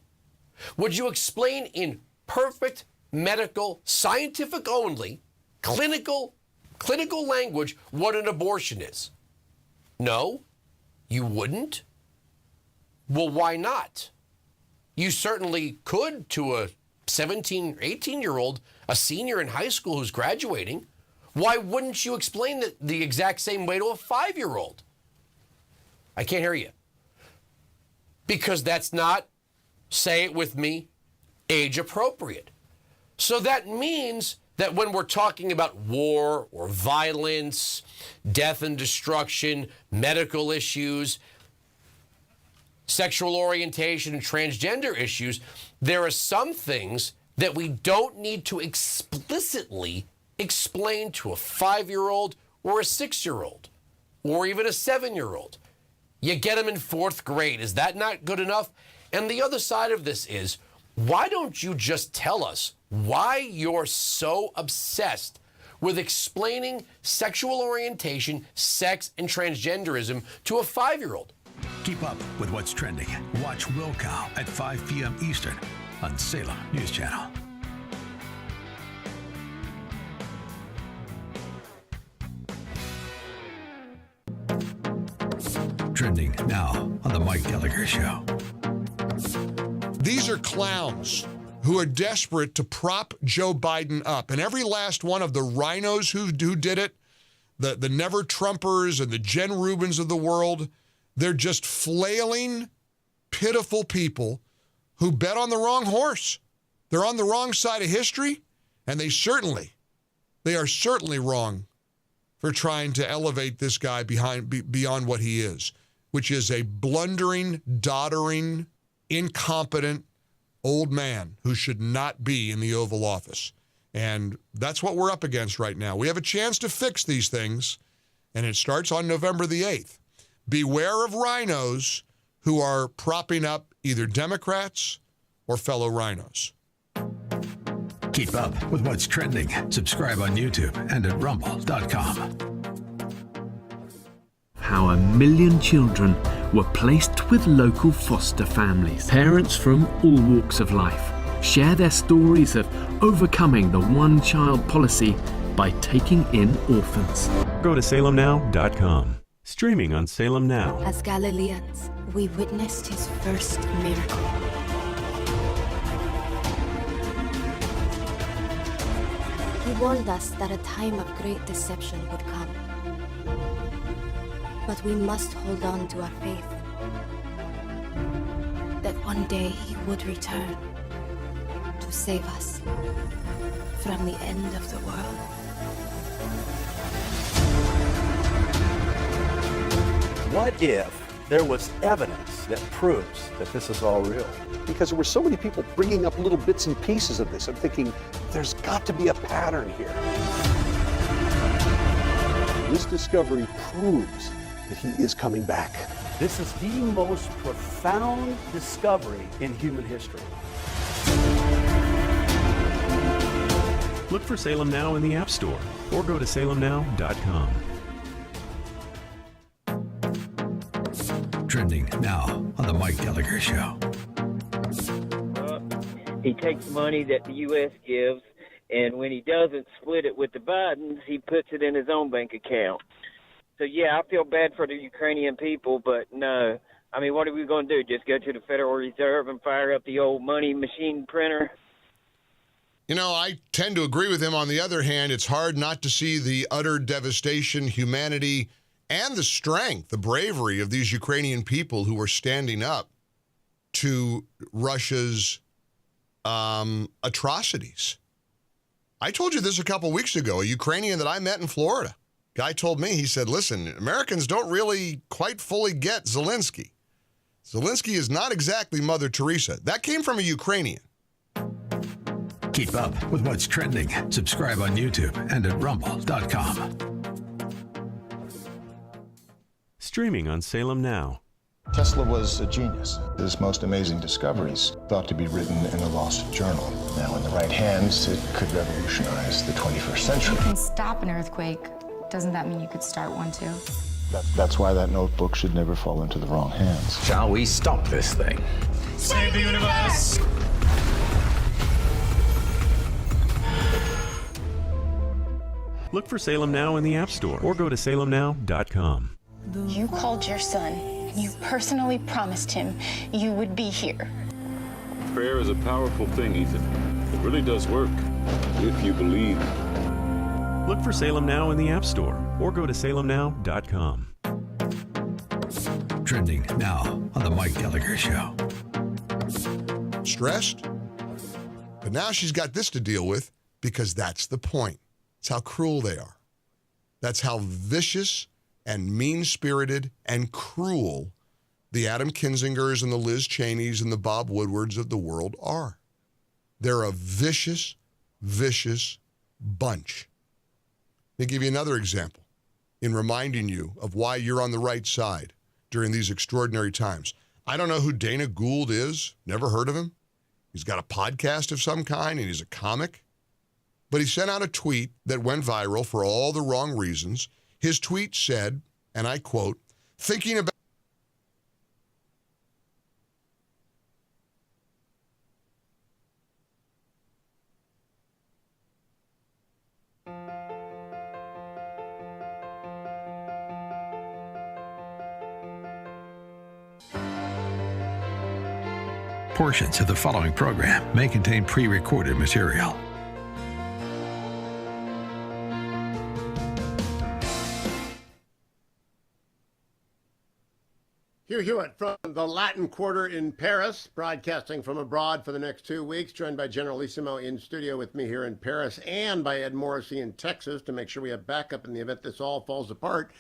Would you explain in perfect medical, scientific only, clinical language what an abortion is? No, you wouldn't. Well, why not? You certainly could to a 17, 18-year-old, a senior in high school who's graduating. Why wouldn't you explain that the exact same way to a 5-year-old? I can't hear you. Because that's not, say it with me, age appropriate. So that means that when we're talking about war or violence, death and destruction, medical issues, sexual orientation and transgender issues, there are some things that we don't need to explicitly explain to a 5-year-old or a 6-year-old or even a 7-year-old. You get them in 4th grade. Is that not good enough? And the other side of this is, why don't you just tell us why you're so obsessed with explaining sexual orientation, sex, and transgenderism to a 5-year-old? Keep up with what's trending. Watch Wilkow at 5 p.m. Eastern on Salem News Channel. Trending now on the Mike Gallagher Show. These are clowns who are desperate to prop Joe Biden up. And every last one of the rhinos who did it, the Never Trumpers and the Jen Rubins of the world, they're just flailing, pitiful people who bet on the wrong horse. They're on the wrong side of history, and they are certainly wrong for trying to elevate this guy beyond what he is, which is a blundering, doddering, incompetent old man who should not be in the Oval Office. And that's what we're up against right now. We have a chance to fix these things, and it starts on November the 8th. Beware of rhinos who are propping up either Democrats or fellow rhinos. Keep up with what's trending. Subscribe on YouTube and at rumble.com. How 1 million children were placed with local foster families. Parents from all walks of life share their stories of overcoming the one-child policy by taking in orphans. Go to salemnow.com. Streaming on Salem Now. As Galileans, we witnessed his first miracle. He warned us that a time of great deception would come. But we must hold on to our faith that one day he would return to save us from the end of the world. What if there was evidence that proves that this is all real? Because there were so many people bringing up little bits and pieces of this. I'm thinking, there's got to be a pattern here. This discovery proves that he is coming back. This is the most profound discovery in human history. Look for Salem Now in the App Store or go to salemnow.com. Trending now on the Mike Gallagher Show. He takes money that the U.S. gives, and when he doesn't split it with the Bidens, he puts it in his own bank account. So, yeah, I feel bad for the Ukrainian people, but no. I mean, what are we going to do? Just go to the Federal Reserve and fire up the old money machine printer? You know, I tend to agree with him. On the other hand, it's hard not to see the utter devastation, humanity, and the strength, the bravery of these Ukrainian people who are standing up to Russia's atrocities. I told you this a couple weeks ago. A Ukrainian that I met in Florida, guy told me, he said, listen, Americans don't really quite fully get Zelensky. Zelensky is not exactly Mother Teresa. That came from a Ukrainian. Keep up with what's trending. Subscribe on YouTube and at rumble.com. Streaming on Salem Now. Tesla was a genius. His most amazing discoveries thought to be written in a lost journal. Now, in the right hands, it could revolutionize the 21st century. You can stop an earthquake. Doesn't that mean you could start one too? That's why that notebook should never fall into the wrong hands. Shall we stop this thing? Save the universe! Look for Salem Now in the App Store or go to salemnow.com. You called your son, and you personally promised him you would be here. Prayer is a powerful thing, Ethan. It really does work, if you believe. Look for Salem Now in the App Store or go to salemnow.com. Trending now on the Mike Gallagher Show. Stressed? But now she's got this to deal with because that's the point. It's how cruel they are. That's how vicious and mean-spirited and cruel the Adam Kinzingers and the Liz Cheneys and the Bob Woodwards of the world are. They're a vicious, vicious bunch. Let me give you another example in reminding you of why you're on the right side during these extraordinary times. I don't know who Dana Gould is. Never heard of him. He's got a podcast of some kind, and he's a comic. But he sent out a tweet that went viral for all the wrong reasons. His tweet said, and I quote, thinking about Portions of the following program may contain pre-recorded material. Hugh Hewitt from the Latin Quarter in Paris, broadcasting from abroad for the next 2 weeks, joined by Generalissimo in studio with me here in Paris and by Ed Morrissey in Texas to make sure we have backup in the event this all falls apart.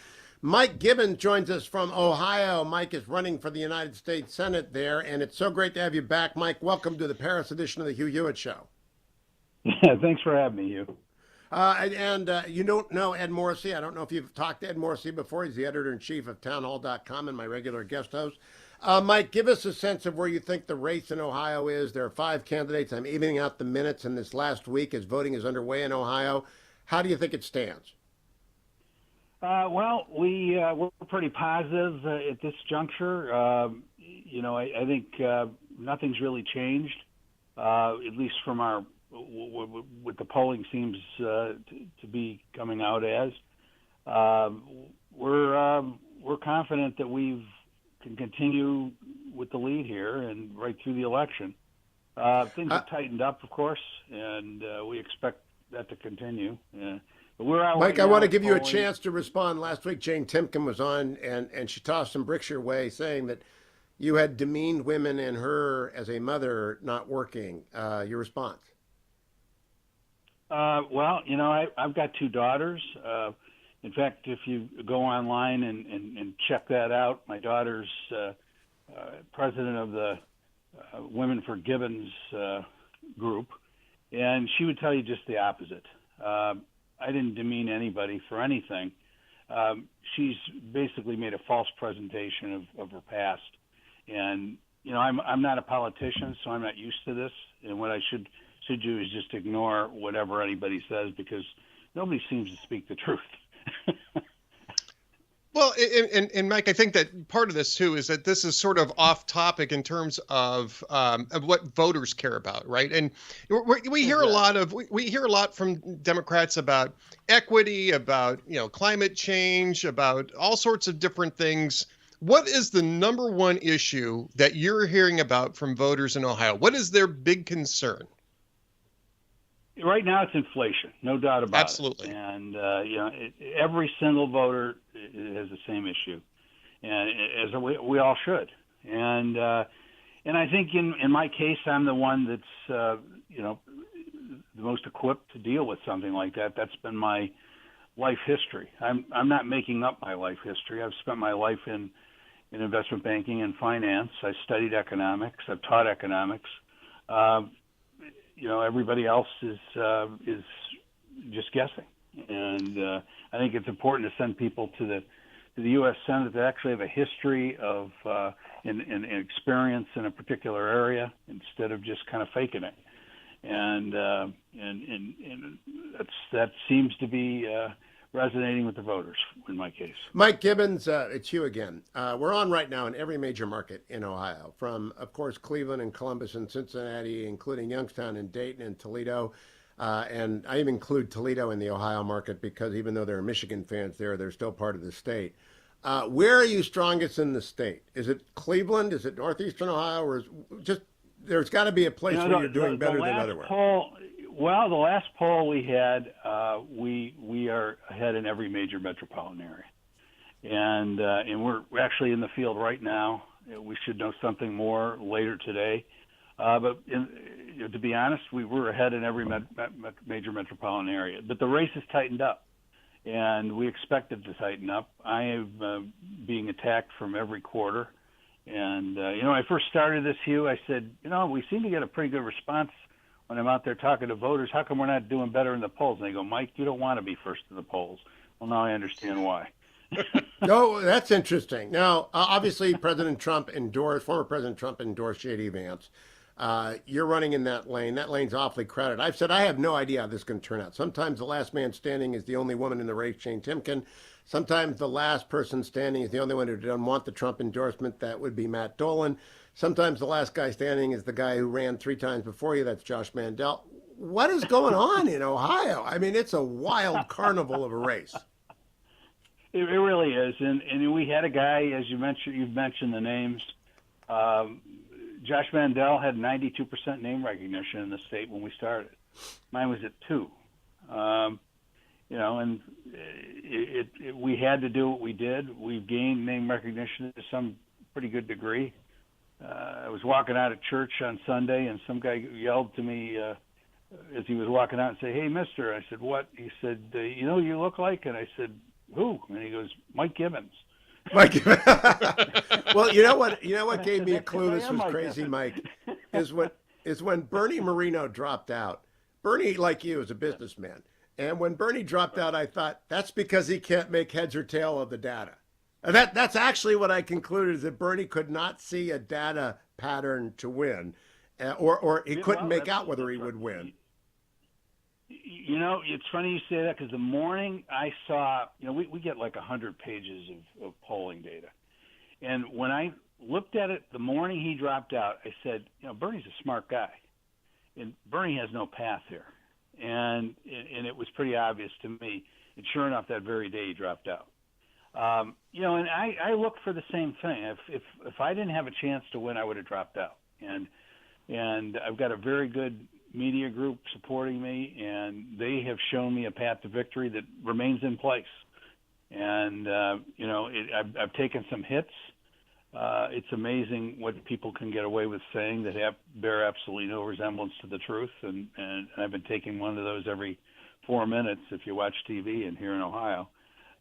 Mike Gibbons joins us from Ohio. Mike is running for the United States Senate there, and it's so great to have you back. Mike, welcome to the Paris edition of the Hugh Hewitt Show. Yeah, thanks for having me, Hugh. You don't know Ed Morrissey. I don't know if you've talked to Ed Morrissey before. He's the editor-in-chief of townhall.com and my regular guest host. Mike, give us a sense of where you think the race in Ohio is. There are 5 candidates. I'm evening out the minutes in this last week as voting is underway in Ohio. How do you think it stands? We're pretty positive at this juncture. I think nothing's really changed, at least from our what the polling seems to be coming out as. We're confident that we can continue with the lead here and right through the election. Things have tightened up, of course, and we expect that to continue. But Mike, I want to give you a chance to respond. Last week, Jane Timken was on, and she tossed some bricks your way, saying that you had demeaned women and her as a mother not working. Your response? Well, I've got two daughters. In fact, if you go online and check that out, my daughter's president of the Women for Gibbons group, and she would tell you just the opposite. I didn't demean anybody for anything. She's basically made a false presentation of her past. And, I'm not a politician, so I'm not used to this. And what I should do is just ignore whatever anybody says, because nobody seems to speak the truth. Well, and Mike, I think that part of this too is that this is sort of off topic in terms of what voters care about, right? And we hear a lot from Democrats about equity, about climate change, about all sorts of different things. What is the number one issue that you're hearing about from voters in Ohio? What is their big concern? Right now, it's inflation, no doubt about Absolutely. it. And every single voter has the same issue, and as we all should. And I think in my case, I'm the one that's the most equipped to deal with something like that. That's been my life history. I'm not making up my life history. I've spent my life in investment banking and finance. I studied economics. I've taught economics. Everybody else is just guessing, and I think it's important to send people to the U.S. Senate that actually have a history of and experience in a particular area instead of just kind of faking it, and that seems to be resonating with the voters in my case. Mike Gibbons, it's you again. We're on right now in every major market in Ohio, from, of course, Cleveland and Columbus and Cincinnati, including Youngstown and Dayton and Toledo. And I even include Toledo in the Ohio market because even though there are Michigan fans there, they're still part of the state. Where are you strongest in the state? Is it Cleveland? Is it Northeastern Ohio? Or there's got to be a place where you're doing better than otherwhere. Well, the last poll we had, we are ahead in every major metropolitan area, and we're actually in the field right now. We should know something more later today, but to be honest, we were ahead in every major metropolitan area. But the race has tightened up, and we expect it to tighten up. I am being attacked from every quarter, and when I first started this, Hugh, I said, we seem to get a pretty good response when I'm out there talking to voters. How come we're not doing better in the polls? And they go, Mike, you don't want to be first in the polls. Well, now I understand why. No, that's interesting. Now, obviously, former President Trump endorsed J.D. Vance. You're running in that lane. That lane's awfully crowded. I've said I have no idea how this is going to turn out. Sometimes the last man standing is the only woman in the race, Jane Timken. Sometimes the last person standing is the only one who doesn't want the Trump endorsement. That would be Matt Dolan. Sometimes the last guy standing is the guy who ran 3 times before you. That's Josh Mandel. What is going on in Ohio? I mean, it's a wild carnival of a race. It really is. And we had a guy, as you've mentioned the names. Josh Mandel had 92% name recognition in the state when we started. Mine was at 2. And we had to do what we did. We've gained name recognition to some pretty good degree. I was walking out of church on Sunday, and some guy yelled to me as he was walking out and said, "Hey, mister." I said, "What?" He said, "You know who you look like?" And I said, "Who?" And he goes, "Mike Gibbons." Mike Gibbons. Well, you know what gave me a clue this was crazy, Mike, is when Bernie Moreno dropped out. Bernie, like you, is a businessman. And when Bernie dropped out, I thought, that's because he can't make heads or tail of the data. And that's actually what I concluded, is that Bernie could not see a data pattern to win, or he couldn't make out whether he would win. It's funny you say that, because the morning I saw, we get like 100 pages of polling data. And when I looked at it the morning he dropped out, I said, Bernie's a smart guy. And Bernie has no path here. And it was pretty obvious to me. And sure enough, that very day he dropped out. And I look for the same thing. If I didn't have a chance to win, I would have dropped out. And I've got a very good media group supporting me, and they have shown me a path to victory that remains in place. And, I've taken some hits. It's amazing what people can get away with saying that bear absolutely no resemblance to the truth. And I've been taking one of those every 4 minutes if you watch TV and here in Ohio.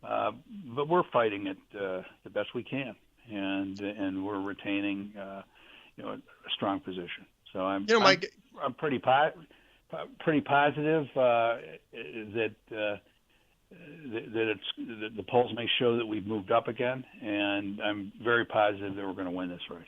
But we're fighting it the best we can, and we're retaining a strong position. So I'm pretty positive that the polls may show that we've moved up again, and I'm very positive that we're going to win this race.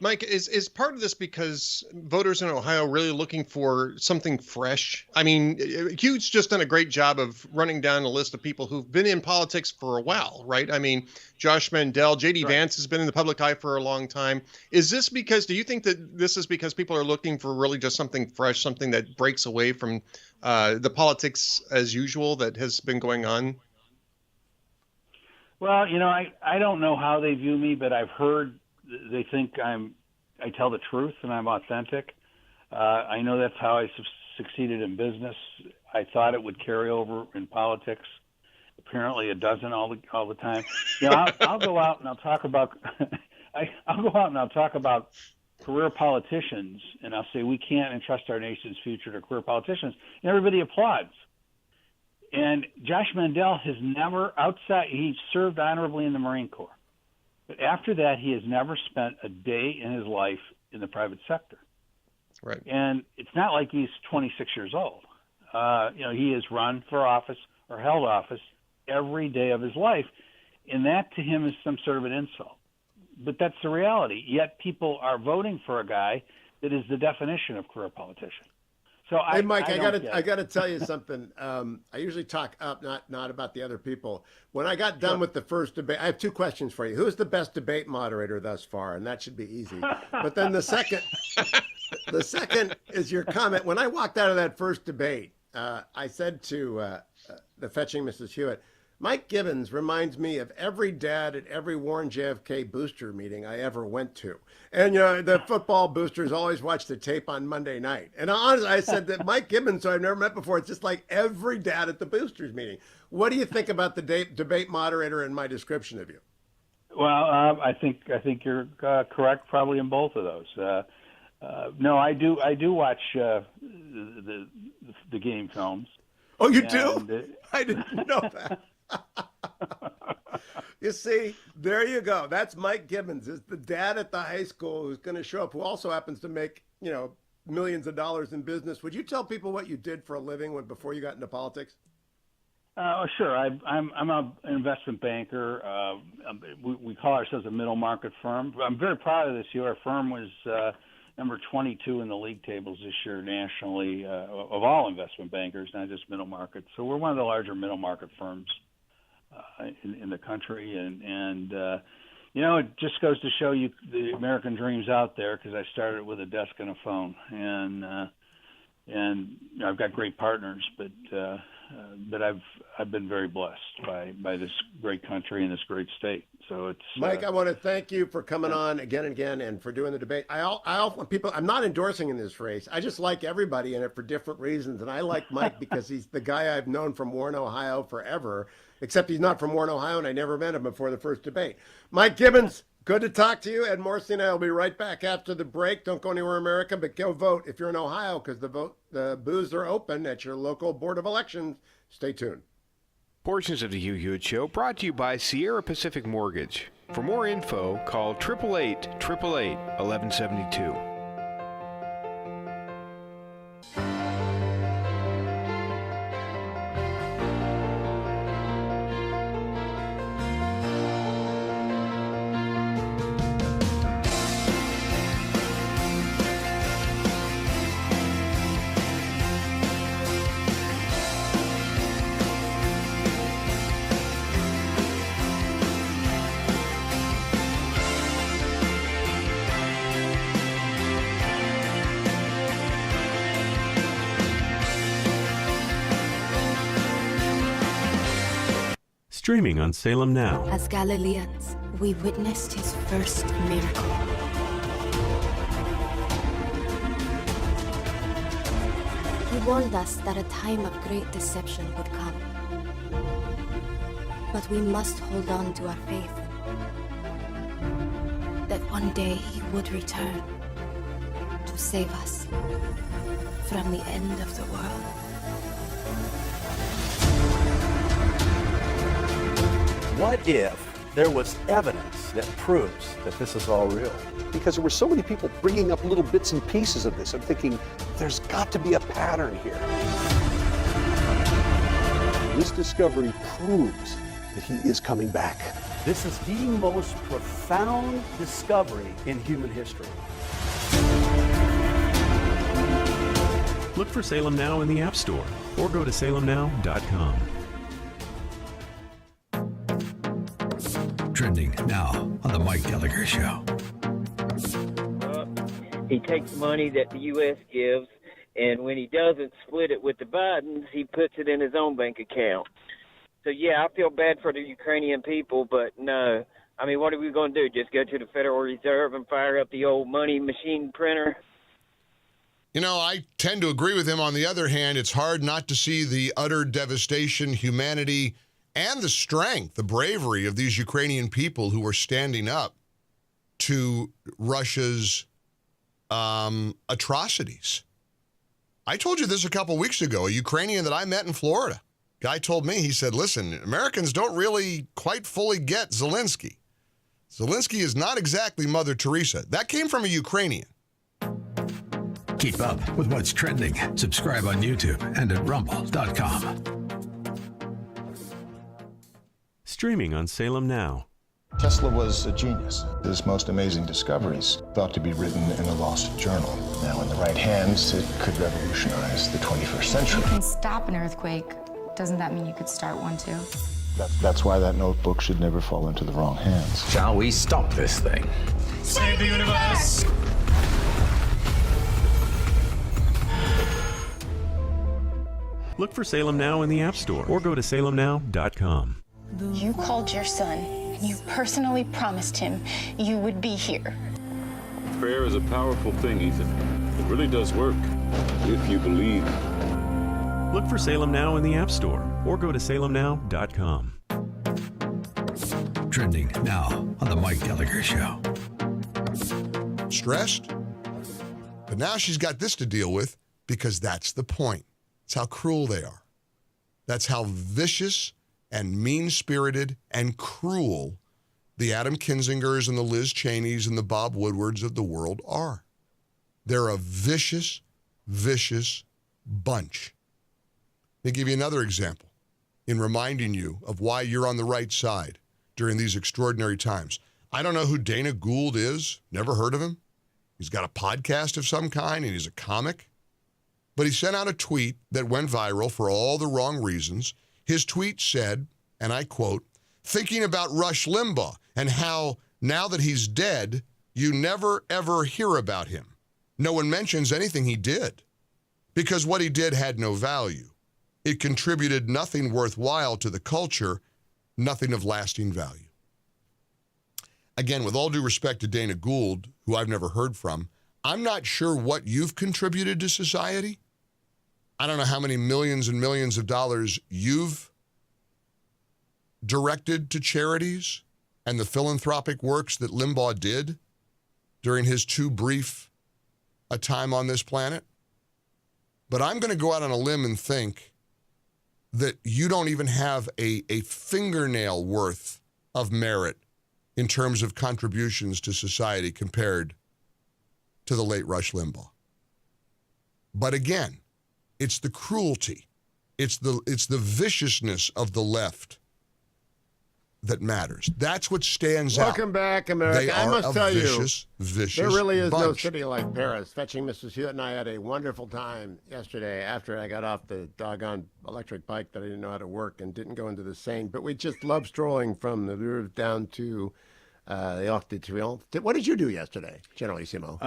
Mike, is part of this because voters in Ohio really looking for something fresh? I mean, Hugh's just done a great job of running down a list of people who've been in politics for a while, right? I mean, Josh Mandel, J.D. Vance has been in the public eye for a long time. Do you think that this is because people are looking for really just something fresh, something that breaks away from the politics as usual that has been going on? Well, I don't know how they view me, but I've heard they think I tell the truth and I'm authentic. I know that's how I succeeded in business. I thought it would carry over in politics. Apparently, it doesn't all the time. I'll go out and I'll talk about career politicians, and I'll say we can't entrust our nation's future to career politicians, and everybody applauds. And Josh Mandel has never he served honorably in the Marine Corps. But after that, he has never spent a day in his life in the private sector. Right. And it's not like he's 26 years old. He has run for office or held office every day of his life. And that to him is some sort of an insult. But that's the reality. Yet people are voting for a guy that is the definition of career politician. So hey, Mike, I got to tell you something. I usually talk up, not about the other people. When I got done with the first debate, I have two questions for you. Who's the best debate moderator thus far? And that should be easy. But then the second is your comment. When I walked out of that first debate, I said to the fetching Mrs. Hewitt, Mike Gibbons reminds me of every dad at every Warren JFK booster meeting I ever went to. And, the football boosters always watch the tape on Monday night. And honestly, I said that Mike Gibbons, who I've never met before, it's just like every dad at the boosters meeting. What do you think about the debate moderator and my description of you? Well, I think you're correct probably in both of those. No, I do watch the game films. Oh, you do? I didn't know that. You see, there you go. That's Mike Gibbons, is the dad at the high school who's going to show up, who also happens to make, millions of dollars in business. Would you tell people what you did for a living before you got into politics? Sure. I'm an investment banker. We call ourselves a middle market firm. I'm very proud of this year. Our firm was number 22 in the league tables this year nationally of all investment bankers, not just middle market. So we're one of the larger middle market firms in the country, and it just goes to show you the American dream's out there, because I started with a desk and a phone, and I've got great partners, but I've been very blessed by this great country and this great state. So it's Mike. I want to thank you for coming on again and again, and for doing the debate. I want people. I'm not endorsing in this race. I just like everybody in it for different reasons, and I like Mike because he's the guy I've known from Warren, Ohio, forever. Except he's not from Warren, Ohio, and I never met him before the first debate. Mike Gibbons, good to talk to you. Ed Morrissey and I will be right back after the break. Don't go anywhere, America, but go vote if you're in Ohio, because the booths are open at your local Board of Elections. Stay tuned. Portions of the Hugh Hewitt Show brought to you by Sierra Pacific Mortgage. For more info, call 888-888-1172. Streaming on Salem Now. As Galileans, we witnessed his first miracle. He warned us that a time of great deception would come. But we must hold on to our faith. That one day he would return to save us from the end of the world. What if there was evidence that proves that this is all real? Because there were so many people bringing up little bits and pieces of this. I'm thinking, there's got to be a pattern here. This discovery proves that he is coming back. This is the most profound discovery in human history. Look for Salem Now in the App Store or go to salemnow.com. Trending now on the Mike Gallagher Show. He takes money that the U.S. gives, and when he doesn't split it with the Bidens, he puts it in his own bank account. So, yeah, I feel bad for the Ukrainian people, but no. I mean, what are we going to do, just go to the Federal Reserve and fire up the old money machine printer? You know, I tend to agree with him. On the other hand, it's hard not to see the utter devastation, humanity, and the strength, the bravery of these Ukrainian people who are standing up to Russia's atrocities. I told you this a couple weeks ago. A Ukrainian that I met in Florida, guy told me, he said, listen, Americans don't really quite fully get Zelensky. Zelensky is not exactly Mother Teresa. That came from a Ukrainian. Keep up with what's trending. Subscribe on YouTube and at rumble.com. Streaming on Salem Now. Tesla was a genius. His most amazing discoveries thought to be written in a lost journal. Now, in the right hands, it could revolutionize the 21st century. You can stop an earthquake. Doesn't that mean you could start one too? That's why that notebook should never fall into the wrong hands. Shall we stop this thing? Save the universe! Look for Salem Now in the App Store or go to salemnow.com. You called your son, and you personally promised him you would be here. Prayer is a powerful thing, Ethan. It really does work, if you believe. Look for Salem Now in the App Store or go to salemnow.com. Trending now on the Mike Gallagher Show. Stressed? But now she's got this to deal with because that's the point. It's how cruel they are. That's how vicious and mean-spirited and cruel the Adam Kinzingers and the Liz Cheneys and the Bob Woodwards of the world are. They're a vicious, vicious bunch. Let me give you another example in reminding you of why you're on the right side during these extraordinary times. I don't know who Dana Gould is. Never heard of him. He's got a podcast of some kind, and he's a comic. But he sent out a tweet that went viral for all the wrong reasons. His tweet said, and I quote, thinking about Rush Limbaugh and how now that he's dead, you never, ever hear about him. No one mentions anything he did because what he did had no value. It contributed nothing worthwhile to the culture, nothing of lasting value. Again, with all due respect to Dana Gould, who I've never heard from, I'm not sure what you've contributed to society. I don't know how many millions and millions of dollars you've directed to charities and the philanthropic works that Limbaugh did during his too brief a time on this planet. But I'm going to go out on a limb and think that you don't even have a fingernail worth of merit in terms of contributions to society compared to the late Rush Limbaugh. But again, it's the cruelty, it's the viciousness of the left that matters. That's what stands out. Welcome back, America. They I are must a tell vicious, you, vicious there really is no bunch. city like Paris. Fetching Mrs. Hewitt and I had a wonderful time yesterday after I got off the doggone electric bike that I didn't know how to work and didn't go into the Seine. But we just love strolling from the Louvre down to the Arc de Triomphe. What did you do yesterday, Generalissimo?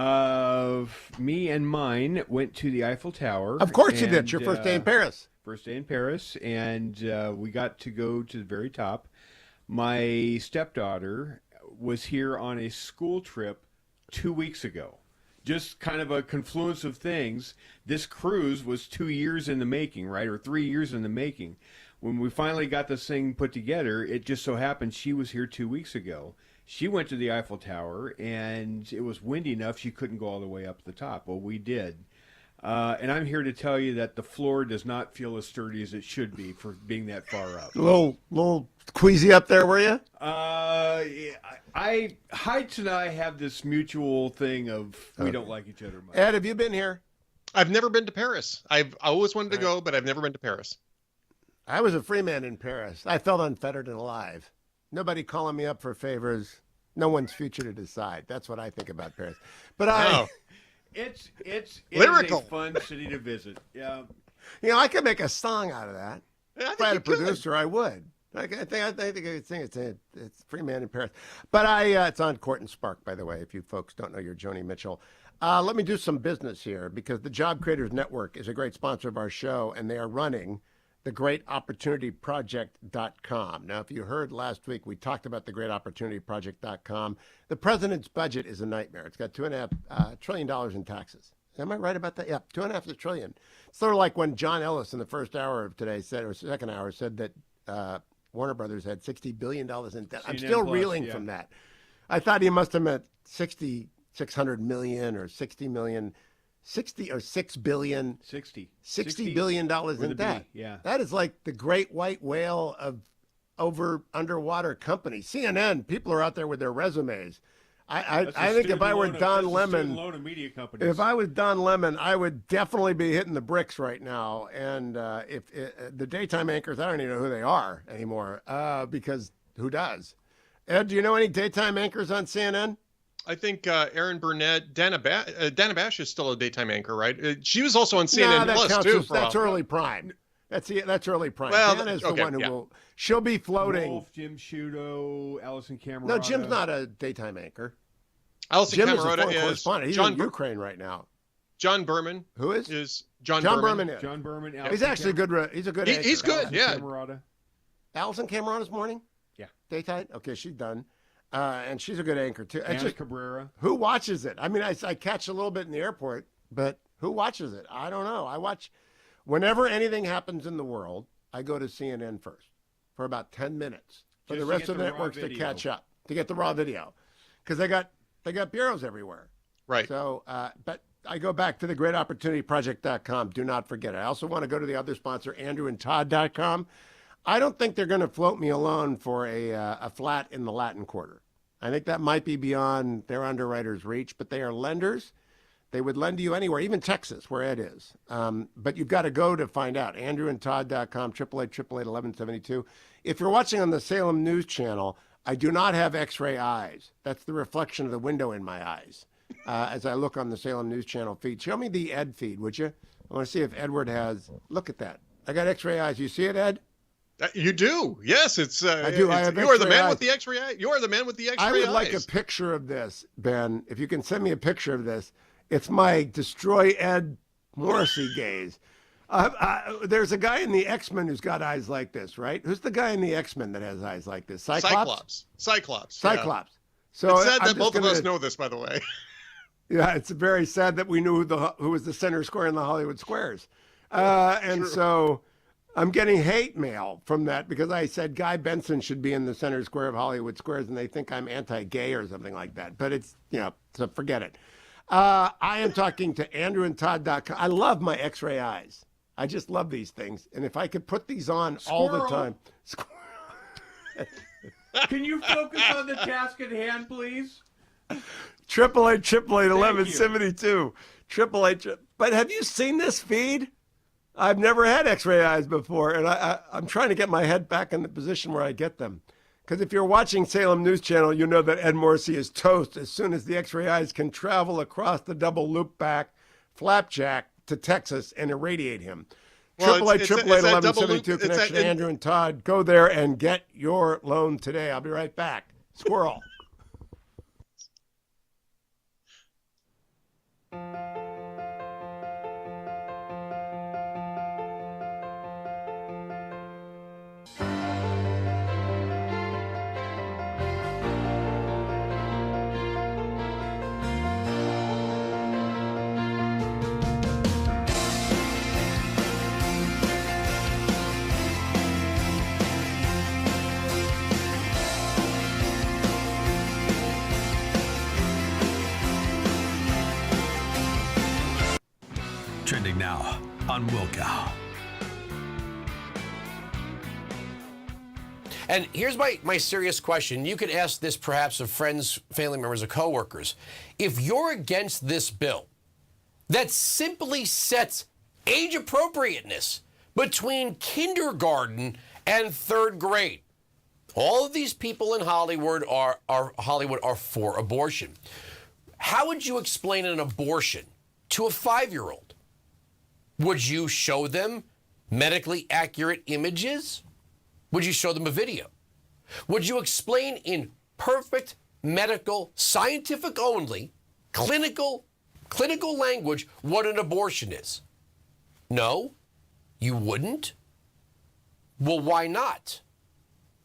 Me and mine went to the Eiffel Tower. Of course you did. It's your first day in Paris. First day in Paris, and we got to go to the very top. My stepdaughter was here on a school trip 2 weeks ago. just kind of a confluence of things. This cruise was 2 years in the making, right? Or 3 years in the making. When we finally got this thing put together, it just so happened she was here 2 weeks ago. She went to the Eiffel Tower, and it was windy enough she couldn't go all the way up to the top. Well, we did. And I'm here to tell you that the floor does not feel as sturdy as it should be for being that far up. A little queasy up there, were you? Heights and I have this mutual thing of we don't like each other much. Ed, have you been here? I've never been to Paris. I've always wanted to go, but I've never been to Paris. I was a free man in Paris. I felt unfettered and alive. Nobody calling me up for favors. No one's future to decide. That's what I think about Paris. But It's lyrical. a fun city to visit. Yeah. You know, I could make a song out of that. If I had a producer, I would. I think it's Free Man in Paris. But it's on Court and Spark, by the way, if you folks don't know your Joni Mitchell. Let me do some business here, because the Job Creators Network is a great sponsor of our show, and they are running thegreatopportunityproject.com. Now, if you heard last week, we talked about thegreatopportunityproject.com. The president's budget is a nightmare. It's got $2.5 trillion in taxes. Am I right about that? Yeah, $2.5 trillion. It's sort of like when John Ellis in the first hour of today said, or second hour, said that Warner Brothers had $60 billion in debt. I'm still reeling from that. I thought he must have meant 600 million or 60 million. 60 or 6 billion. 60 billion dollars in debt. Yeah. That is like the great white whale of underwater companies. CNN, people are out there with their resumes. I think if I were Don Lemon, if I was Don Lemon, I would definitely be hitting the bricks right now. And if the daytime anchors, I don't even know who they are anymore, because who does? Ed, do you know any daytime anchors on CNN? I think Aaron Burnett, Dana Bash is still a daytime anchor, right? She was also on CNN Plus too. That's early prime. That's early prime. Well, Dana's the one who she'll be floating. Wolf, Jim Sciutto, Allison Camerota. No, Jim's not a daytime anchor. Allison Jim Camerota is a correspondent. He's in Ukraine right now. John Berman. Who is? John Berman. John Berman. He's actually good. He's a good anchor. He's good. Allison Camerota. Allison Camerona's morning? Yeah. Daytime? Okay, she's done. And she's a good anchor, too. Anna Cabrera. Who watches it? I mean, I catch a little bit in the airport, but who watches it? I don't know. I watch whenever anything happens in the world, I go to CNN first for about 10 minutes for the rest of the networks to catch up, to get the raw video. Because they got bureaus everywhere. Right. So, but I go back to thegreatopportunityproject.com. Do not forget it. I also want to go to the other sponsor, andrewandtodd.com. I don't think they're going to float me alone for a flat in the Latin Quarter. I think that might be beyond their underwriters' reach, but they are lenders. They would lend to you anywhere, even Texas, where Ed is. But you've got to go to find out. andrewandtodd.com, 888-888-1172. If you're watching on the Salem News Channel, I do not have X-ray eyes. That's the reflection of the window in my eyes as I look on the Salem News Channel feed. Show me the Ed feed, would you? I want to see if Edward has. Look at that. I got X-ray eyes. You see it, Ed? You do. Yes, it's. I do. I have you are the man eyes. with the X-ray eye. You are the man with the X-ray eyes. I would like a picture of this, Ben. If you can send me a picture of this, it's my destroy Ed Morrissey gaze. There's a guy in the X-Men who's got eyes like this, right? Who's the guy in the X-Men that has eyes like this? Cyclops. Cyclops. Yeah. So it's sad that both of us know this, by the way. Yeah, it's very sad that we knew who was the center square in the Hollywood Squares, and so. I'm getting hate mail from that because I said Guy Benson should be in the center square of Hollywood Squares, and they think I'm anti-gay or something like that. But it's, so forget it. I am talking to andrewandtodd.com. I love my X-ray eyes. I just love these things. And if I could put these on all the time. Can you focus on the task at hand, please? 888-888-1172. 888. But have you seen this feed? I've never had X-ray eyes before, and I'm trying to get my head back in the position where I get them. Because if you're watching Salem News Channel, you know that Ed Morrissey is toast as soon as the X-ray eyes can travel across the double loop back flapjack to Texas and irradiate him. 888-888-1172 connection to Andrew and Todd. Go there and get your loan today. I'll be right back. Squirrel. Trending now on Wilkow. And here's my serious question. You could ask this perhaps of friends, family members, or coworkers. If you're against this bill that simply sets age appropriateness between kindergarten and third grade, all of these people in Hollywood are for abortion. How would you explain an abortion to a 5-year-old? Would you show them medically accurate images? Would you show them a video? Would you explain in perfect medical, scientific only, clinical language what an abortion is? No, you wouldn't. Well, why not?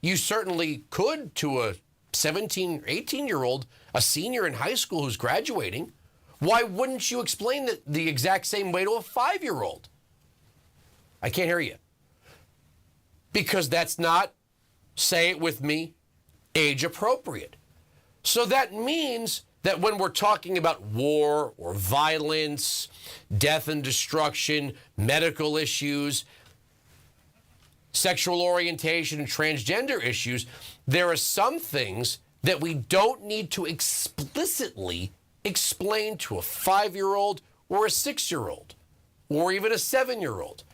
You certainly could to a 17, 18-year-old, a senior in high school who's graduating. Why wouldn't you explain it the exact same way to a 5-year-old? I can't hear you. Because that's not, say it with me, age appropriate. So that means that when we're talking about war or violence, death and destruction, medical issues, sexual orientation and transgender issues, there are some things that we don't need to explicitly explain to a 5-year-old or a 6-year-old or even a 7-year-old.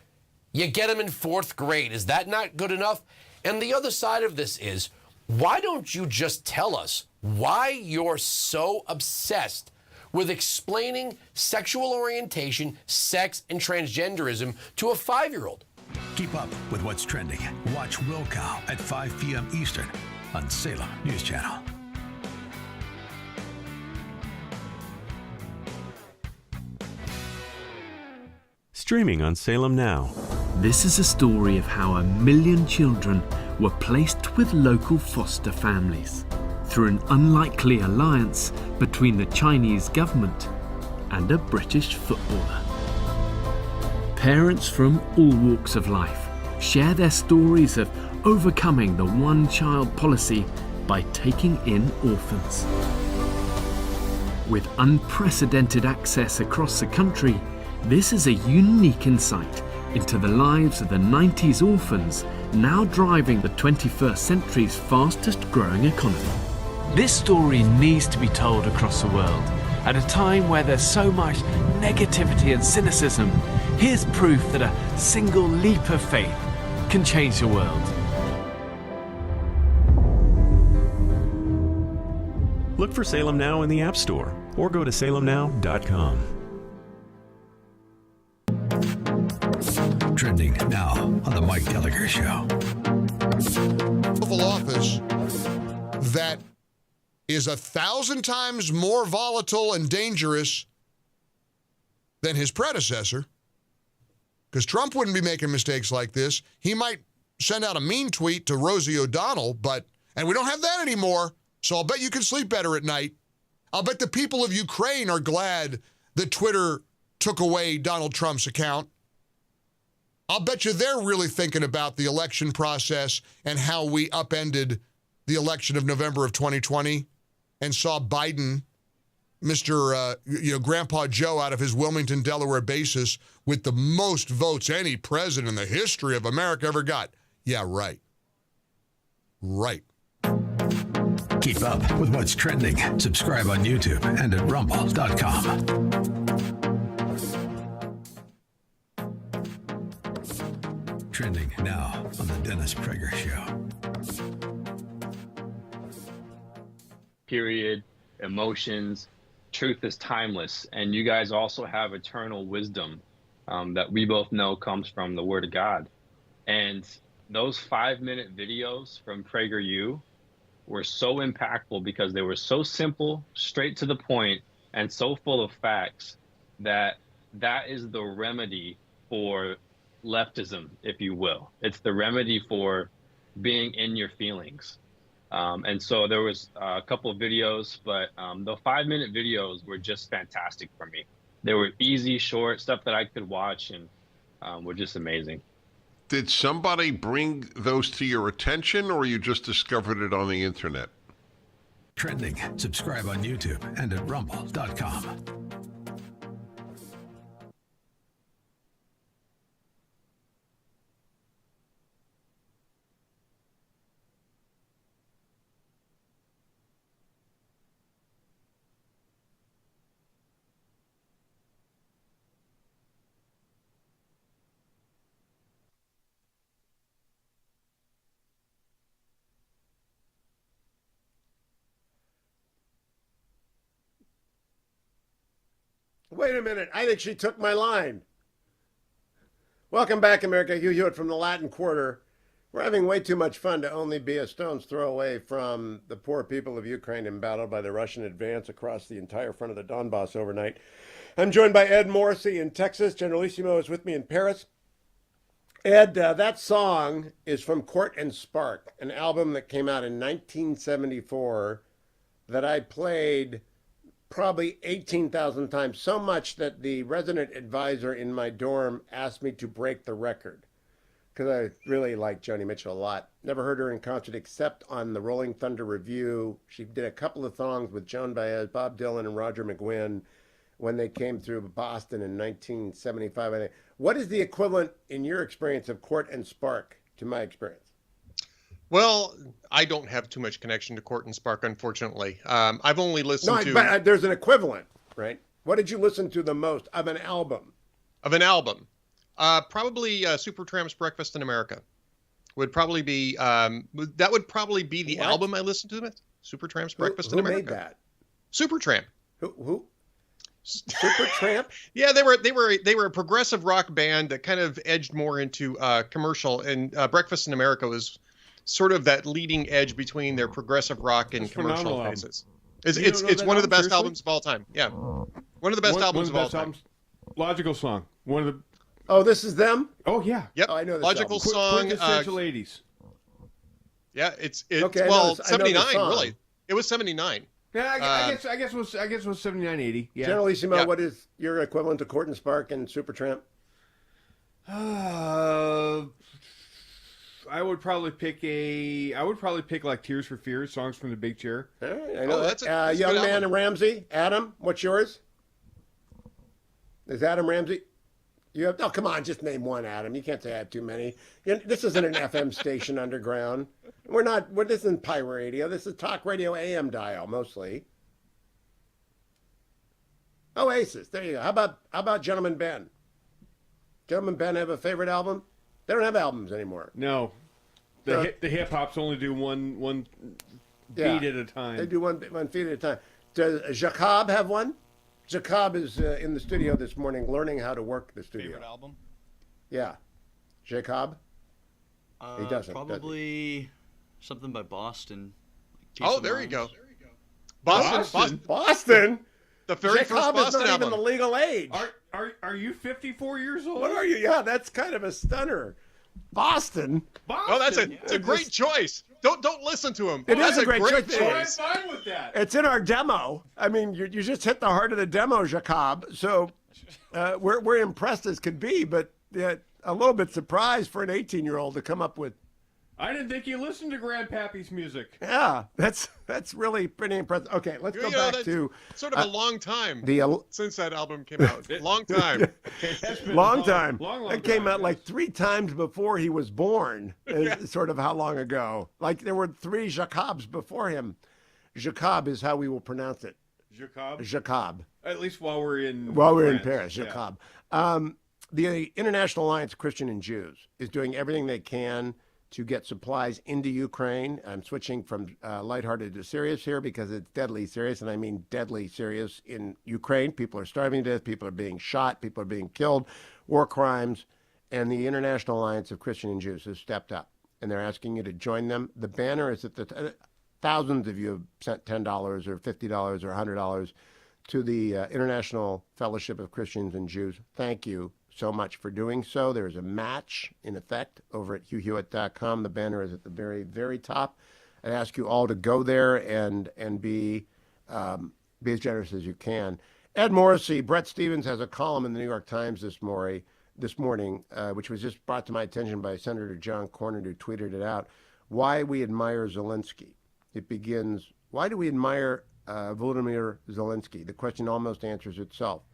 You get them in 4th grade. Is that not good enough? And the other side of this is, why don't you just tell us why you're so obsessed with explaining sexual orientation, sex, and transgenderism to a 5-year-old? Keep up with what's trending. Watch Wilkow at 5 p.m. Eastern on Salem News Channel. Streaming on Salem Now. This is a story of how 1 million children were placed with local foster families through an unlikely alliance between the Chinese government and a British footballer. Parents from all walks of life share their stories of overcoming the one-child policy by taking in orphans. With unprecedented access across the country, this is a unique insight into the lives of the 90s orphans now driving the 21st century's fastest growing economy. This story needs to be told across the world. At a time where there's so much negativity and cynicism, here's proof that a single leap of faith can change the world. Look for Salem Now in the App Store or go to salemnow.com. Trending now on the Mike Gallagher Show. Oval Office that is 1,000 times more volatile and dangerous than his predecessor, because Trump wouldn't be making mistakes like this. He might send out a mean tweet to Rosie O'Donnell, and we don't have that anymore, so I'll bet you can sleep better at night. I'll bet the people of Ukraine are glad that Twitter took away Donald Trump's account. I'll bet you they're really thinking about the election process and how we upended the election of November of 2020 and saw Biden, Mr. Grandpa Joe out of his Wilmington, Delaware basis with the most votes any president in the history of America ever got. Yeah, right. Right. Keep up with what's trending. Subscribe on YouTube and at rumble.com. Trending now on the Dennis Prager Show. Period, emotions, truth is timeless. And you guys also have eternal wisdom that we both know comes from the Word of God. And those 5-minute videos from PragerU were so impactful because they were so simple, straight to the point, and so full of facts that is the remedy for leftism, if you will. It's the remedy for being in your feelings. And so there was a couple of videos, but the 5-minute videos were just fantastic for me. They were easy, short, stuff that I could watch and were just amazing. Did somebody bring those to your attention, or you just discovered it on the internet? Trending. Subscribe on YouTube and at rumble.com. Wait a minute. I think she took my line. Welcome back, America. Hugh Hewitt from the Latin Quarter. We're having way too much fun to only be a stone's throw away from the poor people of Ukraine embattled by the Russian advance across the entire front of the Donbass overnight. I'm joined by Ed Morrissey in Texas. Generalissimo is with me in Paris. Ed, that song is from Court and Spark, an album that came out in 1974 that I played probably 18,000 times, so much that the resident advisor in my dorm asked me to break the record because I really like Joni Mitchell a lot. Never heard her in concert except on the Rolling Thunder Review. She did a couple of songs with Joan Baez, Bob Dylan, and Roger McGuinn when they came through Boston in 1975. I think. What is the equivalent in your experience of Court and Spark to my experience? Well, I don't have too much connection to Court and Spark, unfortunately. I've only listened to... But there's an equivalent, right? What did you listen to the most of an album? Of an album? Probably Supertramp's Breakfast in America. Would probably be... that would probably be the album I listened to. Supertramp's Breakfast in America. Who made that? Supertramp. Who? Supertramp? Yeah, they were a progressive rock band that kind of edged more into commercial, and Breakfast in America was sort of that leading edge between their progressive rock and commercial phases. It's one of the best albums of all time. Yeah, one of the best albums of all time. Logical song. One of the. Oh, this is them. Oh yeah. Yep. Oh, I know this Logical album. song. Quintessential 80s. Yeah, it's okay, well 79 really. It was 79. Yeah, I guess it was 79, 80. Yeah. Generalissimo, what is your equivalent to Court and Spark and Supertramp? I would probably pick like Tears for Fears, Songs from the Big Chair. All right, I know that's Young Man and Ramsey. Adam, what's yours? Is Adam Ramsey? You have? Oh, come on, just name one, Adam. You can't say I have too many. This isn't an FM station underground. This isn't pirate radio. This is talk radio AM dial mostly. Oasis. There you go. How about Gentleman Ben? Gentleman Ben have a favorite album? They don't have albums anymore. No, the hip hops only do one beat at a time. They do one beat at a time. Does Jacob have one? Jacob is in the studio this morning learning how to work the studio. Favorite album? Yeah, Jacob. He doesn't. Probably something by Boston. Oh, there you go. Boston. The very first Jacob Boston is not album. even the legal age. Are you 54 years old? What are you? Yeah, that's kind of a stunner. Boston. Oh, it's a great choice. Don't listen to him. It is a great choice. I'm fine with that. It's in our demo. I mean, you just hit the heart of the demo, Jacob. So we're impressed as could be, but a little bit surprised for an 18-year-old to come up with. I didn't think you listened to Grandpappy's music. Yeah, that's really pretty impressive. Okay, let's go back to sort of a long time since that album came out. Long time. Long time. Long came out like 3 times before he was born. Is sort of how long ago. Like there were 3 Jacobs before him. Jacob is how we will pronounce it. Jacob. At least while we're in Paris, Jacob. The International Alliance of Christian and Jews is doing everything they can to get supplies into Ukraine. I'm switching from lighthearted to serious here because it's deadly serious, and I mean deadly serious in Ukraine. People are starving to death. People are being shot. People are being killed. War crimes. And the International Alliance of Christian and Jews has stepped up, and they're asking you to join them. The banner is at the thousands of you have sent $10 or $50 or $100 to the International Fellowship of Christians and Jews. Thank you so much for doing so. There's a match in effect over at hughhewitt.com. The banner is at the very, very top. I ask you all to go there and be as generous as you can. Ed Morrissey, Brett Stevens has a column in the New York Times this morning, which was just brought to my attention by Senator John Cornyn, who tweeted it out. Why we admire Zelensky. It begins, why do we admire Volodymyr Zelensky? The question almost answers itself.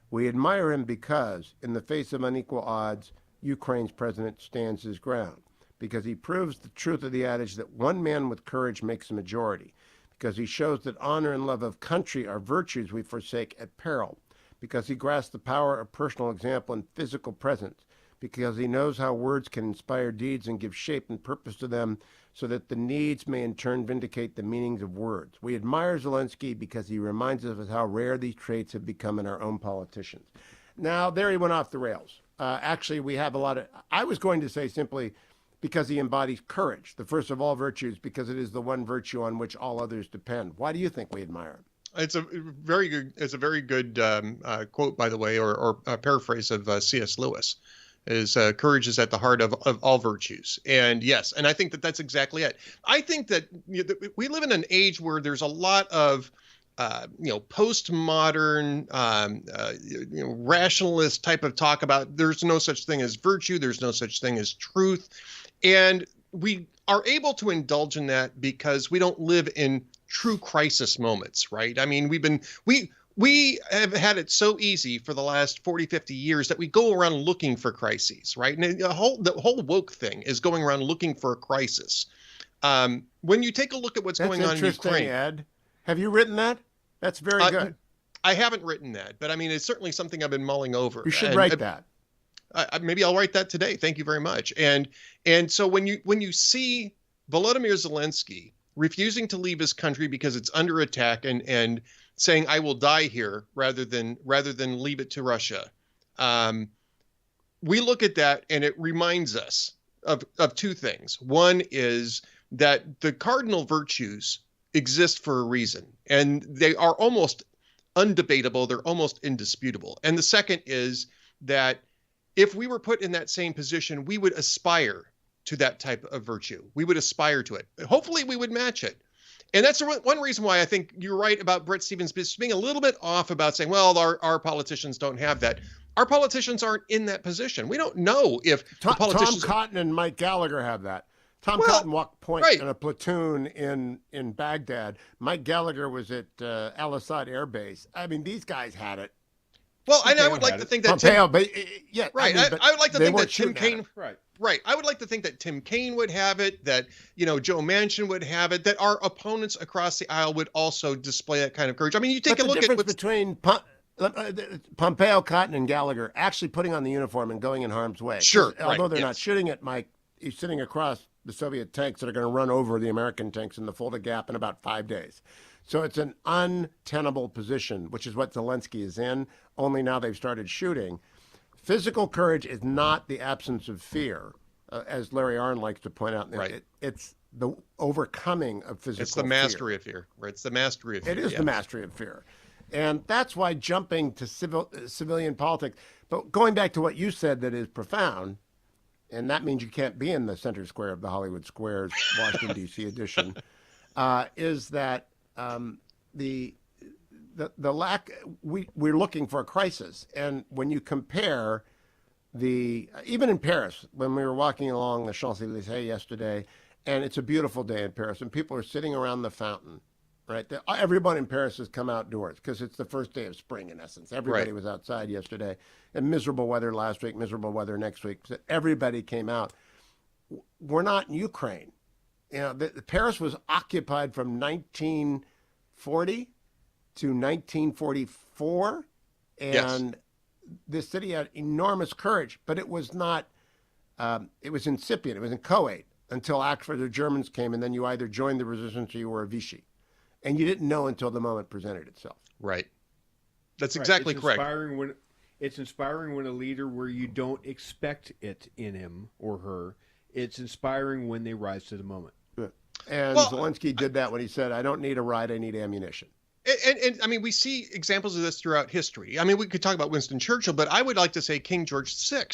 We admire him because, in the face of unequal odds, Ukraine's president stands his ground, because he proves the truth of the adage that one man with courage makes a majority, because he shows that honor and love of country are virtues we forsake at peril, because he grasps the power of personal example and physical presence, because he knows how words can inspire deeds and give shape and purpose to them, so that the needs may in turn vindicate the meanings of words. We admire Zelensky because he reminds us of how rare these traits have become in our own politicians. Now, there he went off the rails. Actually, we have a lot of, I was going to say simply because he embodies courage, the first of all virtues, because it is the one virtue on which all others depend. Why do you think we admire him? It's a very good quote, by the way, or a paraphrase of C.S. Lewis. Is courage is at the heart of all virtues. And yes, and I think that that's exactly it. I think that we live in an age where there's a lot of postmodern, rationalist type of talk about there's no such thing as virtue, there's no such thing as truth. And we are able to indulge in that because we don't live in true crisis moments, right? I mean, we have had it so easy for the last 40, 50 years that we go around looking for crises, right? And the whole woke thing is going around looking for a crisis. When you take a look at what's going on in Ukraine. Ed. Have you written that? That's very good. I haven't written that, but I mean, it's certainly something I've been mulling over. You should write that. Maybe I'll write that today. Thank you very much. And so when you see Volodymyr Zelensky refusing to leave his country because it's under attack and saying I will die here rather than leave it to Russia, we look at that and it reminds us of two things. One is that the cardinal virtues exist for a reason, and they are almost undebatable. They're almost indisputable. And the second is that if we were put in that same position, we would aspire to that type of virtue. We would aspire to it. Hopefully we would match it. And that's one reason why I think you're right about Bret Stephens being a little bit off about saying, well, our politicians don't have that. Our politicians aren't in that position. We don't know if the politicians... Tom Cotton and Mike Gallagher have that. Tom Cotton walked point in a platoon in Baghdad. Mike Gallagher was at Al Assad Air Base. I mean, these guys had it. Well, and I would like to think that Pompeo, I would like to think that Tim Kaine, right. I would like to think that Tim Kaine would have it, that Joe Manchin would have it, that our opponents across the aisle would also display that kind of courage. I mean, you take a look at what's between Pompeo, Cotton, and Gallagher actually putting on the uniform and going in harm's way. Sure, although they're not shooting at Mike, he's sitting across the Soviet tanks that are going to run over the American tanks in the Fulda Gap in about 5 days. So it's an untenable position, which is what Zelensky is in, only now they've started shooting. Physical courage is not the absence of fear, as Larry Arnn likes to point out. Right. It's the overcoming of physical fear. It's the mastery of fear. Right? It's the mastery of fear. It is the mastery of fear. And that's why jumping to civilian politics, but going back to what you said that is profound, and that means you can't be in the center square of the Hollywood Squares, Washington, D.C. edition, is that the lack, we're looking for a crisis. And when you compare even in Paris, when we were walking along the Champs-Élysées yesterday, and it's a beautiful day in Paris, and people are sitting around the fountain, right? Everyone in Paris has come outdoors because it's the first day of spring, in essence. Everybody was outside yesterday, and miserable weather last week, miserable weather next week. So everybody came out. We're not in Ukraine. Paris was occupied from 1940 to 1944, and this city had enormous courage, but it was not, it was incipient, it was inchoate until after the Germans came, and then you either joined the resistance or you were a Vichy. And you didn't know until the moment presented itself. Right. That's exactly correct. It's inspiring when a leader where you don't expect it in him or her, it's inspiring when they rise to the moment. And Zelensky did that when he said, I don't need a ride, I need ammunition. And I mean, we see examples of this throughout history. I mean, we could talk about Winston Churchill, but I would like to say King George VI,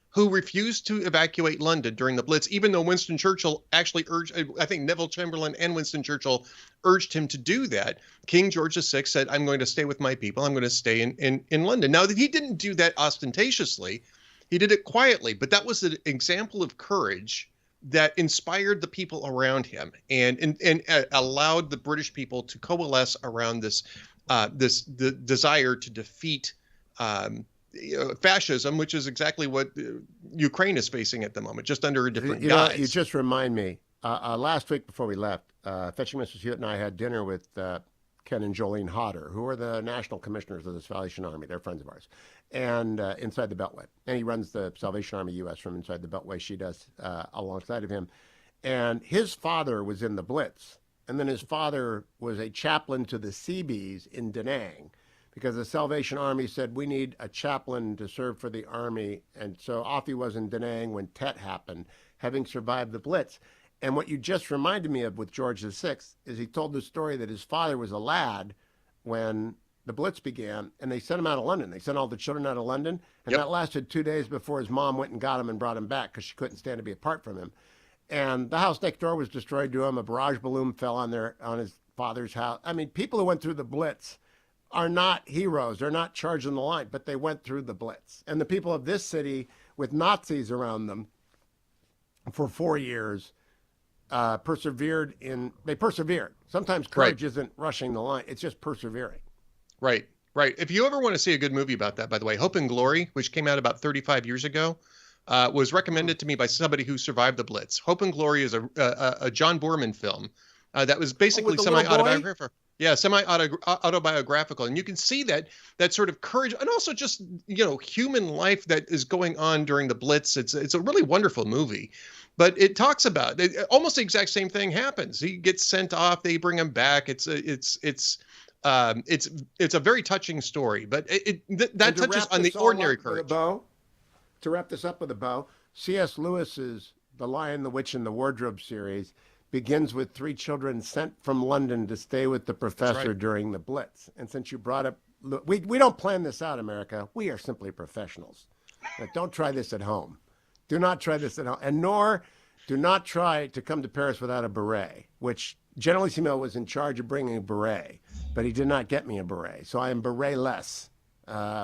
who refused to evacuate London during the Blitz, even though Winston Churchill actually urged, I think Neville Chamberlain and Winston Churchill urged him to do that. King George VI said, I'm going to stay with my people. I'm going to stay in London. Now, he didn't do that ostentatiously. He did it quietly, but that was an example of courage that inspired the people around him and allowed the British people to coalesce around the desire to defeat fascism, which is exactly what Ukraine is facing at the moment, just under a different guise. You just remind me, last week before we left, Fetching Mrs. Hewitt and I had dinner with Ken and Jolene Hodder, who are the national commissioners of the Salvation Army. They're friends of ours. And inside the Beltway. And he runs the Salvation Army U.S. from inside the Beltway. She does alongside of him. And his father was in the Blitz. And then his father was a chaplain to the Seabees in Da Nang, because the Salvation Army said, we need a chaplain to serve for the army. And so off he was in Da Nang when Tet happened, having survived the Blitz. And what you just reminded me of with George VI is he told the story that his father was a lad when the Blitz began, and they sent him out of London. They sent all the children out of London, and that lasted 2 days before his mom went and got him and brought him back because she couldn't stand to be apart from him. And the house next door was destroyed to him. A barrage balloon fell on his father's house. I mean, people who went through the Blitz are not heroes. They're not charging the line, but they went through the Blitz. And the people of this city with Nazis around them for 4 years persevered. Sometimes courage isn't rushing the line. It's just persevering. Right. If you ever want to see a good movie about that, by the way, Hope and Glory, which came out about 35 years ago, was recommended to me by somebody who survived the Blitz. Hope and Glory is a John Boorman film that was basically semi-autobiographical. Yeah, semi-autobiographical. And you can see that sort of courage and also just, human life that is going on during the Blitz. It's a really wonderful movie. But it talks about almost the exact same thing happens. He gets sent off, they bring him back. It's a very touching story, but that touches on the ordinary courage. To wrap this up with a bow, C.S. Lewis's The Lion, the Witch, and the Wardrobe series begins with 3 children sent from London to stay with the professor during the Blitz. And since you brought up, we don't plan this out, America. We are simply professionals. But don't try this at home. Do not try this at home. And nor do not try to come to Paris without a beret, which Generalissimo was in charge of bringing a beret, but he did not get me a beret. So I am beret-less,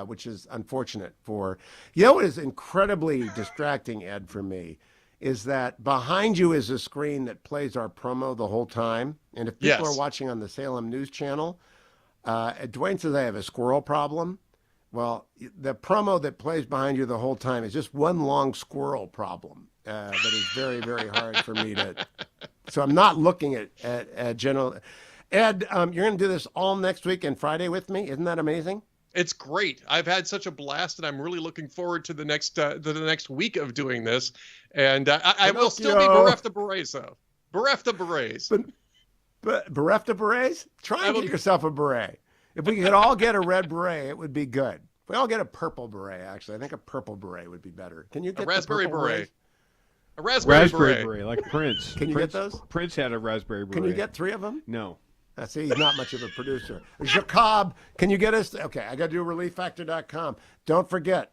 which is unfortunate for... what is incredibly distracting, Ed, for me, is that behind you is a screen that plays our promo the whole time. And if people are watching on the Salem News Channel, Dwayne says I have a squirrel problem. Well, the promo that plays behind you the whole time is just one long squirrel problem that is very, very hard for me to... So I'm not looking at General... Ed, you're going to do this all next week and Friday with me. Isn't that amazing? It's great. I've had such a blast, and I'm really looking forward to the next week of doing this. And I will still be bereft of berets, though. Bereft of berets. But bereft of berets? Try and get yourself a beret. If we could all get a red beret, it would be good. If we all get a purple beret, actually. I think a purple beret would be better. Can you get a raspberry beret? A raspberry beret, like Prince. Can you get those? Prince had a raspberry beret. Can you get 3 of them? No. See, he's not much of a producer. Jacob, can you get us? Okay, I got to do relieffactor.com. Don't forget.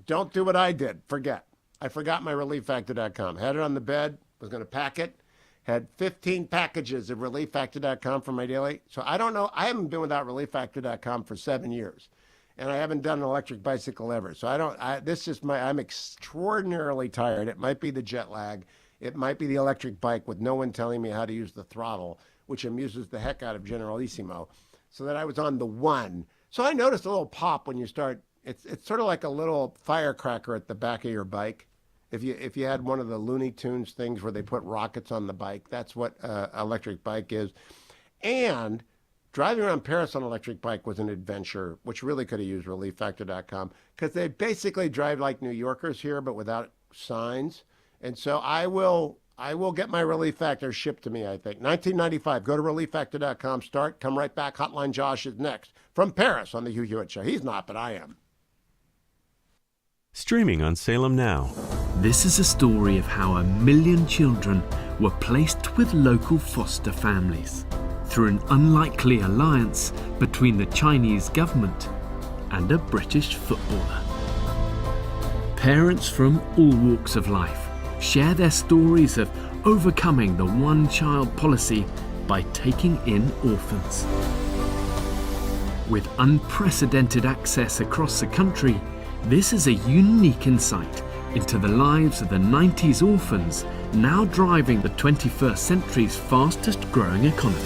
Don't do what I did. Forget. I forgot my relieffactor.com. Had it on the bed. Was going to pack it. Had 15 packages of relieffactor.com for my daily. So I don't know. I haven't been without relieffactor.com for 7 years. And I haven't done an electric bicycle ever. So I'm extraordinarily tired. It might be the jet lag. It might be the electric bike with no one telling me how to use the throttle, which amuses the heck out of Generalissimo, so that I was on the one. So I noticed a little pop when you start. It's sort of like a little firecracker at the back of your bike. If you had one of the Looney Tunes things where they put rockets on the bike, that's what electric bike is. And driving around Paris on an electric bike was an adventure, which really could have used relieffactor.com, because they basically drive like New Yorkers here, but without signs. And so I will get my Relief Factor shipped to me, I think. $19.95. Go to relieffactor.com. Start. Come right back. Hotline Josh is next. From Paris on the Hugh Hewitt Show. He's not, but I am. Streaming on Salem Now. This is a story of how 1 million children were placed with local foster families through an unlikely alliance between the Chinese government and a British footballer. Parents from all walks of life share their stories of overcoming the one-child policy by taking in orphans. With unprecedented access across the country, this is a unique insight into the lives of the 90s orphans now driving the 21st century's fastest growing economy.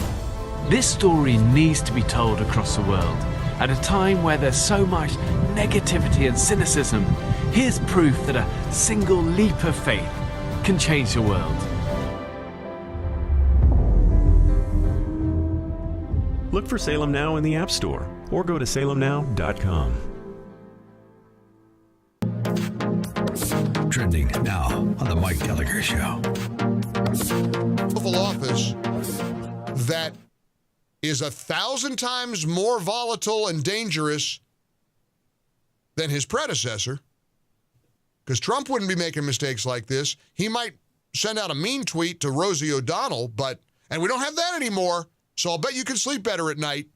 This story needs to be told across the world. At a time where there's so much negativity and cynicism, here's proof that a single leap of faith can change the world. Look for Salem Now in the App Store or go to salemnow.com. Trending now on The Mike Gallagher Show. Oval Office that is 1,000 times more volatile and dangerous than his predecessor, because Trump wouldn't be making mistakes like this. He might send out a mean tweet to Rosie O'Donnell, and we don't have that anymore, so I'll bet you can sleep better at night.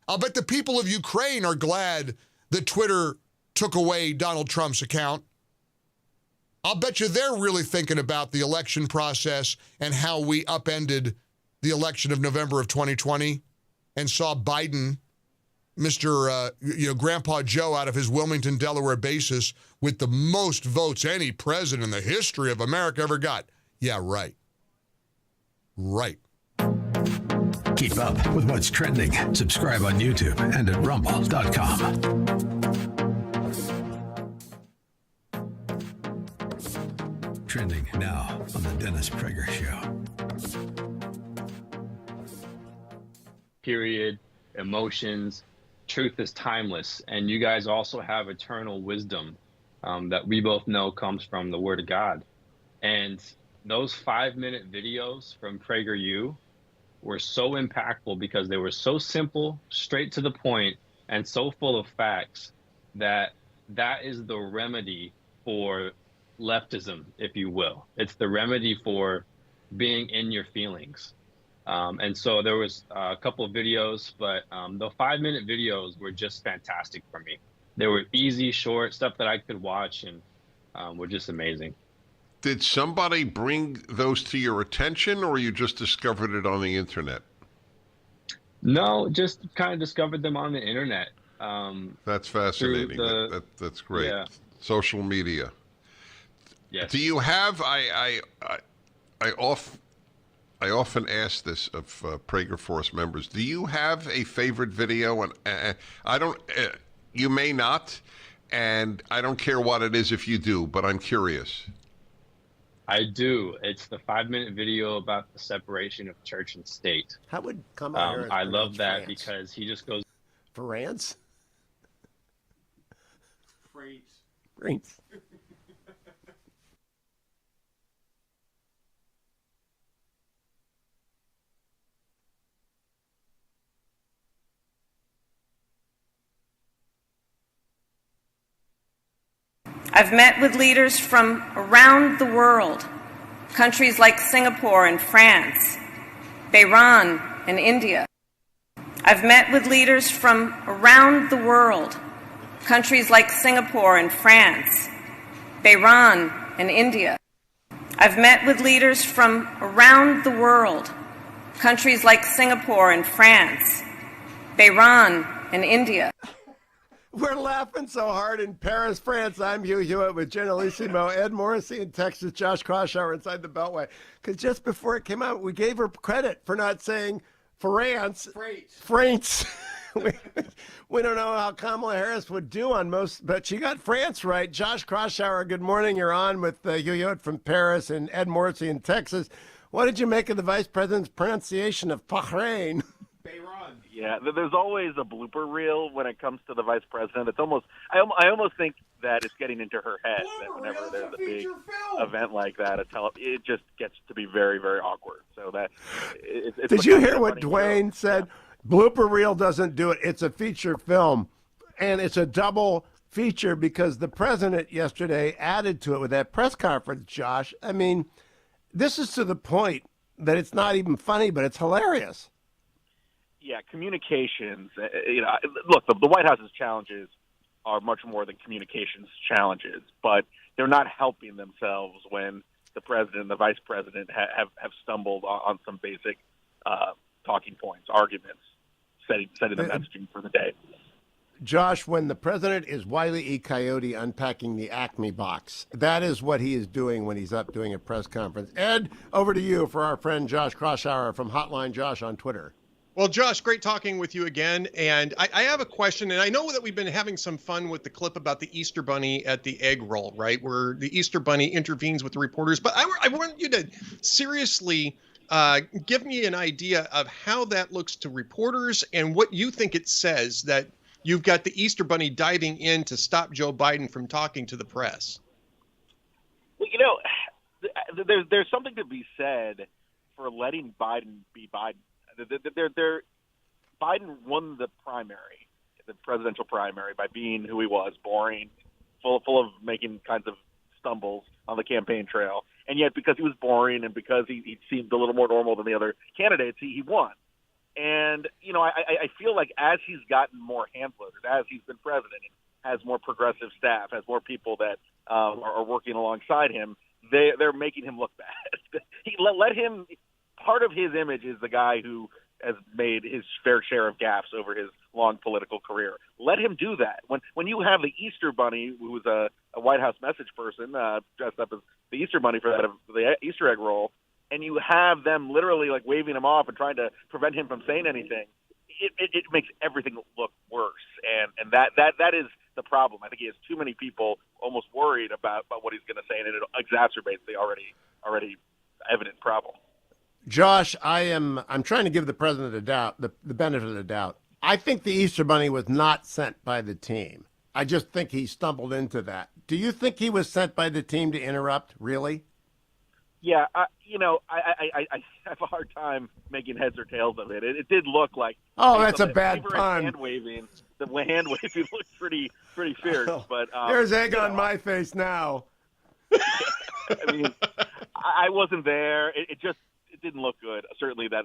I'll bet the people of Ukraine are glad that Twitter took away Donald Trump's account. I'll bet you they're really thinking about the election process and how we upended the election of November of 2020 and saw Biden, Mr. Grandpa Joe, out of his Wilmington, Delaware basis with the most votes any president in the history of America ever got. Yeah, right. Right. Keep up with what's trending. Subscribe on YouTube and at rumble.com. Trending now on the Dennis Prager Show. Period, emotions, truth is timeless. And you guys also have eternal wisdom that we both know comes from the Word of God. And those 5-minute videos from PragerU were so impactful because they were so simple, straight to the point, and so full of facts that is the remedy for leftism, if you will. It's the remedy for being in your feelings. And so there was a couple of videos, but the 5-minute videos were just fantastic for me. They were easy, short, stuff that I could watch, and were just amazing. Did somebody bring those to your attention, or you just discovered it on the internet? No, just kind of discovered them on the internet. That's fascinating. That's great. Yeah. Social media. Yes. Do you have? I often ask this of Prager Force members. Do you have a favorite video? And I don't. You may not, and I don't care what it is if you do. But I'm curious. I do. It's the 5-minute video about the separation of church and state. How would Kamala Harris I love that France? because he just goes France. France. I've met with leaders from around the world, countries like Singapore and France, Bahrain and India. I've met with leaders from around the world, countries like Singapore and France, Bahrain and India. I've met with leaders from around the world, countries like Singapore and France, Bahrain and India. We're laughing so hard in Paris, France. I'm Hugh Hewitt with Generalissimo Ed Morrissey in Texas, Josh Kraushaar inside the Beltway. Because just before it came out, we gave her credit for not saying France. France. We don't know how Kamala Harris would do on most, but she got France right. Josh Kraushaar, good morning. You're on with Hugh Hewitt from Paris and Ed Morrissey in Texas. What did you make of the vice president's pronunciation of Bahrain? Yeah, there's always a blooper reel when it comes to the vice president. It's almost, I almost think that it's getting into her head that whenever there's a big event like that, it just gets to be very, very awkward. So that it's Did you hear what Dwayne said? Yeah. Blooper reel doesn't do it. It's a feature film, and it's a double feature because the president yesterday added to it with that press conference, Josh. I mean, this is to the point that it's not even funny, but it's hilarious. Yeah, communications. Look, the White House's challenges are much more than communications challenges, but they're not helping themselves when the president and the vice president have stumbled on some basic talking points, arguments, setting the messaging for the day. Josh, when the president is Wile E. Coyote unpacking the Acme box, that is what he is doing when he's up doing a press conference. Ed, over to you for our friend Josh Kraushaar from Hotline Josh on Twitter. Well, Josh, great talking with you again. And I have a question, and I know that we've been having some fun with the clip about the Easter Bunny at the egg roll, right, where the Easter Bunny intervenes with the reporters. But I want you to seriously give me an idea of how that looks to reporters and what you think it says that you've got the Easter Bunny diving in to stop Joe Biden from talking to the press. Well, there's something to be said for letting Biden be Biden. Biden won the presidential primary, by being who he was, boring, full of making kinds of stumbles on the campaign trail. And yet, because he was boring and because he seemed a little more normal than the other candidates, he won. And, I feel like as he's gotten more handlers, as he's been president, has more progressive staff, has more people that are working alongside him, they're making him look bad. Let him. Part of his image is the guy who has made his fair share of gaffes over his long political career. Let him do that. When you have the Easter Bunny, who was a White House message person, dressed up as the Easter Bunny for the Easter egg roll, and you have them literally like waving him off and trying to prevent him from saying anything, it makes everything look worse. And that is the problem. I think he has too many people almost worried about what he's going to say, and it exacerbates the already evident problem. Josh, I'm trying to give the president the benefit of the doubt. I think the Easter Bunny was not sent by the team. I just think he stumbled into that. Do you think he was sent by the team to interrupt, really? Yeah, I have a hard time making heads or tails of it. It did look like... Oh, that's a bad pun. Hand-waving. The hand-waving looked pretty fierce. But there's egg on my face now. I mean, I wasn't there. It didn't look good. Certainly that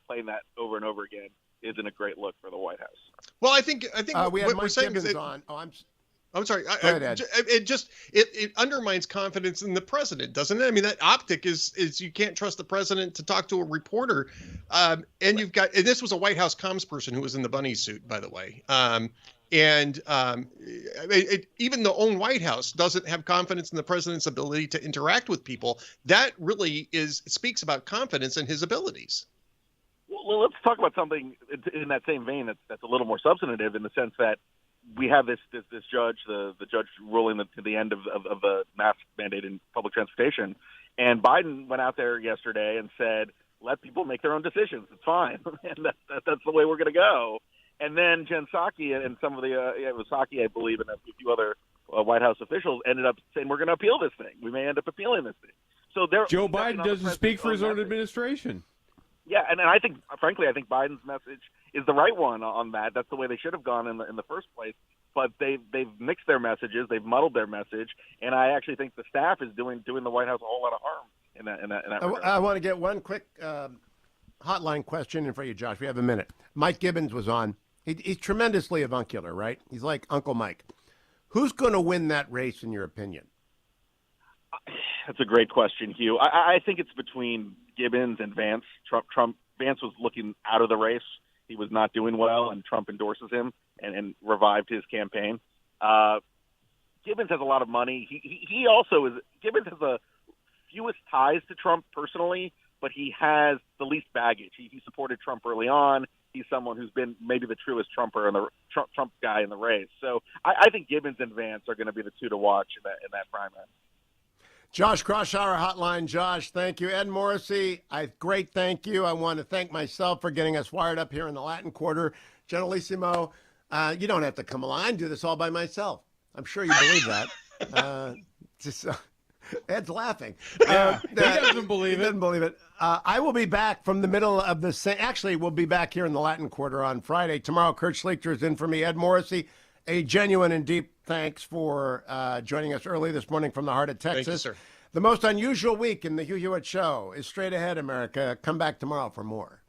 playing that over and over again isn't a great look for the White House. Well, I think we have what Mike we're saying Gibbons is on. I'm sorry. Go ahead, Ed. It undermines confidence in the president, doesn't it? I mean, that optic is you can't trust the president to talk to a reporter. And this was a White House comms person who was in the bunny suit, by the way. Even the own White House doesn't have confidence in the president's ability to interact with people. That really speaks about confidence in his abilities. Well, let's talk about something in that same vein that's a little more substantive, in the sense that we have this judge, the judge ruling to the end of the mask mandate in public transportation, and Biden went out there yesterday and said, "Let people make their own decisions. It's fine," and that's the way we're going to go. And then Jen Psaki and some of it was Psaki, I believe, and a few other White House officials ended up saying, "We're going to appeal this thing. We may end up appealing this thing." So Joe Biden doesn't speak for his own administration. Yeah, and I think, frankly, Biden's message is the right one on that. That's the way they should have gone in the first place. But they've mixed their messages, they've muddled their message, and I actually think the staff is doing the White House a whole lot of harm in that regard. I want to get one quick hotline question in for you, Josh. We have a minute. Mike Gibbons was on. He's tremendously avuncular, right? He's like Uncle Mike. Who's going to win that race, in your opinion? That's a great question, Hugh. I think it's between Gibbons and Vance. Vance was looking out of the race. He was not doing well, and Trump endorses him and revived his campaign. Gibbons has a lot of money. He also is. Gibbons has the fewest ties to Trump personally, but he has the least baggage. He supported Trump early on. He's someone who's been maybe the truest Trumper and the Trump guy in the race. So I think Gibbons and Vance are going to be the two to watch in that primary. Josh Kraushaar hotline. Josh, thank you. Ed Morrissey, great thank you. I want to thank myself for getting us wired up here in the Latin Quarter. Generalissimo, you don't have to come along. I do this all by myself. I'm sure you believe that. Ed's laughing. He doesn't believe it. He doesn't believe it. I will be back from the middle of the... Actually, we'll be back here in the Latin Quarter on Friday. Tomorrow, Kurt Schlichter is in for me. Ed Morrissey, a genuine and deep thanks for joining us early this morning from the heart of Texas. Thank you, sir. The most unusual week in the Hugh Hewitt Show is straight ahead, America. Come back tomorrow for more.